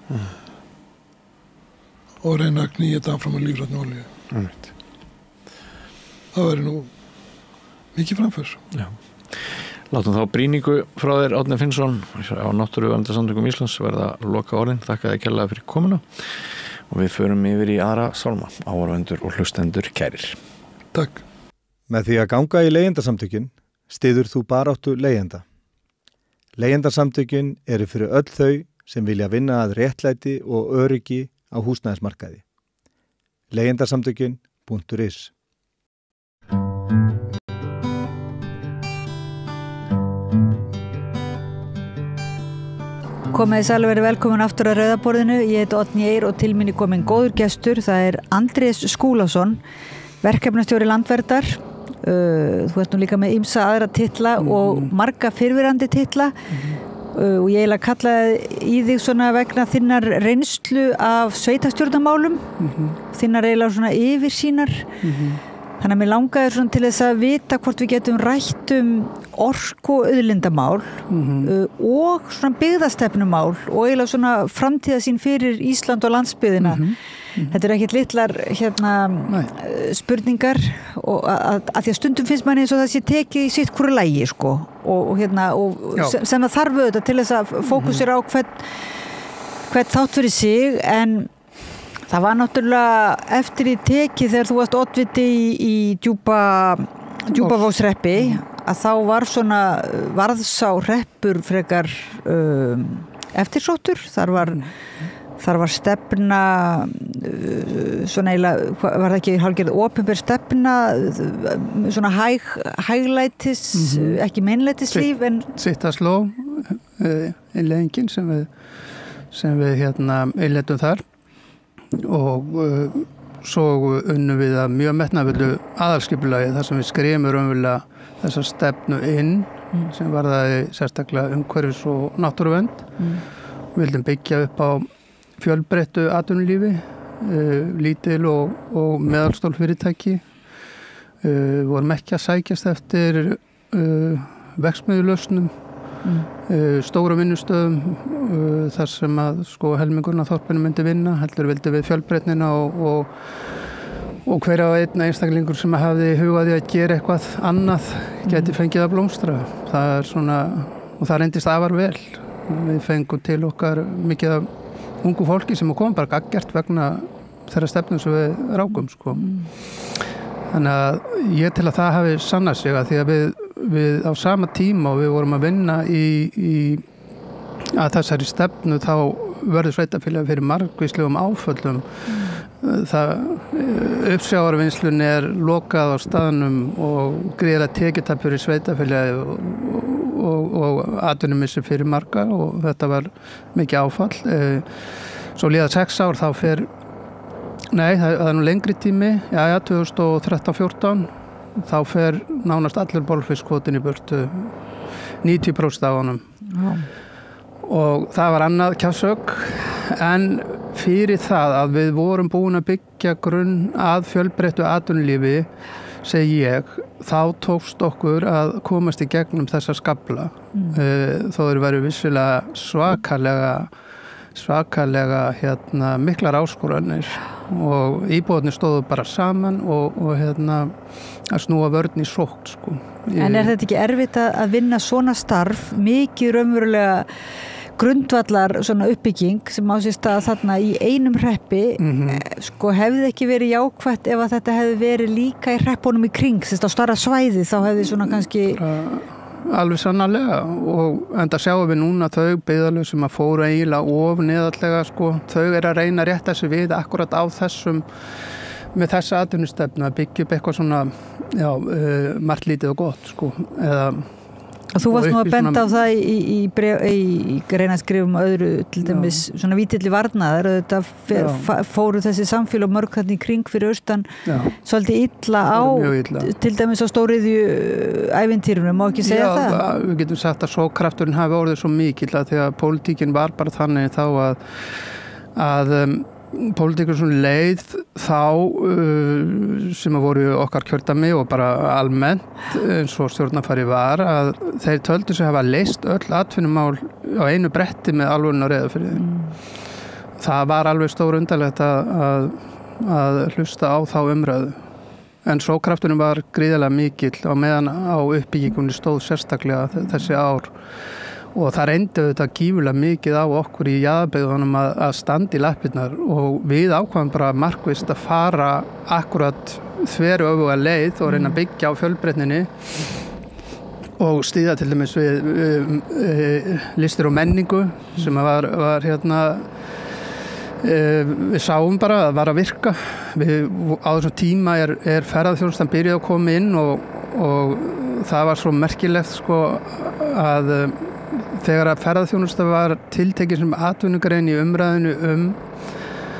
Og reyna að knýja þetta áfram á lífrænu olíu. Það væri nú mikið framför. Já. Látum þá brýningu frá þér Árni Finnsson á Náttúruverndarsamtökum Íslands verða loka orðin. Þakka þér kærlega fyrir komuna og við förum yfir í aðra sálma. Áhorfendur og hlustendur kærir. Takk. Með því að ganga í leigjendasamtökin styður þú baráttu leigjenda. Leigjendasamtökin eru fyrir öll þau sem vilja vinna að réttlæti og öryggi á húsnæðismarkaði. Leigjendasamtökin.is Komið þið sæl og verið velkomin aftur að Rauðaborðinu. Ég heiti Oddný Eir og til minni kominn góður gestur. Það er Andrés Skúlason, verkefnastjóri Landverndar. Þú ert nú líka með ýmsa aðra titla og marga fyrrverandi titla. Og ég eiginlega kallaði í þig svona vegna þinnar reynslu af sveitarstjórnarmálum. Þinnar eiginlega svona yfirsýnar. Þannig að mér langaði svona til þess að vita hvort við getum rætt orku og auðlindamál og svona byggðastefnumál og eiginlega svona framtíðasýn fyrir Ísland og landsbyggðina. Þetta er ekkert litlar spurningar og að því að stundum finnst manni eins og það sé tekið í sitt hvoru lagi sko og sem það þarf auðvitað til þess að fókusera á hvern þátt fyrir sig en það var náttúrulega eftir í tekið þegar þú varst oddviti í Djúpavogshreppi að þá var svona varðsá hreppur frekar eftirsóttur. Þar var stefna svona eiginlega, var það ekki hálfgerð opinber stefna, svona hæglætis, ekki meinlætislíf en Sittasló innleggingin sem við innleiddum þar og svo unnum við að mjög metnaðfullu aðalskipulagi þar sem við skrifum raunverulega þessa stefnu inn sem varðaði sérstaklega umhverfis og náttúruvernd. Við vildum byggja upp á fjölbreyttu atvinnulífi, lítil og meðalstór fyrirtæki. Vorum ekki að sækjast eftir verksmiðjulausnum, stórum vinnustöðum þar sem að helmingurinn af þorpinu myndi vinna, heldur vildi við fjölbreytnina og hver á einn einstaklingur sem hafði hugaði að gera eitthvað annað gæti fengið að blómstra. Það svona, og það reyndist afar vel. Við fengum til okkar mikið af ungu fólki sem kom bara gaggjart vegna þeirra stefnum sem við rákum. Þannig að ég til að það hafi sannað sig að því að við á sama tíma og við vorum að vinna að þessari stefnu þá verður sveitarfélagið fyrir margvíslegum áföllum. Uppsjávarvinnslun lokað á staðnum og gríðarlega tekjutap fyrir sveitarfélagið og atvinnumissi fyrir marga og þetta var mikið áfall. Svo líða 6 ár þá það er nú lengri tími, 2013-14 þá fer nánast allir bolfiskvótin í burtu, 90% af honum. Og það var annað kjafsök en fyrir það að við vorum búin að byggja grunn að fjölbreyttu atvinnulífi segi ég, þá tókst okkur að komast í gegnum þessa skafla. Þó þeir væru vissilega svakalega miklar áskoranir og íbúarnir stóðu bara saman og að snúa vörn í sókn. En er þetta ekki erfitt að vinna svona starf, mikið raunverulega grundvallar svona uppbygging sem á sér stað þarna í einum hreppi, hefði ekki verið jákvætt ef að þetta hefði verið líka í hreppunum í kring, þess að á stærra svæði þá hefði svona kannski Alveg sannarlega og enda sjáum við núna þau byggðarlög sem að fóru eiginlega of neðarlega þau að reyna að rétta sig við akkurat á þessum með þessa atvinnustefnu að byggja upp eitthvað svona margt lítið og gott eða og þú varst nú að benda á það í greinaskrifum öðru til dæmis svona vítilli varnaðar þetta fóru þessi samfélag mörg þarna í kring fyrir austan svolítið illa á til dæmis á stóriðju ævintýrunum, má ekki segja það? Já, við getum sagt að sókrafturinn hafi orðið svo mikill að því að pólitíkin var bara þannig þá að pólitíkur svona leið þá sem að voru okkar kjördæmi og bara almennt eins og stjórnarfari var að þeir töldu sig hafa leyst öll atvinnumál á einu bretti með alvörun á Reyðarfirði. Það var alveg stór undarlegt að hlusta á þá umræðu. En sókrafturinn var gríðarlega mikill á meðan á uppbyggingunni stóð sérstaklega þessi ár. Og það reyndi þetta gífulega mikið á okkur í jaðarbyggðunum að standa í lappirnar og við ákvæðum bara markvisst að fara akkurat þveru öfuga leið og reyna að byggja á fjölbreytninni og stíða til dæmis við listir og menningu sem var við sáum bara að var að virka. Á þessum tíma er ferðaþjónustan byrjuð að koma inn og það var svo merkilegt að þegar að ferðaþjónusta var tiltekið sem atvinnugrein í umræðinu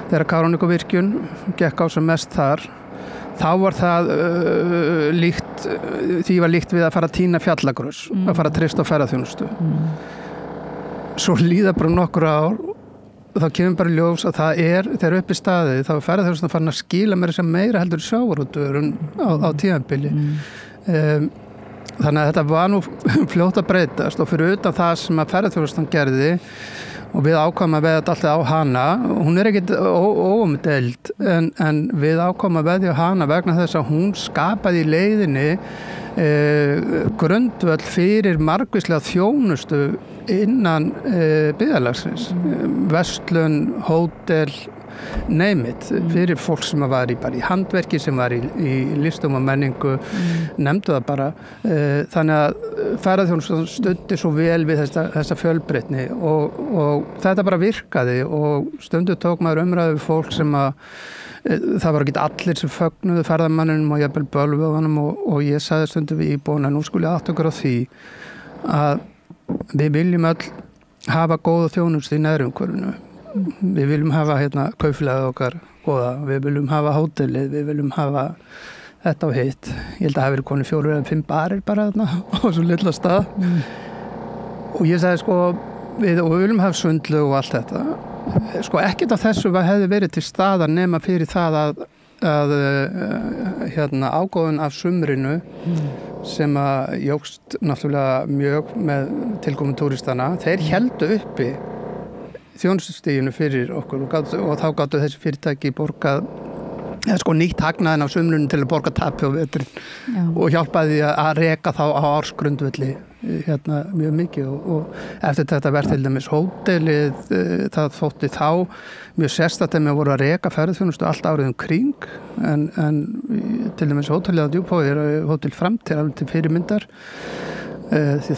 þegar Kárahnjúkavirkjun gekk á sem mest þar, þá var það því var líkt við að fara að tína fjallagrös, að fara að treysta á ferðaþjónustu. Svo líða bara nokkur ár og þá kemur bara ljós að það þegar upp í staðið, þá er ferðaþjónustan farin að skila meira heldur sjávarútvegurinn á tímabili. Þannig að þetta var nú fljótt að breytast og fyrir utan það sem að ferðaþjónustan gerði og við ákváðum að veðja alltaf á hana, hún er ekkit óumdeild en við ákváðum að veðja á hana vegna þess að hún skapaði í leiðinni grundvöll fyrir margvíslega þjónustu innan byggðarlagsins, verslun, hótel, neymit fyrir fólk sem var bara í handverki, sem var í listum og menningu, nefndu það bara. Þannig að ferðaþjónustan studdi svo vel við þessa fjölbreytni og þetta bara virkaði og stundu tók maður umræðu við fólk sem að það var ekki allir sem fögnuðu ferðamanninum og jafnvel bölvöðunum og ég sagði stundum við íbúana, nú skulle ég átta okkur á því að við viljum öll hafa góða þjónustu í nærumhverfinu. Við viljum hafa kaupfélagið okkar góða, við viljum hafa hótelið, við viljum hafa þetta og hitt. Ég held að það hafi verið konið 4 eða 5 barir bara þarna á svo litla stað. Og ég sagði við viljum hafa sundlu og allt þetta. Ekkert af þessu hefði verið til staðar nema fyrir það að ágóðun af sumrinu sem að jókst náttúrulega mjög með tilkomu túristana, þeir héldu uppi þjónustustiginu fyrir okkur og þá gátu þessi fyrirtæki borgað nýtt hagnaðin af sumrinu til að borga tapi á veturinn og hjálpaði að reka þá á ársgrundvelli mjög mikið og eftir þetta verð til dæmis hótelið, það þótti þá mjög sérstakt að við voru að reka ferðaþjónustu allt árið kring en til dæmis hótelið á Djúpavogi er hótel Framtíð alveg til fyrirmyndar því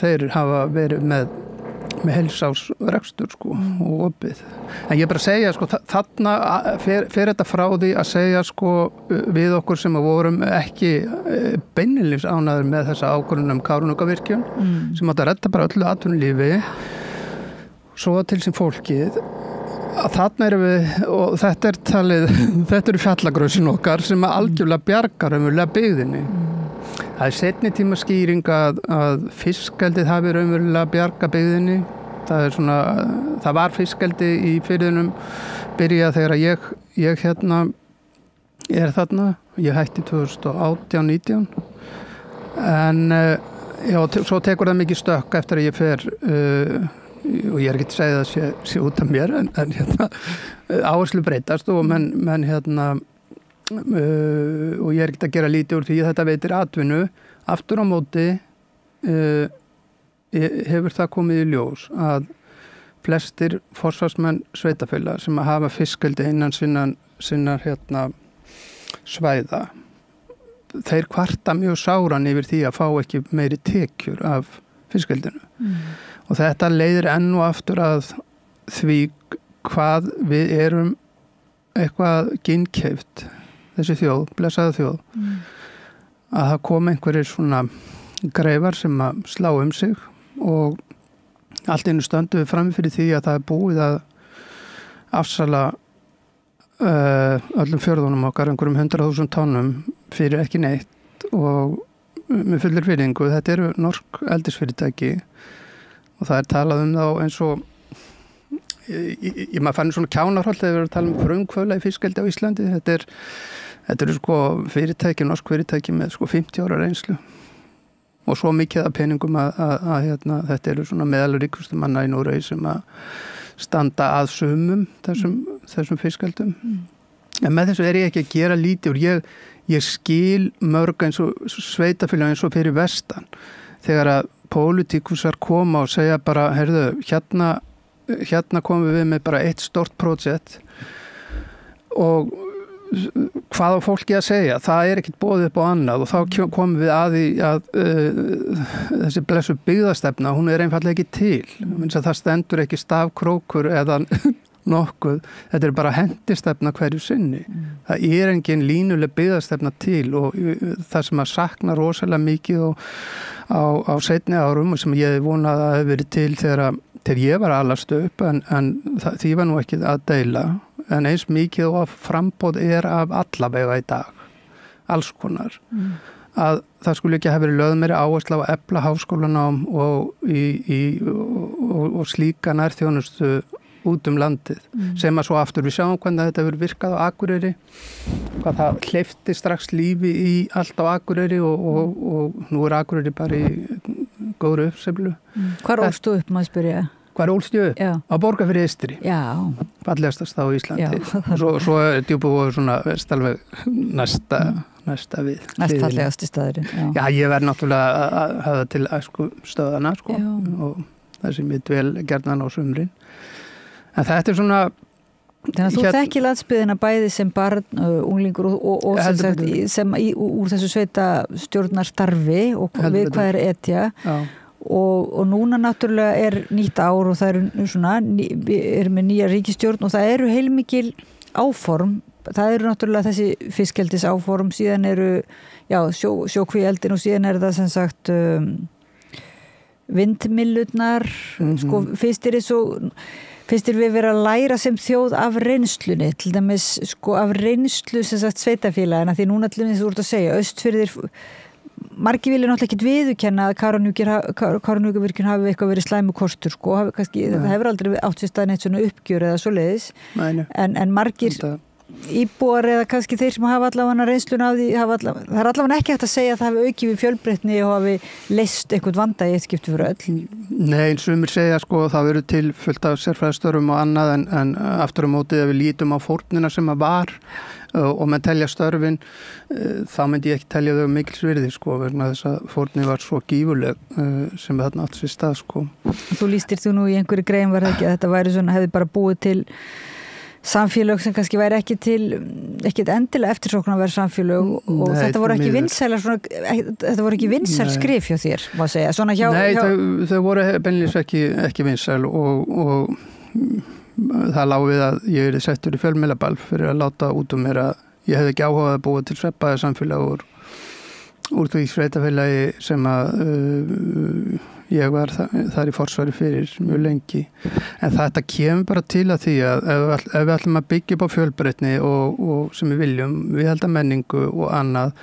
þeir hafa verið með heilsársrekstur og opið. En ég bara segja þarna fer þetta frá því að segja við okkur sem að vorum ekki beinlífs ánægðir með þessa ákvörðun Kárahnjúkavirkjun sem átti að redda bara öllu atvinnulífi svo til sem fólkið að þarna erum við og þetta er talið, þetta eru fjallagrösin okkar sem að algjörlega bjargar byggðinni. Það er seinni tíma skýring að fiskeldið hafi raunverulega bjarga byggðinni. Það var fiskeldi í firðinum byrja þegar ég er þarna. Ég hætti 2018-19. En svo tekur það mikið stökk eftir að ég fer og ég er ekki að segja það sé út af mér en áherslu breytast og menn og ég er ekki að gera lítið úr því að þetta veitir atvinnu. Aftur á móti hefur það komið í ljós að flestir forsvarsmenn sveitarfélaga sem að hafa fiskeldi innan sinnar svæða þeir kvarta mjög sáran yfir því að fá ekki meiri tekjur af fiskeldinu og þetta leiðir enn og aftur að því hvað við erum eitthvað ginnkeypt þessi þjóð, blessaða þjóð að það kom einhverjir svona greifar sem að slá sig og allt einu stöndu við fram fyrir því að það er búið að afsala öllum fjörðunum okkar einhverjum 100.000 tonnum fyrir ekki neitt og með fullir virðingu, þetta eru norsk eldisfyrirtæki og það er talað þá eins og maður fann svona kjánarhald þegar við erum að tala frumkvöðla í fiskeldi á Íslandi þetta eru fyrirtæki, norsk fyrirtæki með 50 ára reynslu og svo mikið af peningum að þetta eru svona meðalríkustu manna í Noregi sem að standa að sumum þessum fiskeldum en með þessu er ég ekki að gera lítið og ég skil mörg eins og sveitafélag eins og fyrir vestan þegar að pólitíkusar koma og segja bara, heyrðu, hérna komum við með bara eitt stort projekt og hvað á fólki að segja, það er ekkert boðið upp á annað og þá komum við að því að þessi blessu byggðastefna, hún er einfallega ekki til það stendur ekki stafkrókur eða nokkuð, þetta er bara hendistefna hverju sinni. Það er engin línuleg byggðastefna til og það sem að sakna rosalega mikið á seinni árum og sem ég vonað að hefur verið til þegar ég var alast upp en því var nú ekki að deila en eins mikið og frambóð er af allavega í dag, alls konar. Að það skulle ekki hafa verið lögð meiri áherslu á að efla háskólanám og slíka nærþjónustu út landið sem að svo aftur við sjáum hvernig þetta hefur virkað á Akureyri hvað það hleypti strax lífi í allt á Akureyri og nú er Akureyri bara í góðri uppseflu. Hvar ólstu upp maður spyrja? Hvar ólstu upp? Já. Á Borgarfirði eystri. Já. Fallegastast á Íslandi. Svo er Djúpavogur svona vestalveg næsta við. Næst fallegasti staðurinn. Já, ég verð náttúrulega að hafa til stöðana og það sem ég dvel gerðan á sumrin. En þetta er svona, Þannig að þú þekki landsbyggðina bæði sem barn, unglingur og sem úr þessu sveita stjórnarstarfi og við hvað er etja og núna náttúrulega er nýtt ár og það við erum með nýja ríkisstjórn og það eru heilmikil áform, það eru náttúrulega þessi fiskeldis áform, síðan eru sjókvíeldin og síðan er það sem sagt vindmillurnar, sko Finnst þér við vera að læra sem þjóð af reynslunni, til dæmis sko af reynslu sem sagt sveitafélagina, því núna til þess að þú ert að segja, Austfirðir, margir vilja náttúrulega ekkert viðurkenna að Kárahnjúkavirkjun hafi eitthvað verið slæmu kostur, sko, það hefur aldrei átt sér stað neitt svona uppgjör eða svoleiðis, en margir íbúar eða kannski þeir sem hafa allavega reynsluna af því, það er allavega ekki hægt að segja að það hafi aukið við fjölbreytni og hafi leyst eitthvað vanda í eitt skipti fyrir öll. Nei, sumir segja sko það verður til fullt af sérfræðistörfum og annað en aftur á móti að við lítum á fórnina sem að var og menn telja störfin, þá myndi ég ekki telja þau mikils virði sko, vegna þess að fórni var svo gífurleg sem þarna átt sér stað sko. Þú lýstir þú nú í einhverju grein var það ekki að þetta væri svona, hefði bara búið til samfélög sem kannski væri ekkit endilega eftirsóknarverð samfélög og þetta voru ekki vinsælar þetta voru ekki vinsæl skrif hjá þér, má segja. Svona hjá þau voru beinlínis ekki vinsæl og það lá við að ég er settur í fjölmiðlaball fyrir að láta út mér að ég hefði ekki áhugað að búa til sveppaði samfélag úr því sveitafélagi sem að ég var þar í forsvari fyrir mjög lengi, en þetta kemur bara til að því að ef við ætlum að byggja upp á fjölbreytni og sem við viljum, við halda menningu og annað,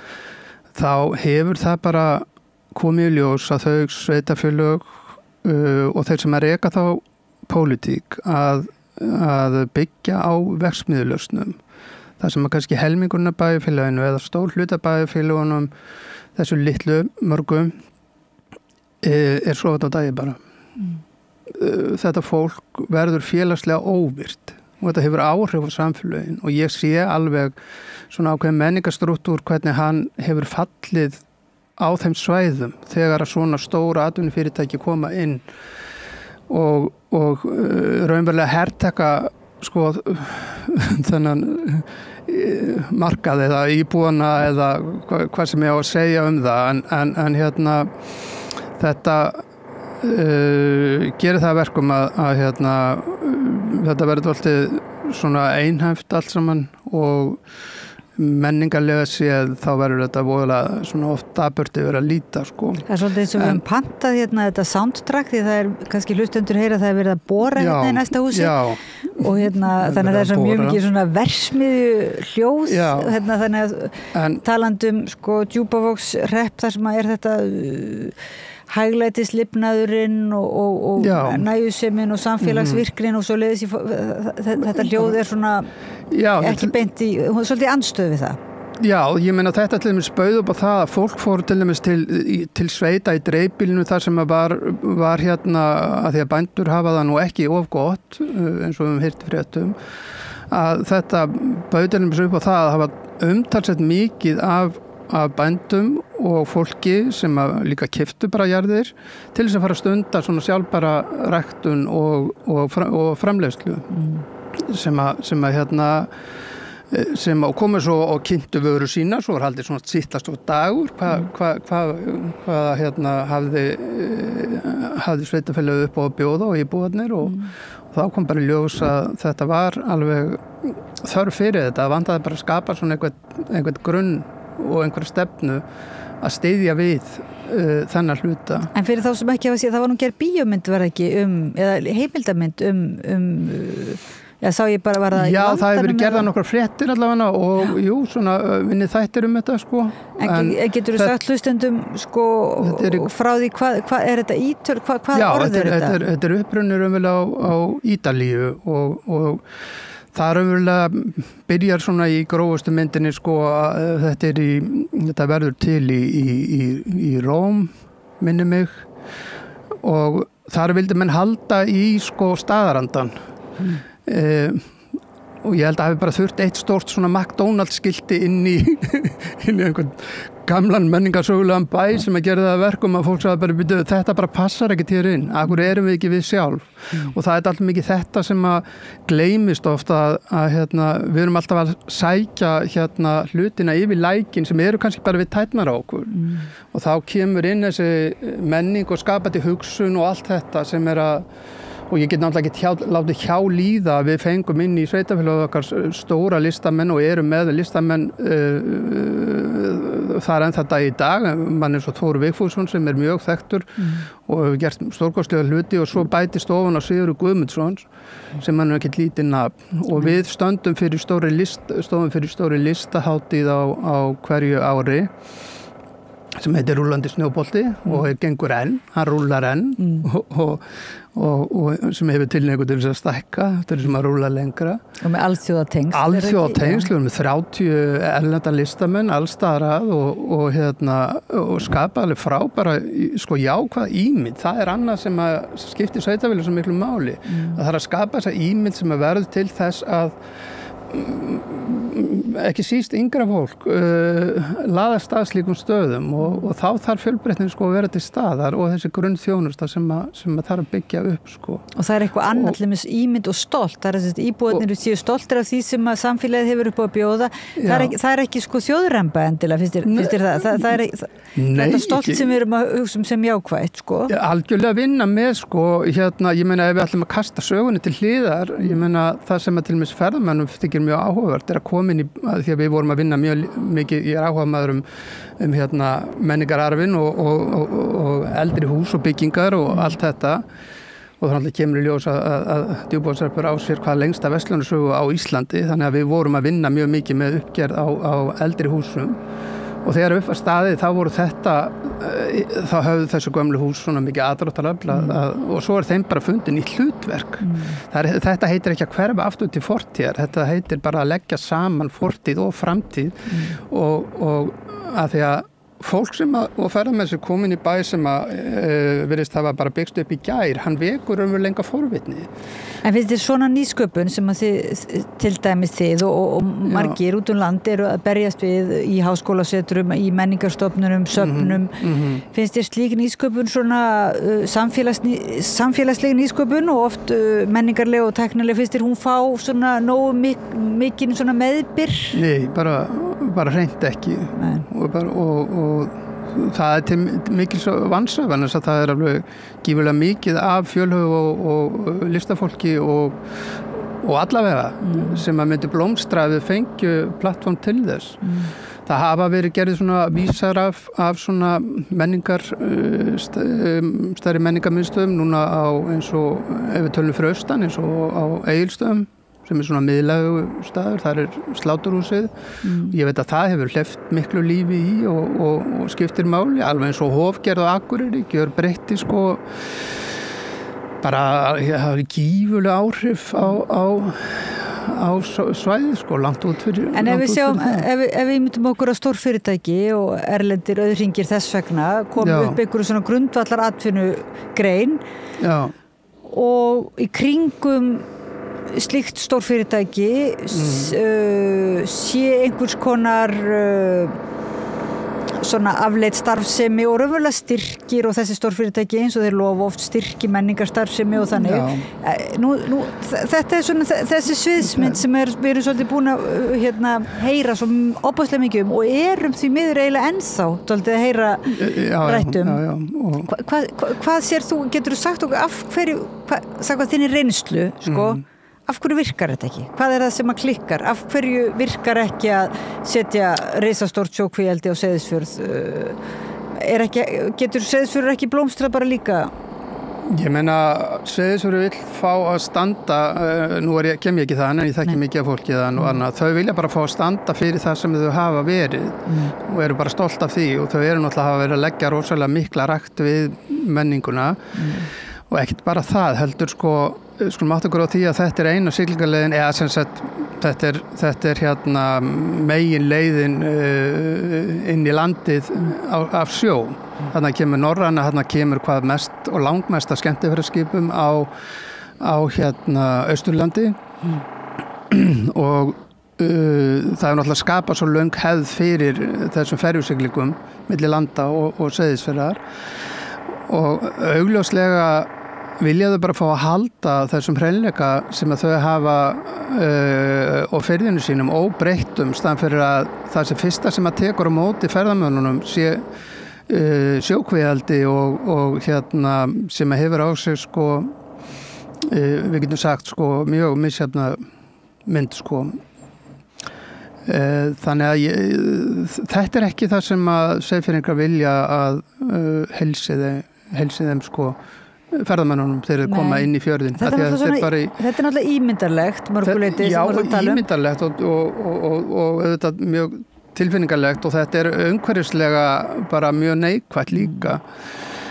þá hefur það bara komið í ljós að þau sveitafélög og þeir sem að reka þá pólitík að byggja á verksmiðjulausnum, það sem að kannski helmingurinn af bæjarfélaginu eða stór hluta bæjarfélagunum, þessu litlu mörgum er svo á dagi bara. Þetta fólk verður félagslega óvirt og þetta hefur áhrif á samfélögin og ég sé alveg svona ákveðin menningarstruktúr hvernig hann hefur fallið á þeim svæðum þegar að svona stóra atvinnufyrirtæki koma inn og raunverulega hertaka sko þennan markað eða íbúana eða hvað sem ég á að segja það en hérna þetta gerir það verkum að þetta verður alltaf svona einhæft allt saman og menningarlega séð þá verður þetta voðalega svona oft dapurt yfir að líta sko. Það er svolítið eins og við höfum pantað þetta soundtrack því það er kannski hlustendur heyra að það er verið að bora hérna í næsta húsi og þannig að það er svo mjög mikið svona versmiðju hljóð þannig að talandum sko Djúpavogs hrepp þar sem að er þetta hæglætislifnaðurinn og næjusemin og samfélagsvirknin og svo leiðis þetta hljóð er svona ekki beint í, svolítið andstöð við það. Já, ég meina þetta til dæmis bauð upp á það að fólk fór til dæmis til sveita í dreifbílinu þar sem var hérna að því að bændur hafa það nú ekki of gott eins og við höfum heyrt fréttum að þetta bauð til dæmis upp á það að hafa umtalsett mikið af bændum og fólki sem líka keyptu bara jarðir til þess að fara að stunda svona sjálfbæra ræktun og framleiðslu sem að komu svo og kynntu vöru sína, svo var haldið svona sittast og dagur hvað hafði sveitafélagið upp á að bjóða og íbúarnir og þá kom bara í ljós að þetta var alveg þörf fyrir þetta, það vantaði bara að skapa svona einhvern grunn og einhverja stefnu að styðja við þennan hluta. En fyrir þá sem ekki hafa séð, það var nú gerð bíómynd var ekki eða heimildamynd sá ég bara var það í Já, það hefur verið gerðað nokkrar fréttir allavega og jú, svona vinnið þættir þetta sko. En getur þú sagt hlustendum sko frá því hvað er þetta ítöl, hvað orð er þetta? Já, þetta er upprunnur á Ítalíu og það raunverulega byrjar svona í grófustu myndinni sko að þetta verður til í Róm, minni mig og þar vildi menn halda í sko staðarandan og ég held að hafi bara þurft eitt stórt svona McDonald's skilti inn í einhvern gamlan menningarsögulegan bæ sem að gera það að verkum að fólk sagði bara, þetta bara passar ekki til inn, akkur erum við ekki við sjálf og það er alltaf mikið þetta sem að gleymist ofta að við erum alltaf að sækja hlutina yfir lækin sem eru kannski bara við tætnar á okkur og þá kemur inn þessi menning og skapandi hugsun og allt þetta sem að og ég get náttúrulega ekki látið hjá líða að við fengum inn í sveitafélagið okkar stóra listamenn og erum með listamenn þar enn þetta í dag, mann eins og Þór Vigfússon sem er mjög þekktur og hefur gert stórkostlega hluti og svo bætist ofan á Sigurður Guðmundsson sem hann er ekkert lítið nafn og við stóðum fyrir stóri listahátíð á hverju ári sem heitir Rúllandi snjóbolti og gengur enn, hann rúllar enn og sem hefur tilneigu til þess að stækka til þess að rúlla lengra. Og með alþjóðatengsl. Alþjóðatengsl, með 30 erlenda listamenn allstaðar og skapa alveg frábæra jákvæða ímynd. Það er annað sem að skiptir sveitafélagið svo miklu máli. Það er að skapa þessa ímynd sem að verður til þess að ekki síst yngra fólk laðast að slíkum stöðum og þá þarf fjölbreytnin að vera til staðar og þessi grunnþjónusta sem að þarf að byggja upp Og það er eitthvað annað til með ímynd og stolt, það er að íbúarnir séu stoltir af því sem að samfélagið hefur upp á að bjóða það er ekki þjóðremba endilega, finnst þér það? Það er þetta stolt sem við erum að hugsa sem jákvætt Algjörlega vinna með ég meina ef við ætlum að kasta sögunni til hliðar, ég meina það sem að til með ferðamennum þykir mjög áhugavert að koma inn í, því að við vorum að vinna mjög mikið, ég er áhugamaður um menningararfin og eldri hús og byggingar og allt þetta og þannig kemur í ljós að Djúpavogshrepur á sér hvað lengsta verslunarsögu á Íslandi þannig að við vorum að vinna mjög mikið með uppgerð á eldri húsum og þegar upp var staðið þá voru þá höfðu þessu gömlu hús svona mikið aðdráttarafl og svo er þeim bara fundin í hlutverk þetta heitir ekki að hverfa aftur til fortíðar, þetta heitir bara að leggja saman fortíð og framtíð og að því að fólk sem og ferðamenn sem komin í bæ sem virðist hafa bara byggst upp í gær, hann vekur lenga forvitni. En finnst þér svona nýsköpun sem að til dæmis þið og margir út land eru að berjast við í háskólasetrum, í menningarstofnunum, söfnum, finnst þér slík nýsköpun svona samfélagsleg nýsköpun og oft menningarleg og tæknileg, finnst þér hún fá svona nógu mikinn svona meðbyr? Nei, bara hreint ekki og það er til mikils vansöfn þess að það er alveg gífurlega mikið af fjölhöf og listafólki og allavega sem að myndi blómstra ef við fengju plattform til þess. Það hafa verið gerðið svona vísar af svona stærri menningarmiðstöðum núna á eins og ef við tölum fyrir austan eins og á Egilsstöðum sem er svona miðlægu staður, þar er sláturhúsið. Ég veit að það hefur hleypt miklu lífi í og skiptir máli, alveg eins og Hofgerð og Akureyri, gjör breytti bara það hefur gífurlega áhrif á svæðið langt út fyrir. En ef við myndum okkur á stórfyrirtæki og erlendir auðhringir þess vegna komum upp einhverju svona grundvallar atvinnugrein og í kringum slíkt stórfyrirtæki sé einhvers konar svona afleitt starfsemi og raunverulega styrkir og þessi stórfyrirtæki eins og þeir lofa oft styrki menningarstarfsemi og þannig. Þetta er svona þessi sviðsmynd sem við erum svolítið búin að heyra svo óbæðslega mikið og erum því miður eiginlega ennþá svolítið að heyra rættum. Hvað sér þú, getur þú sagt okkur af hverju, sagði þinni reynslu, af hverju virkar þetta ekki? Hvað er það sem að klikkar? Af hverju virkar ekki að setja risastórt sjókvíeldi á Seyðisfjörð? Getur Seyðisfjörður ekki blómstra bara líka? Ég meina, Seyðisfjörður vill fá að standa, nú kem ég ekki það, en ég þekki mikið af fólki þann og annað, þau vilja bara fá að standa fyrir það sem þau hafa verið og eru bara stolt af því og þau eru náttúrulega hafa verið að leggja rosalega mikla rækt við menninguna og ekkert bara það, heldur skulum átta okkur á því að þetta er eina siglingarleiðin eða sem sagt þetta er megin leiðin inn í landið af sjó. Þarna kemur Norræna, þarna kemur hvað mest og langmest af skemmtiferðaskipum á Austurlandi og það er náttúrulega skapað svo löng hefð fyrir þessum ferjusiglingum milli landa og Seyðisfjarðar og augljóslega vilja þau bara fá að halda þessum hreinleika sem að þau hafa og ferðinu sínum óbreyttum staðan fyrir að það sem fyrsta sem að tekur á móti ferðamönnunum sé sjókvíaldi og sem að hefur á sig sko við getum sagt sko mjög misjafna mynd sko þannig að þetta er ekki það sem að Seyðfirðingar vilja að helsi þeim sko ferðamennunum þegar þeir koma inn í fjörðin. Þetta er náttúrulega ímyndarlegt mörguleiti sem voru að tala um. Ímyndarlegt og auðvitað mjög tilfinningarlegt og þetta er umhverfislega bara mjög neikvætt líka.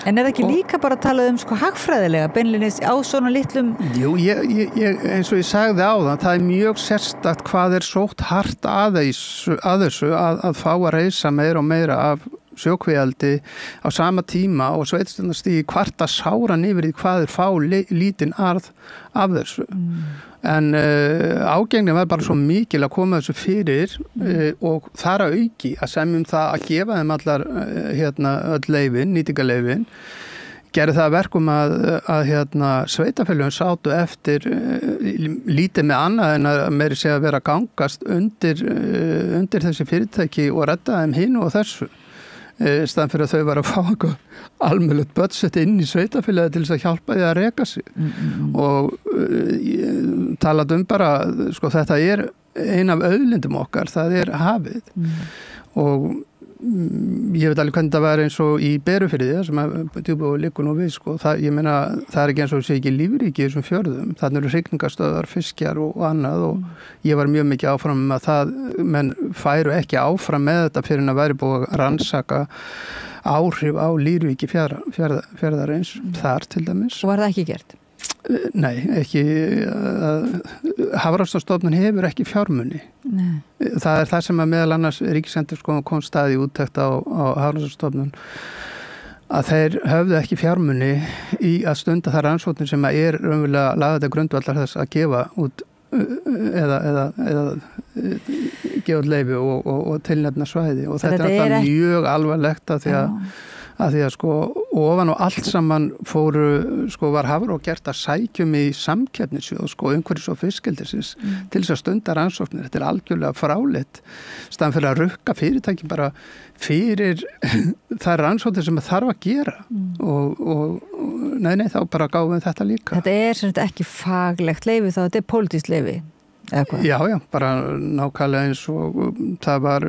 En er það ekki líka bara að tala um sko hagfræðilega beinlinis á svona litlum? Jú, eins og ég sagði áðan, það er mjög sérstakt hvað er sótt hart að þessu að fá að reisa meira og meira af sjókvíaldi á sama tíma og sveitarstjórnarstigið kvarta sáran yfir því hvað er fá lítinn arð af þessu. En ágengnin var bara svo mikil að koma þessu fyrir og þar að auki að semjum það að gefa þeim allar öll leyfin, nýtingarleyfin gerði það verkum að sveitarfélögin sátu eftir lítið með annað en að meiri segja að vera að gangast undir þessi fyrirtæki og redda þeim hinu og þessu staðan fyrir að þau var að fá eitthvað almennilegt budget inn í sveitarfélagi til þess að hjálpa því að reka sig og talað bara sko þetta er ein af auðlindum okkar, það er hafið og ég veit alveg hvernig það var eins og í Berufirði sem að Djúpivogur liggur nú við sko, ég meina það er ekki eins og sé ekki lífríki í þessum fjörðum, þannig eru hrygningarstöðar, fiskjar og annað og ég var mjög mikið áfram með það, menn færu ekki áfram með þetta fyrir að væri búið að rannsaka áhrif á lífríki fjarðarins þar til dæmis. Og var það ekki gert? Nei, ekki Hafrannsóknastofnun hefur ekki fjármuni. Nei. Það er það sem að meðal annars Ríkisendurskoðun kom staði úttekt á Hafrannsóknastofnun að þeir höfðu ekki fjármuni í að stunda þar rannsóknir sem að er raunverulega lagði til grundvallar þess að gefa út eða gefa út leyfi og tilnefna svæði og þetta er alltaf mjög alvarlegt að því að sko ofan og allt saman fóru sko var Hafró gert að sækjum í samkeppnissjóð sko umhverfis og fiskeldisins til þess að stunda rannsóknir. Þetta er algjörlega fráleitt staðan fyrir að rukka fyrirtæki bara fyrir þær rannsóknir sem þarf að gera og nei þá bara gáum við þetta líka. Þetta er sem þetta ekki faglegt leyfi þá þetta er pólitískt leyfi eða hvað? Já, bara nákvæmlega eins og það var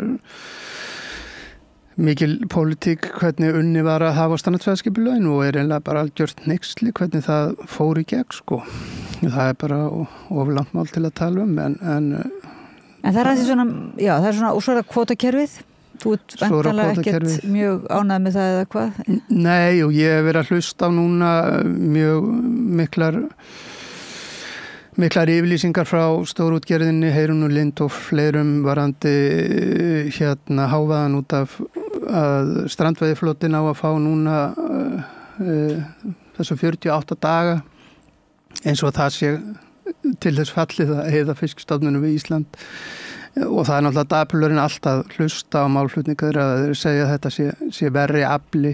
mikil pólitík hvernig unni var að hafa standardfæðskipulögin og er einlega bara algjört hneyksli hvernig það fór í gegn sko. Það er bara oflangt mál til að tala um en það er aðeins svona, já það er svona og svo er það kvótakerfið. Þú ert væntanlega ekkert mjög ánægð með það eða hvað? Nei og ég hef verið að hlusta á núna mjög miklar yfirlýsingar frá stórútgerðinni, Heyrún og Lind og fleirum varandi hávaðan út af að strandveiðiflotinn á að fá núna þessu 48 daga eins og það sé til þess fallið að heiða fiskstofnunum við Ísland og það er náttúrulega dapurlurinn alltaf hlusta á málflutningar að þeir segja að þetta sé verri afli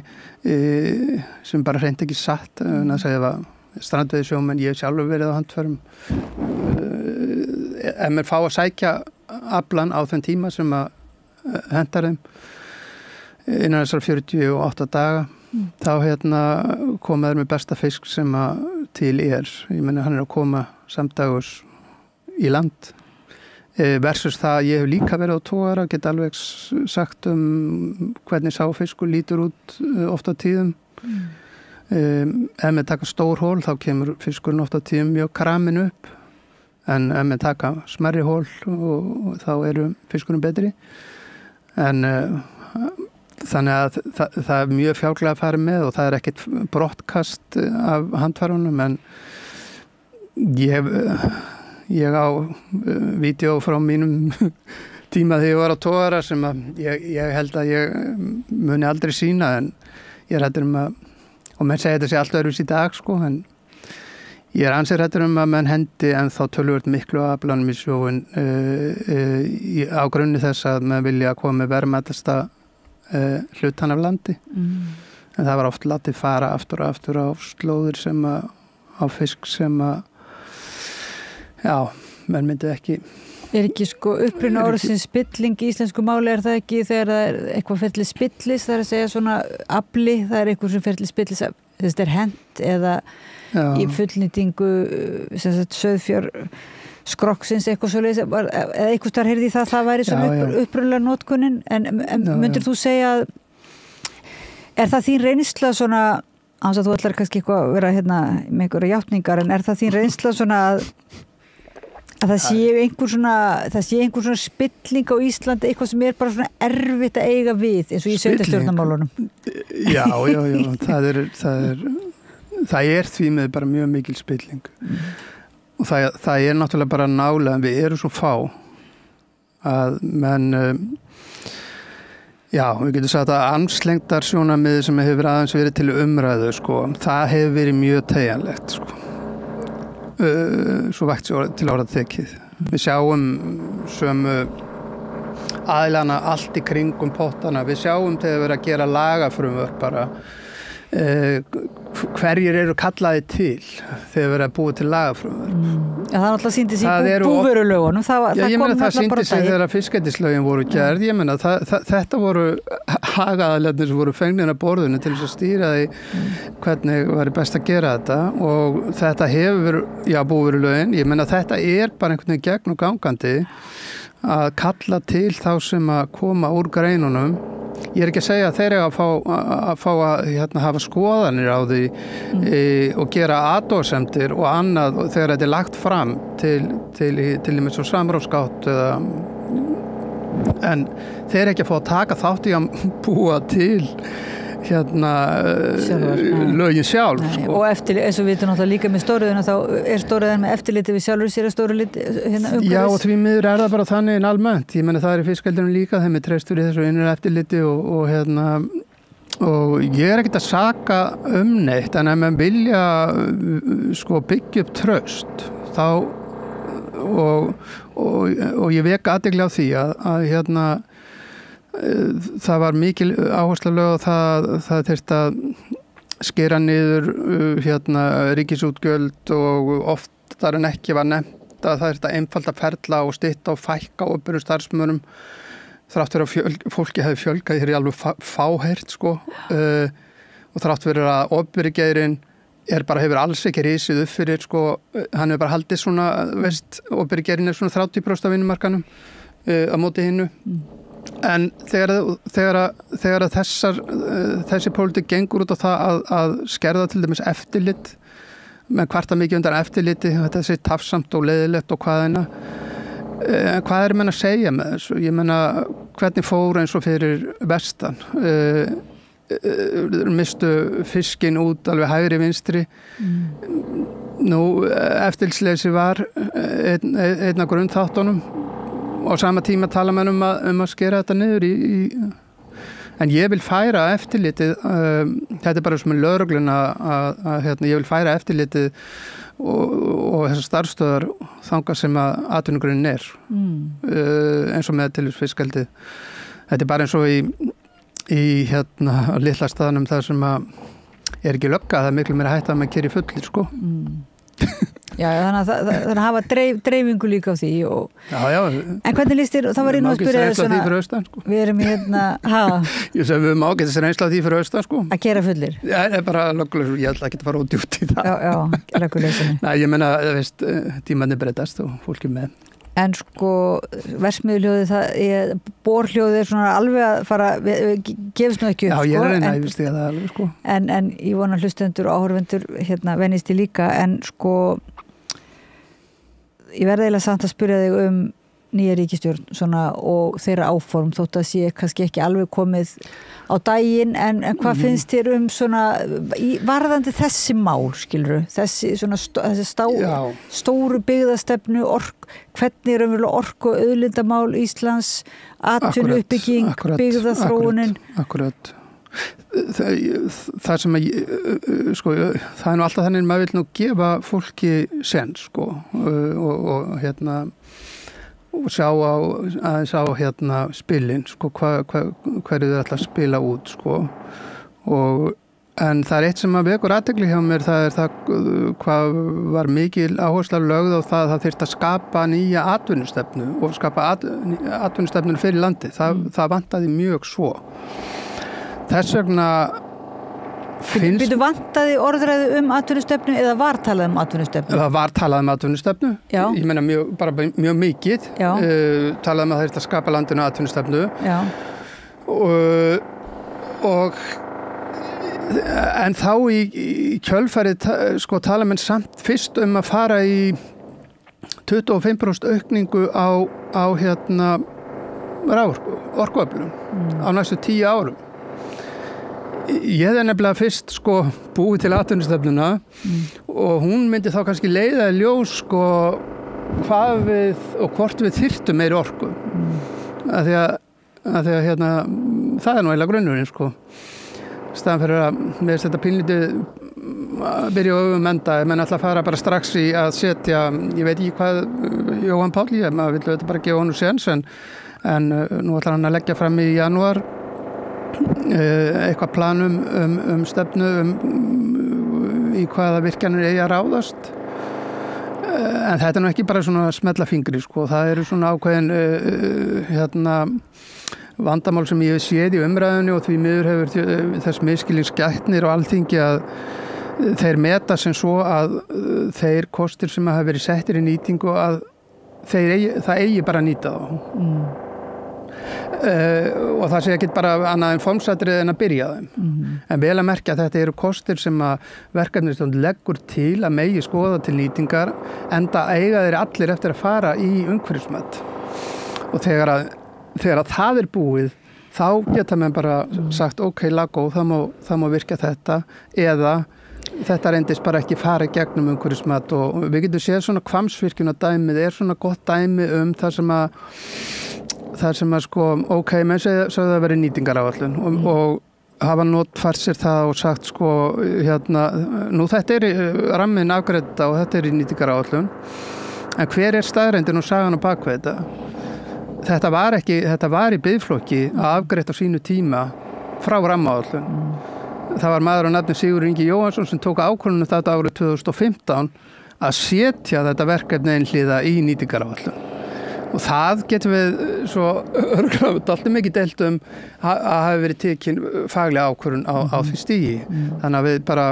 sem bara hreint ekki satt en að segja að strandveiðisjómenn, ég hef sjálfur verið á handförum ef mér fá að sækja aflan á þenn tíma sem að hendar þeim innan þessar 48 daga þá koma þeir með besta fisk sem að til ég meina hann er að koma samdagurs í land versus það ég hef líka verið á togara, get alveg sagt hvernig sá fiskur lítur út oft á tíðum ef við taka stór hól þá kemur fiskurinn oft á tíðum mjög kramin upp en ef við taka smerri hól og þá eru fiskurinn betri en þannig að það er mjög fjálglega að fara með og það er ekkert brottkast af handfærunum en ég á vídeo frá mínum tíma þegar ég var á togara sem að ég held að ég muni aldrei sýna en ég rættur að og menn segja þetta sé allt öðruvísi í dag sko en Ég ansið hrættur að menn hendi en þá töluvert miklu aflanum í sjóin á grunni þess að menn vilja koma með verðmætasta hlutan af landi. En það var oft látið fara aftur og aftur á slóðir sem á fisk sem menn myndi ekki. Ekki uppruna orðsins spilling í íslensku máli, það ekki þegar það eitthvað fer til spillis, það að segja svona afli, það eitthvað sem fer til spillis, þetta hent eða í fullnýtingu sauðfjár skrokksins eitthvað svoleiðis, eða eitthvað þar heyrði það væri svona upprunalega notkunin en myndir þú segja að það þín reynsla svona, án að þú ætlar kannski eitthvað að vera með einhverja játningar, en það þín reynsla svona að það sé einhver svona spilling á Íslandi, eitthvað sem bara svona erfitt að eiga við eins og í sveitarstjórnarmálunum? Já, það er því með bara mjög mikil spilling og það er náttúrulega bara nálega en við erum svo fá að menn við getum sagt að armslengdar sjónarmið sem hefur aðeins verið til umræðu það hefur verið mjög teygjanlegt svo vægt til orða tekið. Við sjáum sömu aðilana allt í kringum pottana, við sjáum þegar við erum að gera lagafrumvörp bara hverjir eru kallaði til þegar við erum að búa til lagafrumvörp. Það náttúrulega sýndi sig í búvörulögunum. Það sýndi sig þegar fiskeldislögin voru gerð. Ég meina þetta voru hagaðalarnir sem voru fengnir að borðinu til þess að stýra því hvernig var best að gera þetta og þetta hefur, búvörulögin, ég meina þetta er bara einhvern veginn gegn og gangandi að kalla til þá sem að koma úr greinunum. Ég er ekki að segja að þeir eru að fá að hafa skoðanir á því og gera athugasemdir og annað þegar þetta er lagt fram til dæmis svo samráðsgátt en þeir eru ekki að fá að taka þátt í að búa til lögin sjálf og eftirlit, eins og við vitum náttúrulega líka með stóriðuna, þá er stóriðan með eftirliti við sjálfur sér að stóruliti umhverfis. Já, og því miður er það bara þannig almennt, ég meina það er í fiskeldunum líka, þeim er treystur í þessu innra eftirliti og ég er ekkert að saka neitt, en ef menn vilja byggja upp traust þá og ég vek athygli á því að það var mikil áhersla lög og það þyrfti að skera niður ríkisútgjöld og oftar en ekki var nefnt að það þyrfti að einfalda ferla og stytta og fækka opinberum starfsmönnum þrátt fyrir að fólki hefði fjölgað hér í alveg fáheyrt og þrátt fyrir að opinberi geirinn hefur alls ekki risið upp fyrir hann hefur bara haldið svona opinberi geirinn er svona 30% af vinnumarkanum á móti hinnu. En þegar þessi pólitík gengur út á það að skerða til dæmis eftirlit með kvarta mikið undan eftirliti, þetta sé tafsamt og leiðilegt og hvað er menn að segja með þessu? Ég meina, hvernig fór eins og fyrir vestan? Mistu fiskin út alveg hægri vinstri. Nú, eftirlitsleysi var einn af grunnþáttunum og á sama tíma tala mann um að skera þetta niður en ég vil færa eftirlitið þetta er bara sem er lögreglun að ég vil færa eftirlitið og þessar starfstöðar þangað sem að atvinnugrunin er eins og með til fiskeldið. Þetta er bara eins og í litla staðanum þar sem að er ekki lögga, það er miklu meira hægt að maður keyri fullir Já, þannig að hafa dreifingu líka á því en hvernig líst þér, það var inn að spyrja við erum ég segi við höfum ágætt þessi reynsla því fyrir austan að keyra fullir það er bara löggulegur, ég ætla ekki að fara út djúpt í það löggulegsinni Nei, ég meina, tímanni breytast og fólki með en versmiðuljóði borhljóði er svona alveg að fara gefst nú ekki upp Já, ég er reyna, ég veist ég að það alveg en ég vona hlustendur og áhorfendur venjist ég líka en ég verði eiginlega samt að spyrja þig nýja ríkisstjórn svona, og þeirra áform þótt að sé kannski ekki alveg komið á daginn en hvað finnst þér svona varðandi þessi mál skilurðu, þessi stóru byggðastefnu hvernig er orku og auðlindamál Íslands atvinnuuppbygging, byggðaþróunin Akkurat Það sem sko, það nú alltaf þannig maður vil nú gefa fólki sen sko og sjá aðeins á spilin sko, hverju þau ætla að spila út sko en það eitt sem að vekur athygli hjá mér, það það hvað var mikil áhersla lögð á það þyrfti að skapa nýja atvinnustefnu og skapa atvinnustefnu fyrir landi, það vantaði mjög svo. Þess vegna Býtu vantaði orðræðu atvinnustefnu eða var talað atvinnustefnu? Það var talað atvinnustefnu. Já. Ég meina mjög mikið. Talað að það þyrfti að skapa landinu atvinnustefnu. Já. En þá í kjölfarið sko tala menn samt fyrst að fara í 25% aukningu á orkuöflun á næstu 10 árum. Ég hefði nefnilega fyrst sko búið til atvinnustefnuna og hún myndi þá kannski leiða í ljós sko hvað við og hvort við þyrftum meiri orku. Af því að það nú eiginlega grunnurinn sko. Staðan fyrir að með þetta pínlítið byrja á enda, menn ætla að fara bara strax í að setja, ég veit ekki hvað Jóhann Páll, maður vill auðvitað bara gefa honum séns en nú ætlar hann að leggja fram í janúar eitthvað planum stefnu í hvaða virkjanir eigi að ráðast en þetta nú ekki bara svona smella fingri sko, það eru svona ákveðin vandamál sem ég hef séð í umræðunni og því miður hefur þess miskilningsgætnir og alþingi að þeir meta sem svo að þeir kostir sem hafa verið settir í nýtingu að það eigi bara að nýta þá og það sé ekki bara annað en formsatrið en að byrja þeim en vel að merkja að þetta eru kostir sem að verkefnisstjórn leggur til að megi skoða til nýtingar enda eiga þeir allir eftir að fara í umhverfismat og þegar það er búið þá geta menn bara sagt ok, lagó, það má virka þetta eða þetta reyndist bara ekki fara í gegnum umhverfismat og við getum séð svona Hvammsvirkjun dæmið er svona gott dæmi þar sem að sko, ok, menn sögðu að vera nýtingaráætlun og hafa notfært sér það og sagt sko, nú þetta er rammin afgreidda og þetta er í nýtingaráætlun en hver er staðreyndin og sagan á bakvið þetta? Þetta var í biðflokki afgreitt á sínu tíma frá rammaáætlun. Það var maður á nafni Sigurður Ingi Jóhannsson sem tók ákvörðun þetta árið 2015 að setja þetta verkefni einhliða í nýtingaráætlun. Og það getum við svo örglega alltaf mikið deilt að hafa verið tekin faglega ákvörðun á því stigi. Þannig að við bara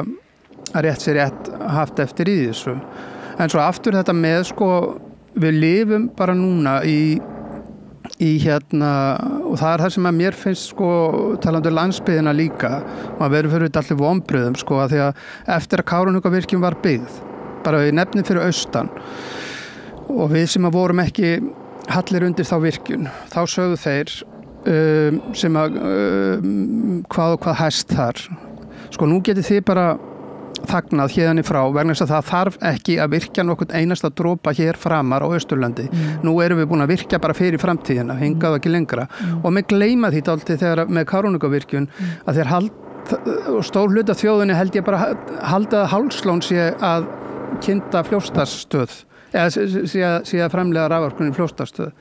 að rétt sér rétt haft eftir í þessu. En svo aftur þetta með sko, við lifum bara núna í og það er það sem að mér finnst sko talandi landsbyggðina líka maður verður fyrir þetta allir vonbrigðum sko að því að eftir að Kárahnjúkavirkjun var byggð bara við nefnum fyrir austan og við sem að vorum ekki hallir undir þá virkjun þá sögðu þeir sem að hvað hæst þar sko nú getið þið bara þagnað hérðan í frá vegna þess að það þarf ekki að virkja nokkurn einasta dropa hér framar á Austurlandi. Nú erum við búin að virkja bara fyrir framtíðina, hingað ekki lengra og með gleyma því dálítið þegar með Kárahnjúkavirkjun að þeir stór hluta þjóðinni held ég bara halda að Hálslón sé að kynda Fljótsdalsstöð eða sé að framlega raforkunni í Fljótsdalsstöð.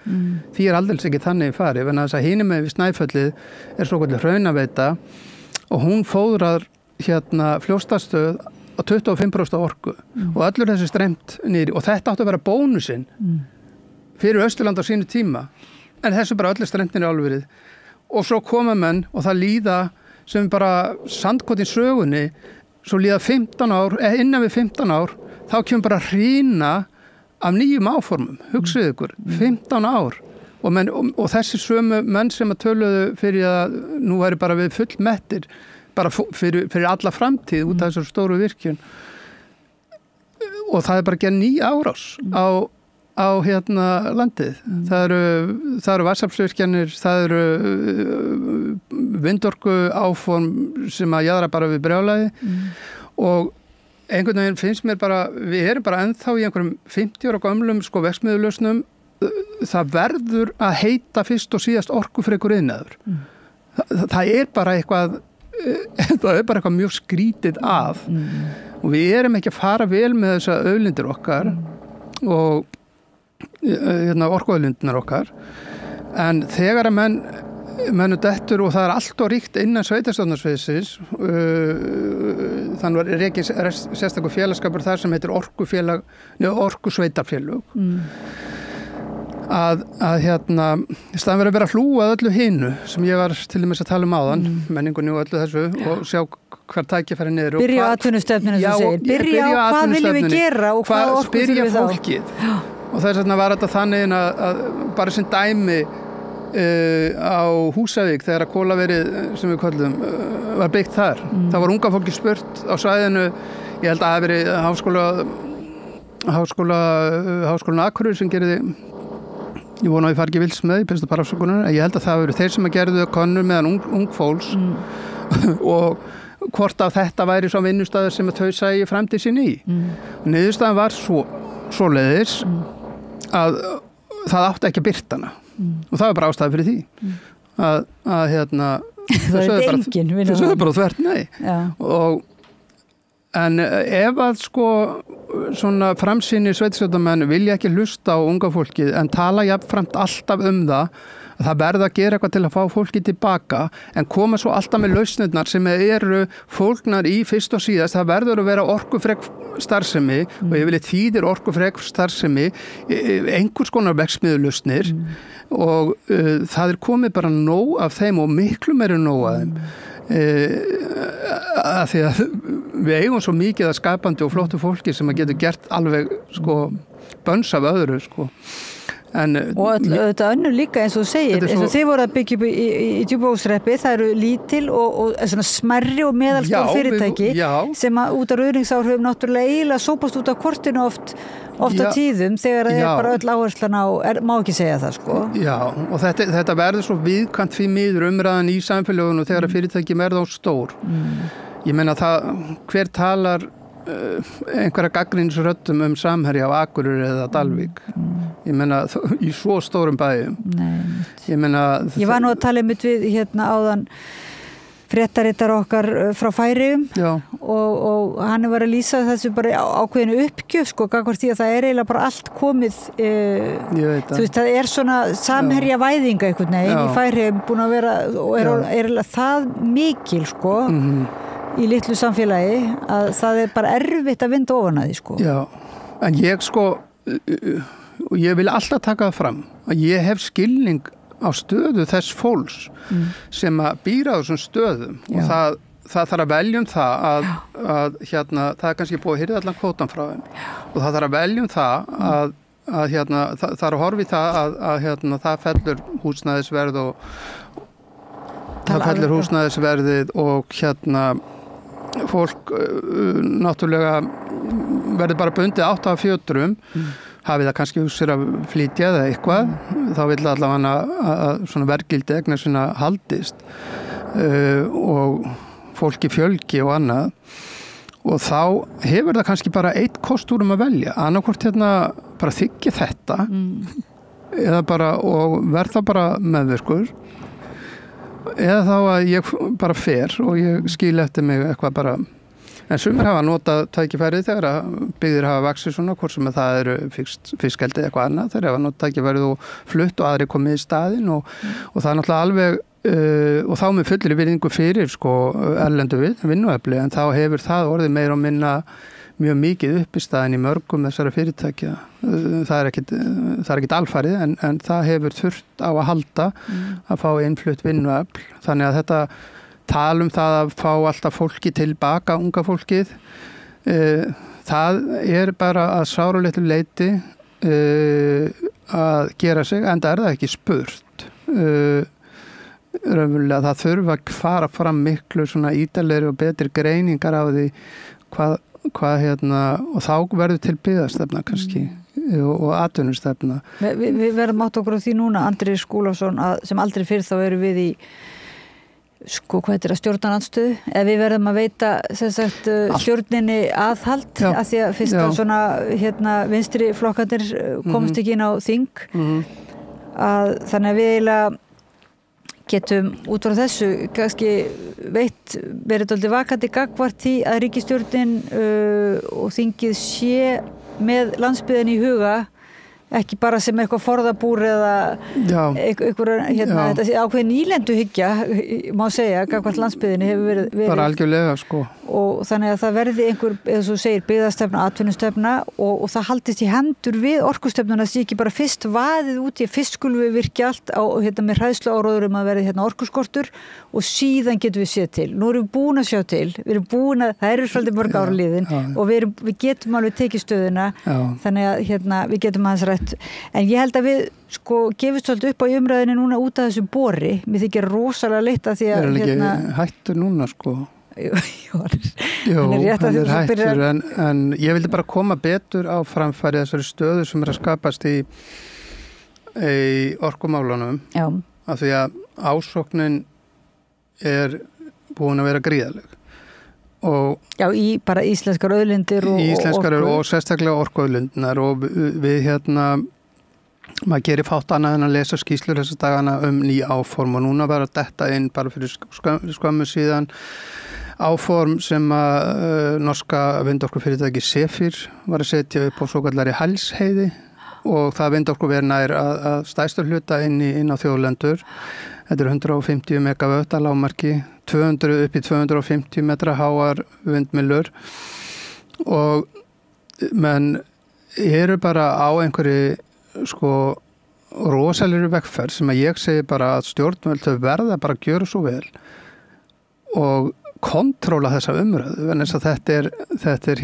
Því er aldrei ekki þannig farið vegna þess að hinum með við Snæfellið er svokölluð Hraunaveita og hún fóðrar Fljótsdalsstöð á 25% orku og allur þessi streymt niður og þetta átti að vera bónusinn fyrir Austurland á sínu tíma en þessu bara öllu streymt niður álverið og svo koma menn og það líða sem bara sandkotin sögunni svo líða 15 ár innan við 15 ár þá kemur bara hrína af nýjum áformum hugsið ykkur, 15 ár og þessi sömu menn sem að töluðu fyrir að nú væri bara við fullmettir bara fyrir alla framtíð út af þessar stóru virkjun og það er bara gerð ný árás á landið. Það eru vatnsaflsvirkjanir, það eru vindorku áform sem að jaðra bara við brjálæði og einhvern veginn finnst mér bara, við erum bara ennþá í einhverjum 50 ára gömlum sko verksmiðjulausnum, það verður að heita fyrst og síðast orkufrekur iðnaður. Það er bara eitthvað það bara eitthvað mjög skrítið að og við erum ekki að fara vel með þessa auðlindir okkar og orkuauðlindirnar okkar en þegar að mennu dettur og það allt og ríkt innan sveitarstjórnarsviðsins þannig var rekinn sérstakur félagskapur þar sem heitir orkusveitarfélög að í staðan verið að vera að hlúa öllu hinu sem ég var til dæmis að tala áðan menningunni og öllu þessu og sjá hver tækifæri niður byrja á atvinnustefninu sem segir byrja á hvað viljum við gera og hvað orku þurfum við þá fólkið og þess vegna var þetta þannig að bara sem dæmi á Húsavík þegar að Kólaverið sem við kallum var byggt þar það var unga fólki spurt á svæðinu ég held að það hafi verið háskólan Akureyri sem gerði ég vona að ég fari ekki vils með, ég finnst það bara afsökunar en ég held að það verið þeir sem að gerðu könnur meðan ung fólks og hvort af þetta væri svo vinnustæður sem að þau sæi framtíð sín í niðurstaðan var svoleiðis að það átti ekki að birta hana og það var bara ástæði fyrir því að það er engin þau sögðu bara þvert nei en ef að sko svona framsýni sveitarstjórnarmenn vilja ekki hlusta á unga fólkið en tala jafnframt alltaf það verða að gera eitthvað til að fá fólki tilbaka en koma svo alltaf með lausnirnar sem eru fólknar í fyrst og síðast það verður að vera orkufrek starfsemi og ég vilja þýðir orkufrek starfsemi einhvers konar verksmiðulausnir og það komið bara nóg af þeim og miklu meiri nóg af þeim að því að við eigum svo mikið að skapandi og flottu fólki sem að getur gert alveg sko böns af öðru sko og þetta önnur líka eins og þú segir eins og þið voru að byggja upp í Djúpavogshreppi það eru lítil og svona smerri og meðalstór fyrirtæki sem að út af ruðningsáhrifum náttúrulega eiginlega sópast út af kortinu oft á tíðum þegar það bara öll áherslan á má ekki segja það sko Já og þetta verður svo viðkvæmt því miður umræðan í samfélögunum þegar fyrirtæki verða á stór ég meina það hver talar einhverja gagnrýnisröddum Samherja á Akureyri eða Dalvík ég meina í svo stórum bæjum ég var nú að tala við áðan fréttarittar okkar frá Færeyjum og hann var að lýsa þessu bara ákveðinu uppgjöf sko gagnvart því að það eiginlega bara allt komið þú veist það svona Samherja væðinga einhvern veginn í Færeyjum búin að vera og er það mikil sko í litlu samfélagi að það bara erfitt að vinda ofan að því sko Já, en ég sko og ég vil alltaf taka það fram að ég hef skilning á stöðu þess fólks sem að býra á þessum stöðum og það þarf að veljum það að það er kannski búið að hyrða allan kvótan frá þeim og það þarf að veljum það að það er að horfi það að það fellur húsnæðisverð og það fellur húsnæðisverðið og fólk náttúrulega verður bara bundið 8 af 4 hafið það kannski hugsir að flytja eða eitthvað þá vil allavega að svona verðgildi eignar sinna haldist og fólki fjölgi og annað og þá hefur það kannski bara eitt kost úr að velja annarkvort bara þykja þetta eða bara og verða bara meðvirkur eða þá að ég bara fer og ég skil eftir mig eitthvað bara en sumir hafa notað tækifærið þegar að byggðir hafa vaxið svona hvort sem það eru fiskeldi eitthvað annað þeir hafa notað tækifærið og flutt og aðri komið í staðinn og það er náttúrulega alveg og þá með fullri virðingu fyrir sko erlendu vinnuefli en þá hefur það orðið meira og minna mjög mikið upp í staðinn í mörgum þessara fyrirtækja það er ekkit alfarið en það hefur þurft á að halda að fá innflutt vinnuafl þannig að þetta talum það að fá alltaf fólki tilbaka unga fólkið það er bara að sáralitlu leiti að gera sig en það er það ekki spurt raunverulega það þurfa að fara fram miklu svona ítalegri og betri greiningar á því hvað og þá verður til byggðastefna kannski og atvinnustefna. Við verðum átt okkur á því núna, Andri Skúlason, sem aldrei fyrir þá erum við í sko, hvað heitir það, stjórnarandstöðu, eða við verðum að veita stjórninni aðhald af því að fyrst að svona vinstri flokkarnir komast ekki inn á þing að þannig að við eiginlega getum út frá þessu kannski verið dálítið vakandi gagnvart því að ríkisstjórnin og þingið sé með landsbyggðin í huga, ekki bara sem eitthvað forðabúr eða þetta ákveðin nýlenduhyggja má segja, gagnvart landsbyggðinni hefur verið bara algjörlega sko. Og þannig að það verði einhver, eins og segir, byggðastefna, atvinnustefna og það haldist í hendur við orkustefnuna að sé ekki bara fyrst vaðið út í fyrst skulum við virkja allt á, með hræðslu áróðurum að verði orkuskortur og síðan getum við séð til. Nú erum við búin að sjá til, það eru svolítið mörg ára liðin og við getum alveg tekið stöðuna, þannig að við getum aðeins rætt. En ég held að við gefist svolítið upp á umræðinu núna út af þessu bori. Mér þykir rosalega leitt að því að er ekki hættur núna sko. Jú, hann er hættur en ég vildi bara koma betur á framfæri þessari stöðu sem að skapast í orkumálunum af því að ásóknin er búin að vera gríðaleg og í bara íslenskar auðlindir og sérstaklega orkuauðlindinar og við maður gerir fátt annað en að lesa skýrslur þessa dagana ný áform og núna var að detta inn bara fyrir skömmu síðan áform sem að norska vindorkufyrirtæki Sefir var að setja upp á svokallari Hælsheiði og það vindorkuver nær að stærsta hluta inn á þjóðlendur. Þetta er 150 megavött að lágmarki, 200 upp í 250 metra háar vindmyllur og menn eru bara á einhverju rosalegri vegferð sem að ég segi bara að stjórnvöld þau verða bara að gjöra svo vel og kontróla þessa umræðu en þess að þetta er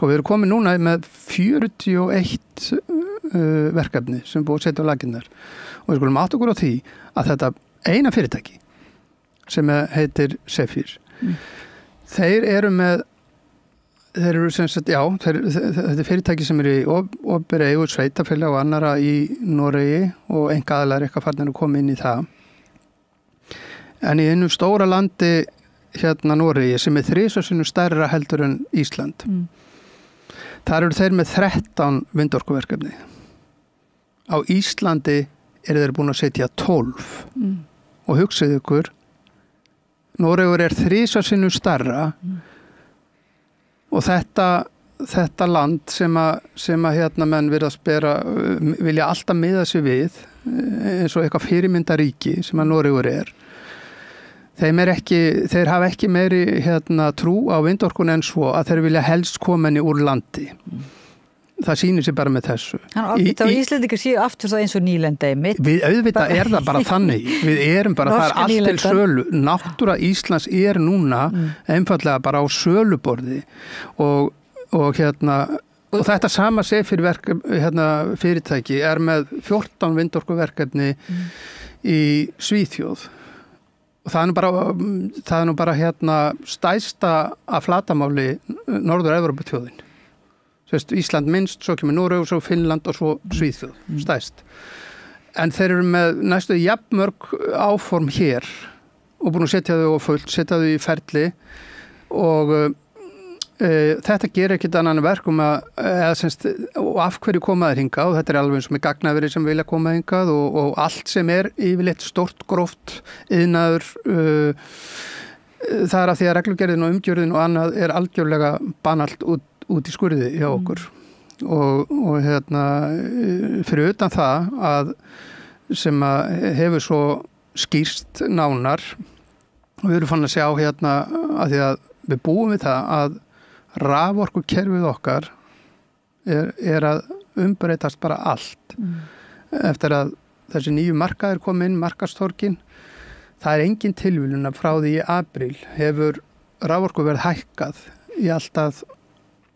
við erum komin núna með 41 verkefni sem búið að setja á laginnar og við skulum átta okkur á því að þetta eina fyrirtæki sem heitir Sefir þeir eru þetta er fyrirtæki sem eru í opinberri eigu sveitarfélaga og annara í Noregi og einkaaðilar eitthvað farnir að koma inn í það. En í einu stóra landi Noregi sem er 3 sinnum stærra heldur en Ísland. Þar eru þeir með 13 vindorkuverkefni. Á Íslandi eru þeir búin að setja 12. Og hugsið ykkur, Noregur er 3 sinnum stærra og þetta land sem að menn virðast vilja alltaf miða sig við eins og eitthvað fyrirmyndaríki sem að Noregur er. Þeir hafa ekki meiri trú á vindorkun en svo að þeir vilja helst koma henni úr landi. Það sýnir sig bara með þessu. Þá Íslendingar séu aftur það eins og nýlenda einmitt. Við auðvitað er það bara þannig. Við erum bara, það er allt til sölu. Náttúra Íslands er núna einfallega bara á söluborði og þetta sama Sefir fyrirtæki er með 14 vindorkuverkefni í Svíþjóð. Og það er nú bara stærsta að flatamáli Norður-Evrópuþjóðin. Ísland minnst, svo kemur Noregur, svo Finnland og svo Svíþjóð, stærst. En þeir eru með næstu jafnmörg áform hér og búin að setja þau á fullt, setja þau í ferli og þetta gerir ekkert annan verkum og af hverju koma þeir hingað og þetta er alveg eins og með gagnaveri sem vilja koma hingað og allt sem er yfirleitt stórt, gróft, iðnaður það er að því að reglugerðin og umgjörðin og annað er algjörlega banalt út í skurði hjá okkur og fyrir utan það að sem að hefur svo skýrst nánar og við erum fann að sjá að því að við búum við það að raforkukerfið okkar er að umbreytast bara allt eftir að þessi nýju markaðir kom inn, markaðstorkin það er engin tilviljun að frá því í apríl hefur raforkuverð hækkað í alltaf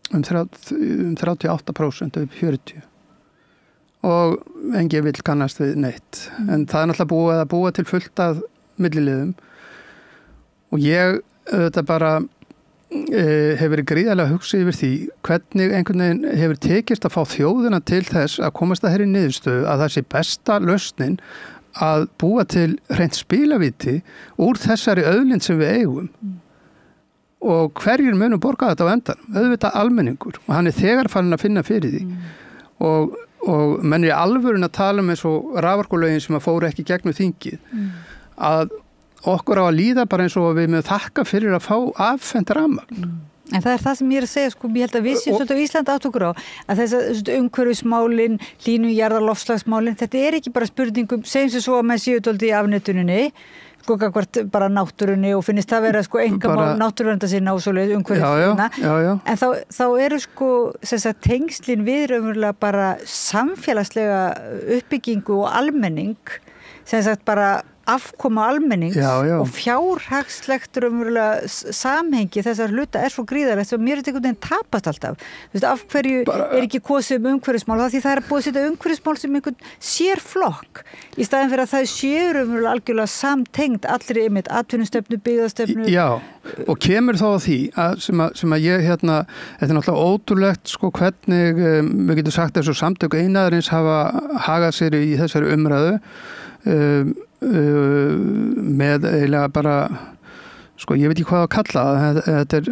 38% upp 40 og engin vill kannast við neitt en það er náttúrulega búa til fullt af milliliðum og ég þetta bara hefur verið gríðarlega hugsið yfir því hvernig einhvern veginn hefur tekist að fá þjóðina til þess að komast að þeirri niðurstöðu að það sé besta lausnin að búa til hreint spilavíti úr þessari auðlind sem við eigum og hverjir munum borga þetta á endan auðvitað almenningur og hann er þegar farin að finna fyrir því og og menn er í alvörun að tala eins og raforkulögin sem að fóru ekki gegnum þingið að okkur á að líða bara eins og við með þakka fyrir að fá afhent rafmagn. En það það sem ég að segja, sko, ég held að við séum svolítið á Íslandi átt okkur á, að þess umhverfismálin, hlýnujarðarloftslagsmálin, þetta ekki bara spurningum, segjum sem svo að menn séu dálítið í afnetuninni, sko, hvort bara náttúrunni og finnst það vera, sko, einkamál náttúruvernda sinna og svoleið umhverfisina. En þá eru, sko, þess að tengslin við raunverulega bara samfélagslega uppbyggingu og almenning, sem sagt bara afkoma almennings og fjárhagslegt raunverulega samhengi þessar hluta svo gríðarlegt og mér einhvern veginn tapast alltaf. Þú veist, af hverju ekki kosið umhverfismál? Því það búið að setja umhverfismál sem einhvern sérflokk í staðin fyrir að það séu raunverulega algjörlega samtengd allri einmitt atvinnustefnu, byggðastefnu. Já, og kemur þá að því sem að ég þetta náttúrulega ótrúlegt, sko, hvernig við getum sagt þessu samtök iðnaðarins hafa hagað sér í þessari umræðu með eiginlega bara, sko, ég veit ekki hvað að kalla þetta er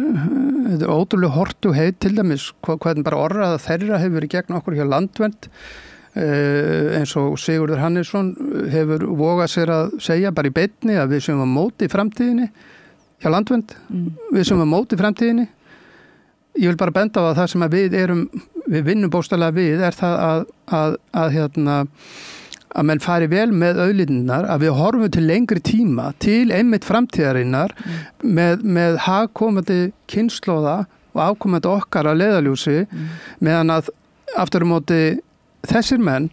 ótrúlega hortu heit til dæmis, hvernig bara orðraða þeirra hefur verið gegn okkur hjá Landvernd eins og Sigurður Hannesson hefur vogað sér að segja bara í beinni að við séum á móti í framtíðinni hjá Landvernd, við séum á móti í framtíðinni. Ég vil bara benda á að það sem að við vinnum bókstaflega við það að menn fari vel með auðlindirnar, að við horfum til lengri tíma til einmitt framtíðarinnar með hagkomandi kynslóða og afkomandi okkar að leiðarljósi meðan að aftur á móti þessir menn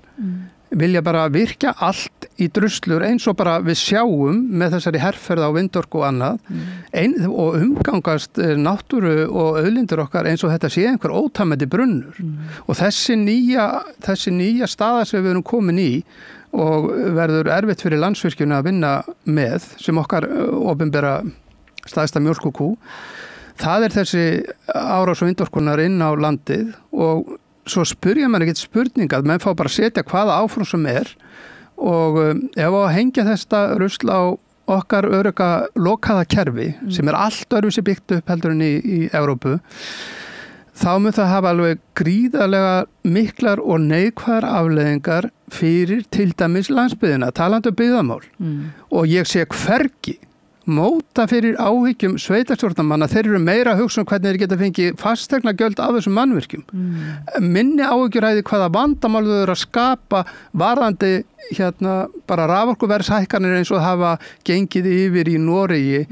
vilja bara virkja allt í druslur eins og bara við sjáum með þessari herferð á vindorku og annað og umgangast náttúru og auðlindir okkar eins og þetta sé einhver ótæmandi brunnur og þessi nýja staða sem við erum komin í og verður erfitt fyrir Landsvirkjun að vinna með sem okkar opinbera stærsta mjólkurkú, það þessi árás og vindorkunar inn á landið og svo spyrja mann ekkert spurninga, menn fá bara að setja hvaða áfram sem og ef að hengja þetta rusl á okkar örugga lokaða kerfi sem allt öðruvísi byggt upp heldur en í Evrópu, þá mun það hafa alveg gríðarlega miklar og neikvæðar afleiðingar fyrir til dæmis landsbyggðina, talandi um byggðamál og ég sé hvergi móta fyrir áhyggjum sveitarstjórnarmanna, þeir eru meira að hugsa hvernig þeir geta fengið fasteignagjöld af þessum mannvirkjum. Minni áhyggjur hæði hvaða vandamál þau eru að skapa varðandi bara raforkuverðshækkanir eins og hafa gengið yfir í Noregi,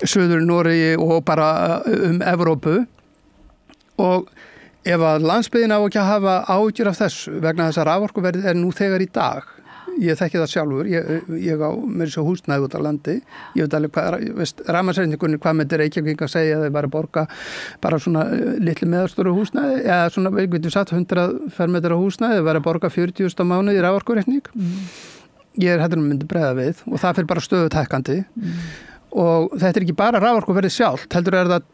Suður Noregi og bara Evrópu og ef að landsbyggðin á ekki að hafa áhyggjur af þessu vegna þess að raforkuverð nú þegar í dag, ég þekki það sjálfur, ég á mér svo húsnæði út á landi, ég veit alveg hvað, rafmagnsreiningunni, hvað myndir Reykjavík að segja að þau væri að borga bara svona litlu meðalstóru húsnæði, eða svona, við getum satt 100 fermetra húsnæði, þau væri að borga 40.000 á mánuði í raforkureikning. Ég hættur myndi bregða við og það fyrir bara stöðutækkandi og þetta ekki bara raforkuverði sjálft, heldur það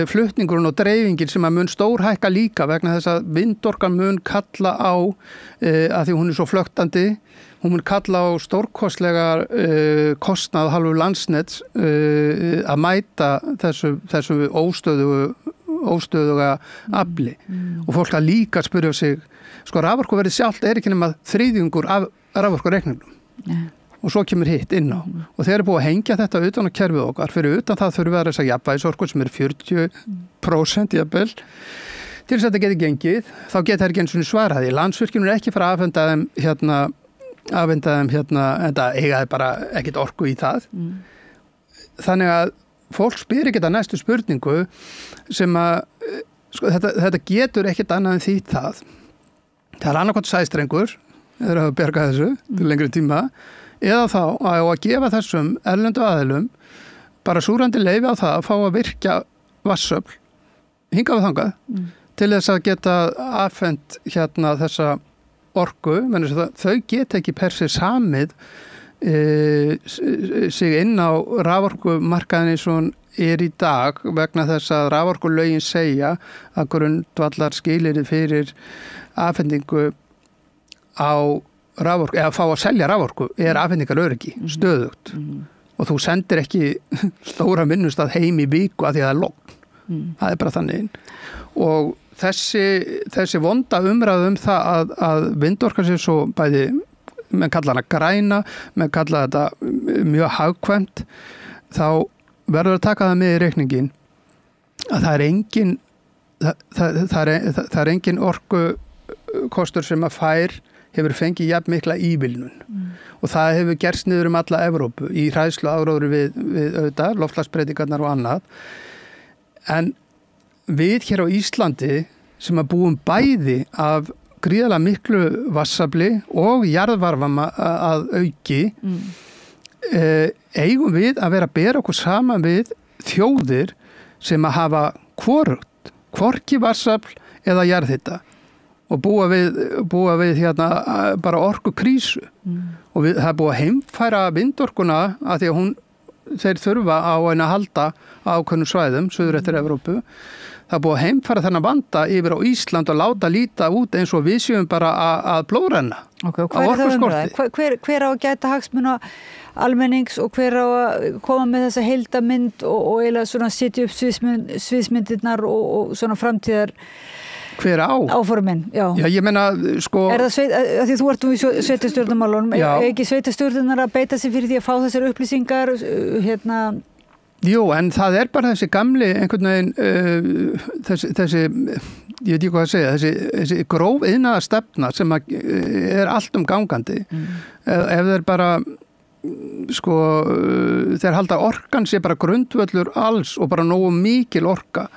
flutningurinn og dreifingin sem að mun stórhækka líka vegna þess að vindorkan mun kalla á að því hún svo flöktandi, hún mun kalla á stórkostlega kostnað halvu Landsnets að mæta þessu óstöðuga afli og fólk að líka spyrja sig, sko raforkuverðið sjálft ekki nema þriðjungur af raforkureikningnum og svo kemur hitt inn á og þeir eru búið að hengja þetta utan á kerfið okkar, fyrir utan það þurfum við að þessa jafnvægisorku sem 40% jafnvel til þess að þetta geti gengið, þá geta það ekki eins og svaraði. Landsvirkjun ekki fara að afhenda þeim en það eigaði bara ekkert orku í það. Þannig að fólk spyr ekkert að næstu spurningu sem að sko, þetta getur ekkert annað en því það er annarkvæmt sæstrengur eða að berga þessu til lengri tíma eða þá að gefa þessum erlendu aðilum bara súrandi leyfi á það að fá að virkja vatnsöfl hingað við þangað til þess að geta afhent þessa orku, menn þau geta ekki per se samið sig inn á raforkumarkaðin eins og hún í dag vegna þess að raforkulögin segja að grundvallar skilyrði fyrir afhendingu á raforku, eða fá að selja raforku afhendingaröryggi, stöðugt og þú sendir ekki stóra vinnustað heim í viku að því að það logn það bara þannig og þessi vonda umræðu það að vindorka sér svo bæði, menn kalla hana græna, menn kalla þetta mjög hagkvæmt, þá verður að taka það með í reikningin að það er engin orkukostur sem að hefur fengið jafn mikla ívilnun og það hefur gerst niður alla Evrópu í hræðslu áróðri við auðvitað, loftslagsbreytingarnar og annað. En við hér á Íslandi sem að búum bæði af gríðarlega miklu vassafli og jarðvarma að auki, eigum við að vera að bera okkur saman við þjóðir sem að hafa hvorki vassafl eða jarðhita og búa við hérna bara orkukrísu og það er búið að heimfæra vindorkuna að því að þeir þurfa á henni að halda á ákveðnum svæðum, suður eftir Evrópu. Það er búið að heimfæra þennan vanda yfir á Ísland og láta líta út eins og við séum bara að blóðrenna á orkuskorti. Hver á að gæta hagsmuna almennings og hver á að koma með þessa heildamynd og eiginlega svona setja upp sviðsmyndirnar og svona framtíðar hver á? Áformin, já. Já, ég meina, sko... Er það því þú ert í sveitarstjórnarmálunum, ekki sveitarstjórnar að beita sig fyrir því að fá þessar upplýsingar, Jú, en það er bara þessi gamli, einhvern veginn, þessi, ég veit ekki hvað að segja, þessi gróf iðnaðar stefna sem er allt gangandi. Ef þeir bara, sko, þeir halda orkan sé bara grundvöllur alls og bara nógu mikil orka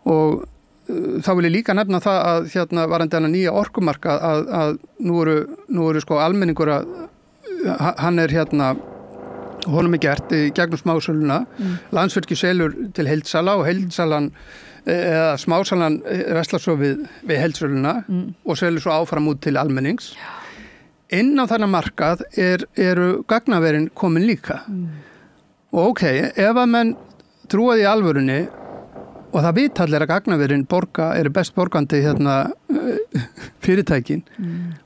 og þá vil ég líka nefna það að varandi hana nýja orkumarka að nú eru sko almenningur hann er honum er gert í gegnum smásöluna. Landsvirkjun selur til heildsala og heildsalan eða smásalan verslar svo við heildsöluna og selur svo áfram út til almennings. Inn á þennan markað eru gagnaverin komin líka. Og ef að menn trúa því alvörunni og það vitallir að gagnaverin eru best borgandi fyrirtækin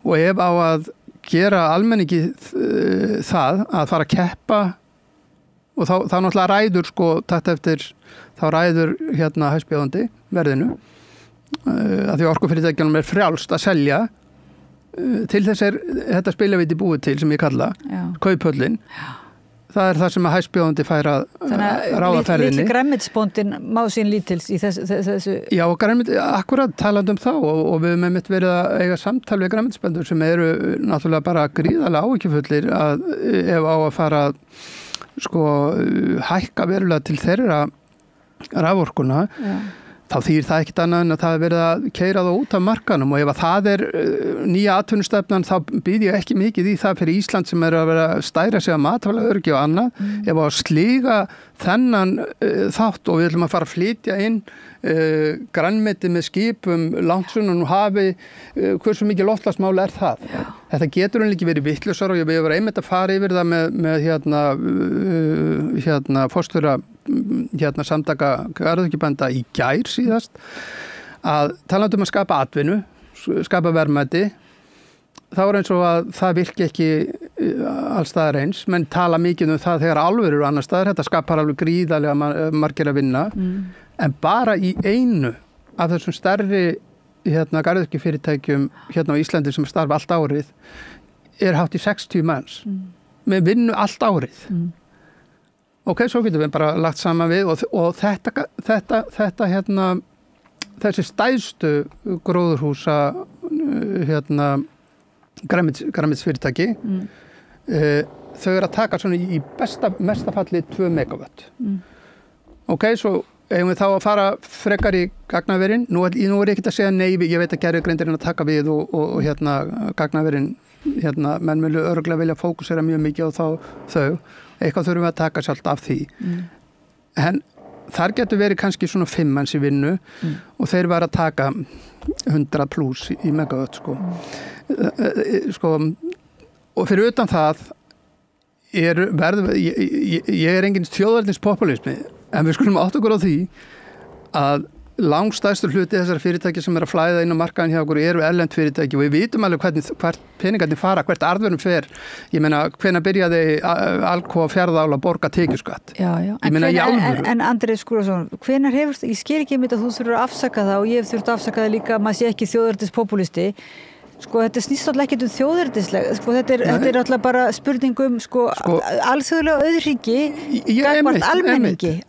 og ef á að gera almenningi það að fara að keppa og þá náttúrulega ræður sko takt eftir þá ræður hæstbjóðandi verðinu að því orkufyrirtækjunum er frjálst að selja til þess þetta spilavíti búið til sem ég kalla kauphöllin. Það er það sem að hæstbjóðandi fær að ráða ferðinni. Þannig að litli grænmetisbóndin má sín lítils í þessu... Já, akkurat talandi það og við höfum einmitt verið að eiga samtal við grænmetisbændur sem eru náttúrulega bara gríðarlega áhyggjufullir að ef á að fara sko hækka verulega til þeirra raforkuna, þá þýðir það ekkert annað en að það er verið að keyra það út af markanum og ef að það er nýja atvinnustefnan þá býð ég ekki mikið í það fyrir Ísland sem er að vera að stæra sig að matvælaöryggi og annað. Ef að slíga þennan þátt og við ætlum að fara að flytja inn grænmeti með skipum langt sunnan og hafi hversu mikið loftslagsmál er það. Þetta getur ekki verið vitlausara og ég var einmitt að fara yfir það með forstjóra samtaka garðyrkjubænda í gær síðast að talandi að skapa atvinnu, skapa verðmæti, þá er eins og að það virki ekki alls staðar eins, menn tala mikið það þegar álver eru annars staðar, þetta skapar alveg gríðarlega margir að vinna, en bara í einu af þessum stærri garðyrkjufyrirtækjum á Íslandi sem starfa allt árið er hátt í 60 manns með vinnu allt árið. Svo getum við bara lagt saman við og þetta þessi stærstu gróðurhúsa grænmetisfyrirtæki þau eru að taka svona í mesta falli 2 megawatt. Svo eigum við þá að fara frekar í gagnaverin. Nú er ég ekkert að segja nei, ég veit að gervigreindirinn að taka við og gagnaverin, menn vilja örugglega vilja fókusera mjög mikið á þau. Eitthvað þurfum við að taka sjálft af því. En þar getur verið kannski svona 5 manns í vinnu og þeir var að taka 100 plus í megawatt og fyrir utan það ég er engin þjóðveldins populismi en við skulum átta okkur á því að langstærstur hluti þessara fyrirtæki sem að flæða inn á markaðin hjá okkur eru erlend fyrirtæki og við vitum alveg hvert peningarnir fara, hvert arðurinn fer. Ég meina, hvenær byrjaði Alcoa Fjarðaál að borga tekjuskatt? Já. Ég meina, í alvöru. En Andri Skúlason, hvenær hefur, ég skil ekki að þú þurfur að afsaka það og ég hef þurft að afsaka það líka að maður sé ekki þjóðernispopulisti. Sko, þetta snýst alltaf ekki þjóðernislega. Sko, þetta er alltaf bara spurning alþjóðlega auðríki gagnvart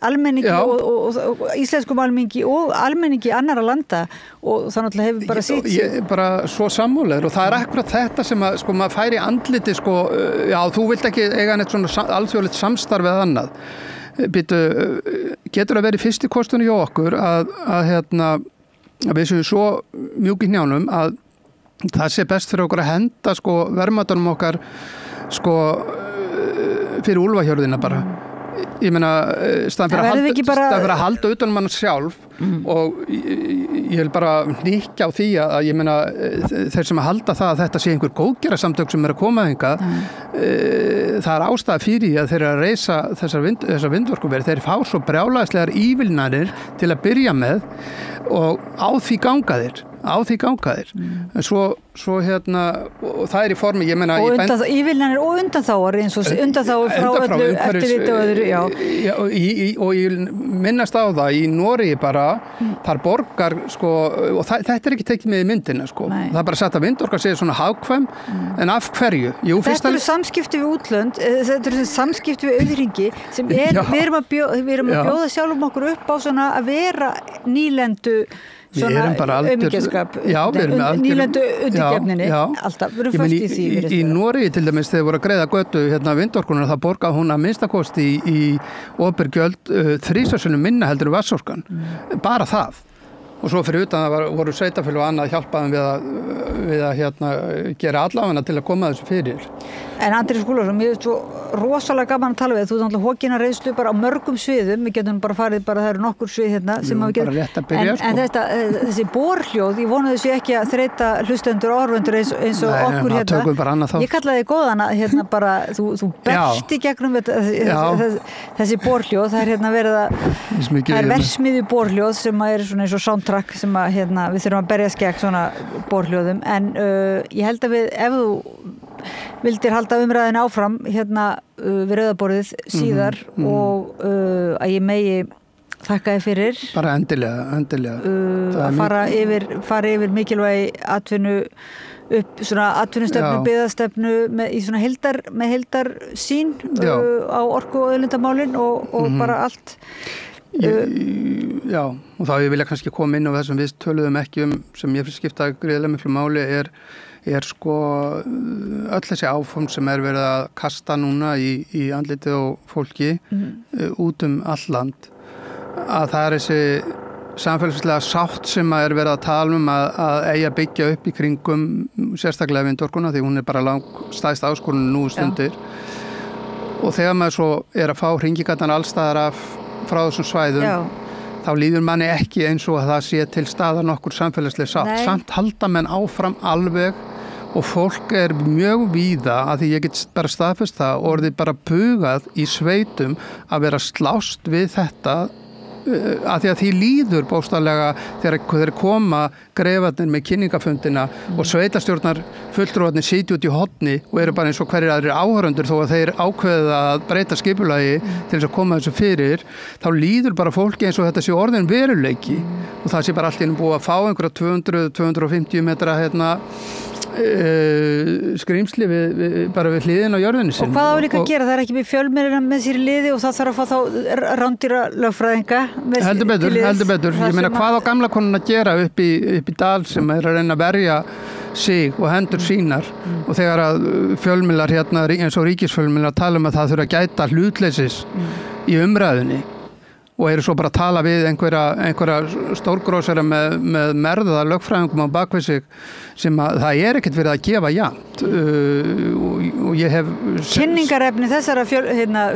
almenningi og íslenskum almenningi og almenningi annarra landa og það náttúrulega hefur bara sitt. Ég bara svo sammálaður og það akkurat þetta sem að sko maður færi andliti sko, já þú vilt ekki eiga neitt svona alþjóðlegt samstarf eða annað. Getur að vera fyrsti kostunni hjá okkur að við séum svo mjúk í hnjánum að það sé best fyrir okkur að henda sko verðmætunum okkar sko fyrir úlfahjörðina bara. Ég meina staðan fyrir að halda utan mann sjálf og ég vil bara hnykkja á því að ég meina þeir sem að halda það að þetta sé einhver góðgerðarsamtök sem að koma hingað það ástæða fyrir því að þeir að reisa þessar vindorkuver, þeir fá svo brjálæðislegar ívilnanir til að byrja með og á því ganga þeir. En svo og það í formi, ég meina og ívilnanir og undanþáar eins og undanþáar frá öllu eftirlit og öðru, já. Og ég minnast á það í Noregi bara, þar borgar sko, og þetta ekki tekið með í myndina sko. Það bara sagt að vindorka sé svona hagkvæm, en af hverju? Þetta eru samskipti við útlönd, þetta eru samskipti við auðringi sem við erum að bjóða sjálfum okkur upp á svona að vera nýlendu svona auðmyggjskap nýlendu undirgefninni alltaf, við erum föst í því í Noregi til dæmis þegar voru að greiða götu vindorkunar, það borgaði hún að minnstakosti í opinbergjöld 3 sinnum minna heldur vatnsorkan bara það og svo fyrir utan það voru sveitarfélög og annað hjálpaðum við að gera allavega til að koma þessu fyrir. En Andri Skúlason, mér er svo rosalega gaman að tala við, þú er náttúrulega hókina reynslu bara á mörgum sviðum, við getum bara farið það eru nokkur svið hérna sem við getum, en þessi borhljóð, ég vona þessi ekki að þreita hlustendur og orðvendur eins og okkur hérna, ég kallaði góðan að bara, þú berst í gegnum þessi borhljóð, það verið að, það versmiði borhljóð sem er svona eins og soundtrack sem að við þurfum að berjast gegn svona borhljóðum, en ég held að ef þú vildir halda umræðin áfram við rauðaborðið síðar og að ég megi þakka þér fyrir bara endilega að fara yfir mikilvægi atvinnustefnu, byggðastefnu í svona heildar sín á orku- og auðlindamálin og bara allt. Já, og þá ég vilja kannski koma inn á það sem við töluðum ekki sem ég fyrir skipta gríðarlega miklu máli er sko öll þessi áform sem verið að kasta núna í andlitið og fólki út all land að það þessi samfélagslega sátt sem verið að tala að eigi að byggja upp í kringum sérstaklega vindorkuna því hún bara langstæðst áskorun nú stundir og þegar maður svo að fá hringigattan allstaðar frá þessum svæðum þá líður manni ekki eins og að það sé til staðar nokkur samfélagslega sátt. Samt halda menn áfram alveg og fólk mjög víða að því ég get bara staðfest það orðið bara bugað í sveitum að vera slást við þetta að því líður bókstaflega þegar þeir koma greifarnir með kynningafundina og sveitarstjórnar fulltrúarnir sitja út í horni og eru bara eins og hverjir aðrir áhorfendur þó að þeir ákveða að breyta skipulagi til þess að koma þessu fyrir þá líður bara fólki eins og þetta sé orðin veruleiki og það sé bara allt í einu búið að fá einhverja 200-250 metra skrýmsli bara við hliðin á jörðinni sinni. Og hvað á líka að gera? Það ekki með fjölmiðlana með sér í liði og það þarf að fá þá rándýra lögfræðinga heldur betur. Ég meina hvað á gamla konun að gera upp í dal sem að reyna að verja sig og hendur sínar og þegar að fjölmiðlar eins og ríkisfjölmiðlar tala að það þurfa að gæta hlutleysis í umræðunni og eru svo bara að tala við einhverja stórgrósara með merða lögfræðingum á bakvið sig sem að það ekkert verið að gefa jafnt og ég hef kynningarefni þessara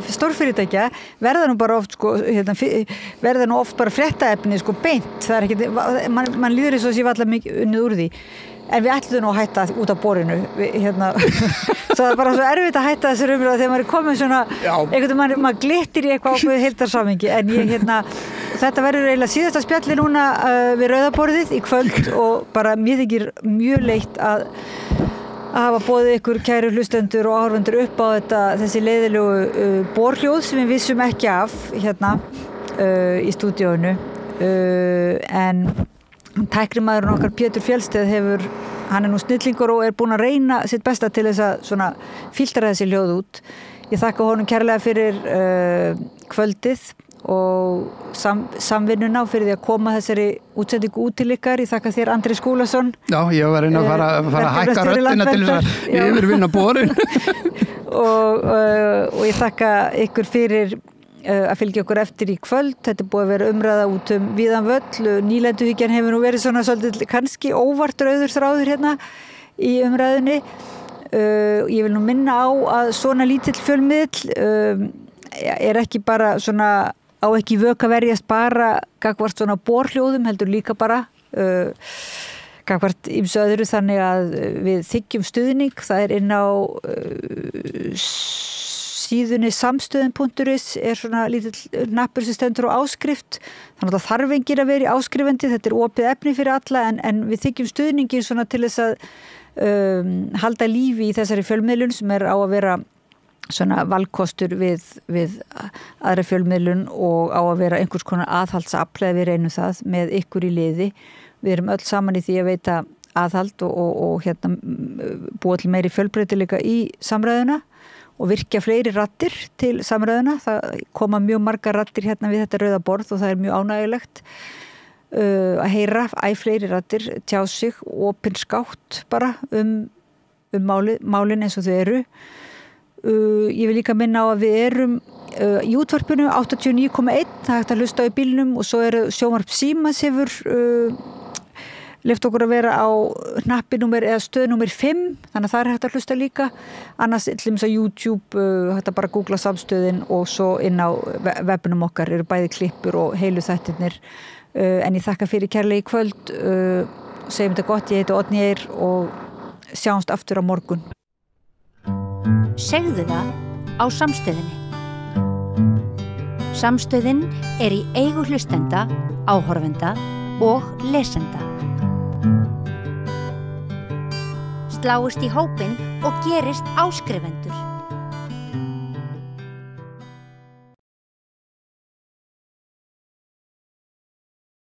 stórfyrirtækja verða nú bara oft verða nú oft bara fréttaefni beint, það ekkert mann líður eins og sé allar mikið unnið úr því en við ætlum nú að hætta út af borinu svo það bara svo erfitt að hætta þessar umræðu þegar maður komin svona einhvern veginn maður glittir í eitthvað ákveðið heildarsamhengi en ég þetta verður eiginlega síðasta spjalli núna við Rauðaborðið í kvöld og bara mér þykir mjög leitt að hafa boðið ykkur kæru hlustendur og áhorfendur upp á þessi leiðilegu borhljóð sem við vissum ekki af hérna í stúdíóinu en tæknimaðurinn okkar Pétur Fjellsteð hann nú snillingur og búinn að reyna sitt besta til þess að svona filtra þessi hljóð út. Ég þakka honum kærlega fyrir kvöldið og samvinnuna og fyrir því að koma þessari útsendingu út til ykkar. Ég þakka þér Andri Skúlason. Já, ég var reyna að fara að hækka röddina til þess að yfirvinna borin. og ég þakka ykkur fyrir að fylgja okkur eftir í kvöld. Þetta búið að vera umræða út víðan völl. Nýlenduhyggjan hefur nú verið svona svolítið kannski óvart rauður þráður hérna í umræðunni. Ég vil nú minna á að svona lítill fjölmiðill ekki bara svona á ekki vök að verjast bara gagvart svona borhljóðum heldur líka bara gagvart ýmsu öðru þannig að við þiggjum stuðning. Það inn á síðunni samstöðin.is svona lítill hnappur sem stendur á áskrift þannig að það þarf enginn að vera í áskrifandi, þetta opið efni fyrir alla en við þiggjum stuðningin svona til þess að halda lífi í þessari fjölmiðlun sem á að vera svona valkostur við aðra fjölmiðlun og á að vera einhvers konar aðhaldsafl eða við reynum það með ykkur í liði. Við erum öll saman í því að veita aðhald og hérna búa til meiri fjölbreytileika í samræðuna og virkja fleiri raddir til samræðuna. Það koma mjög margar raddir hérna við þetta rauða borð og það mjög ánægilegt að heyra fleiri raddir tjá sig opinskátt bara málin eins og þau eru. Ég vil líka minna á að við erum í útvarpinu 89,1, það hægt að hlusta á í bílnum og svo sjónvarp Símas hefur leyft okkur að vera á hnappinúmer eða stöðnúmer 5, þannig að það hægt að hlusta líka. Annars til dæmis á YouTube hægt að bara googla samstöðin og svo inn á webinum okkar eru bæði klippur og heilu þættirnir. En ég þakka fyrir kærlega í kvöld, segjum þetta gott, ég heiti Oddný Eir og sjáumst aftur á morgun. Segðu það á Samstöðinni. Samstöðin í eigu hlustenda, áhorfenda og lesenda. Sláist í hópinn og gerist áskrifendur.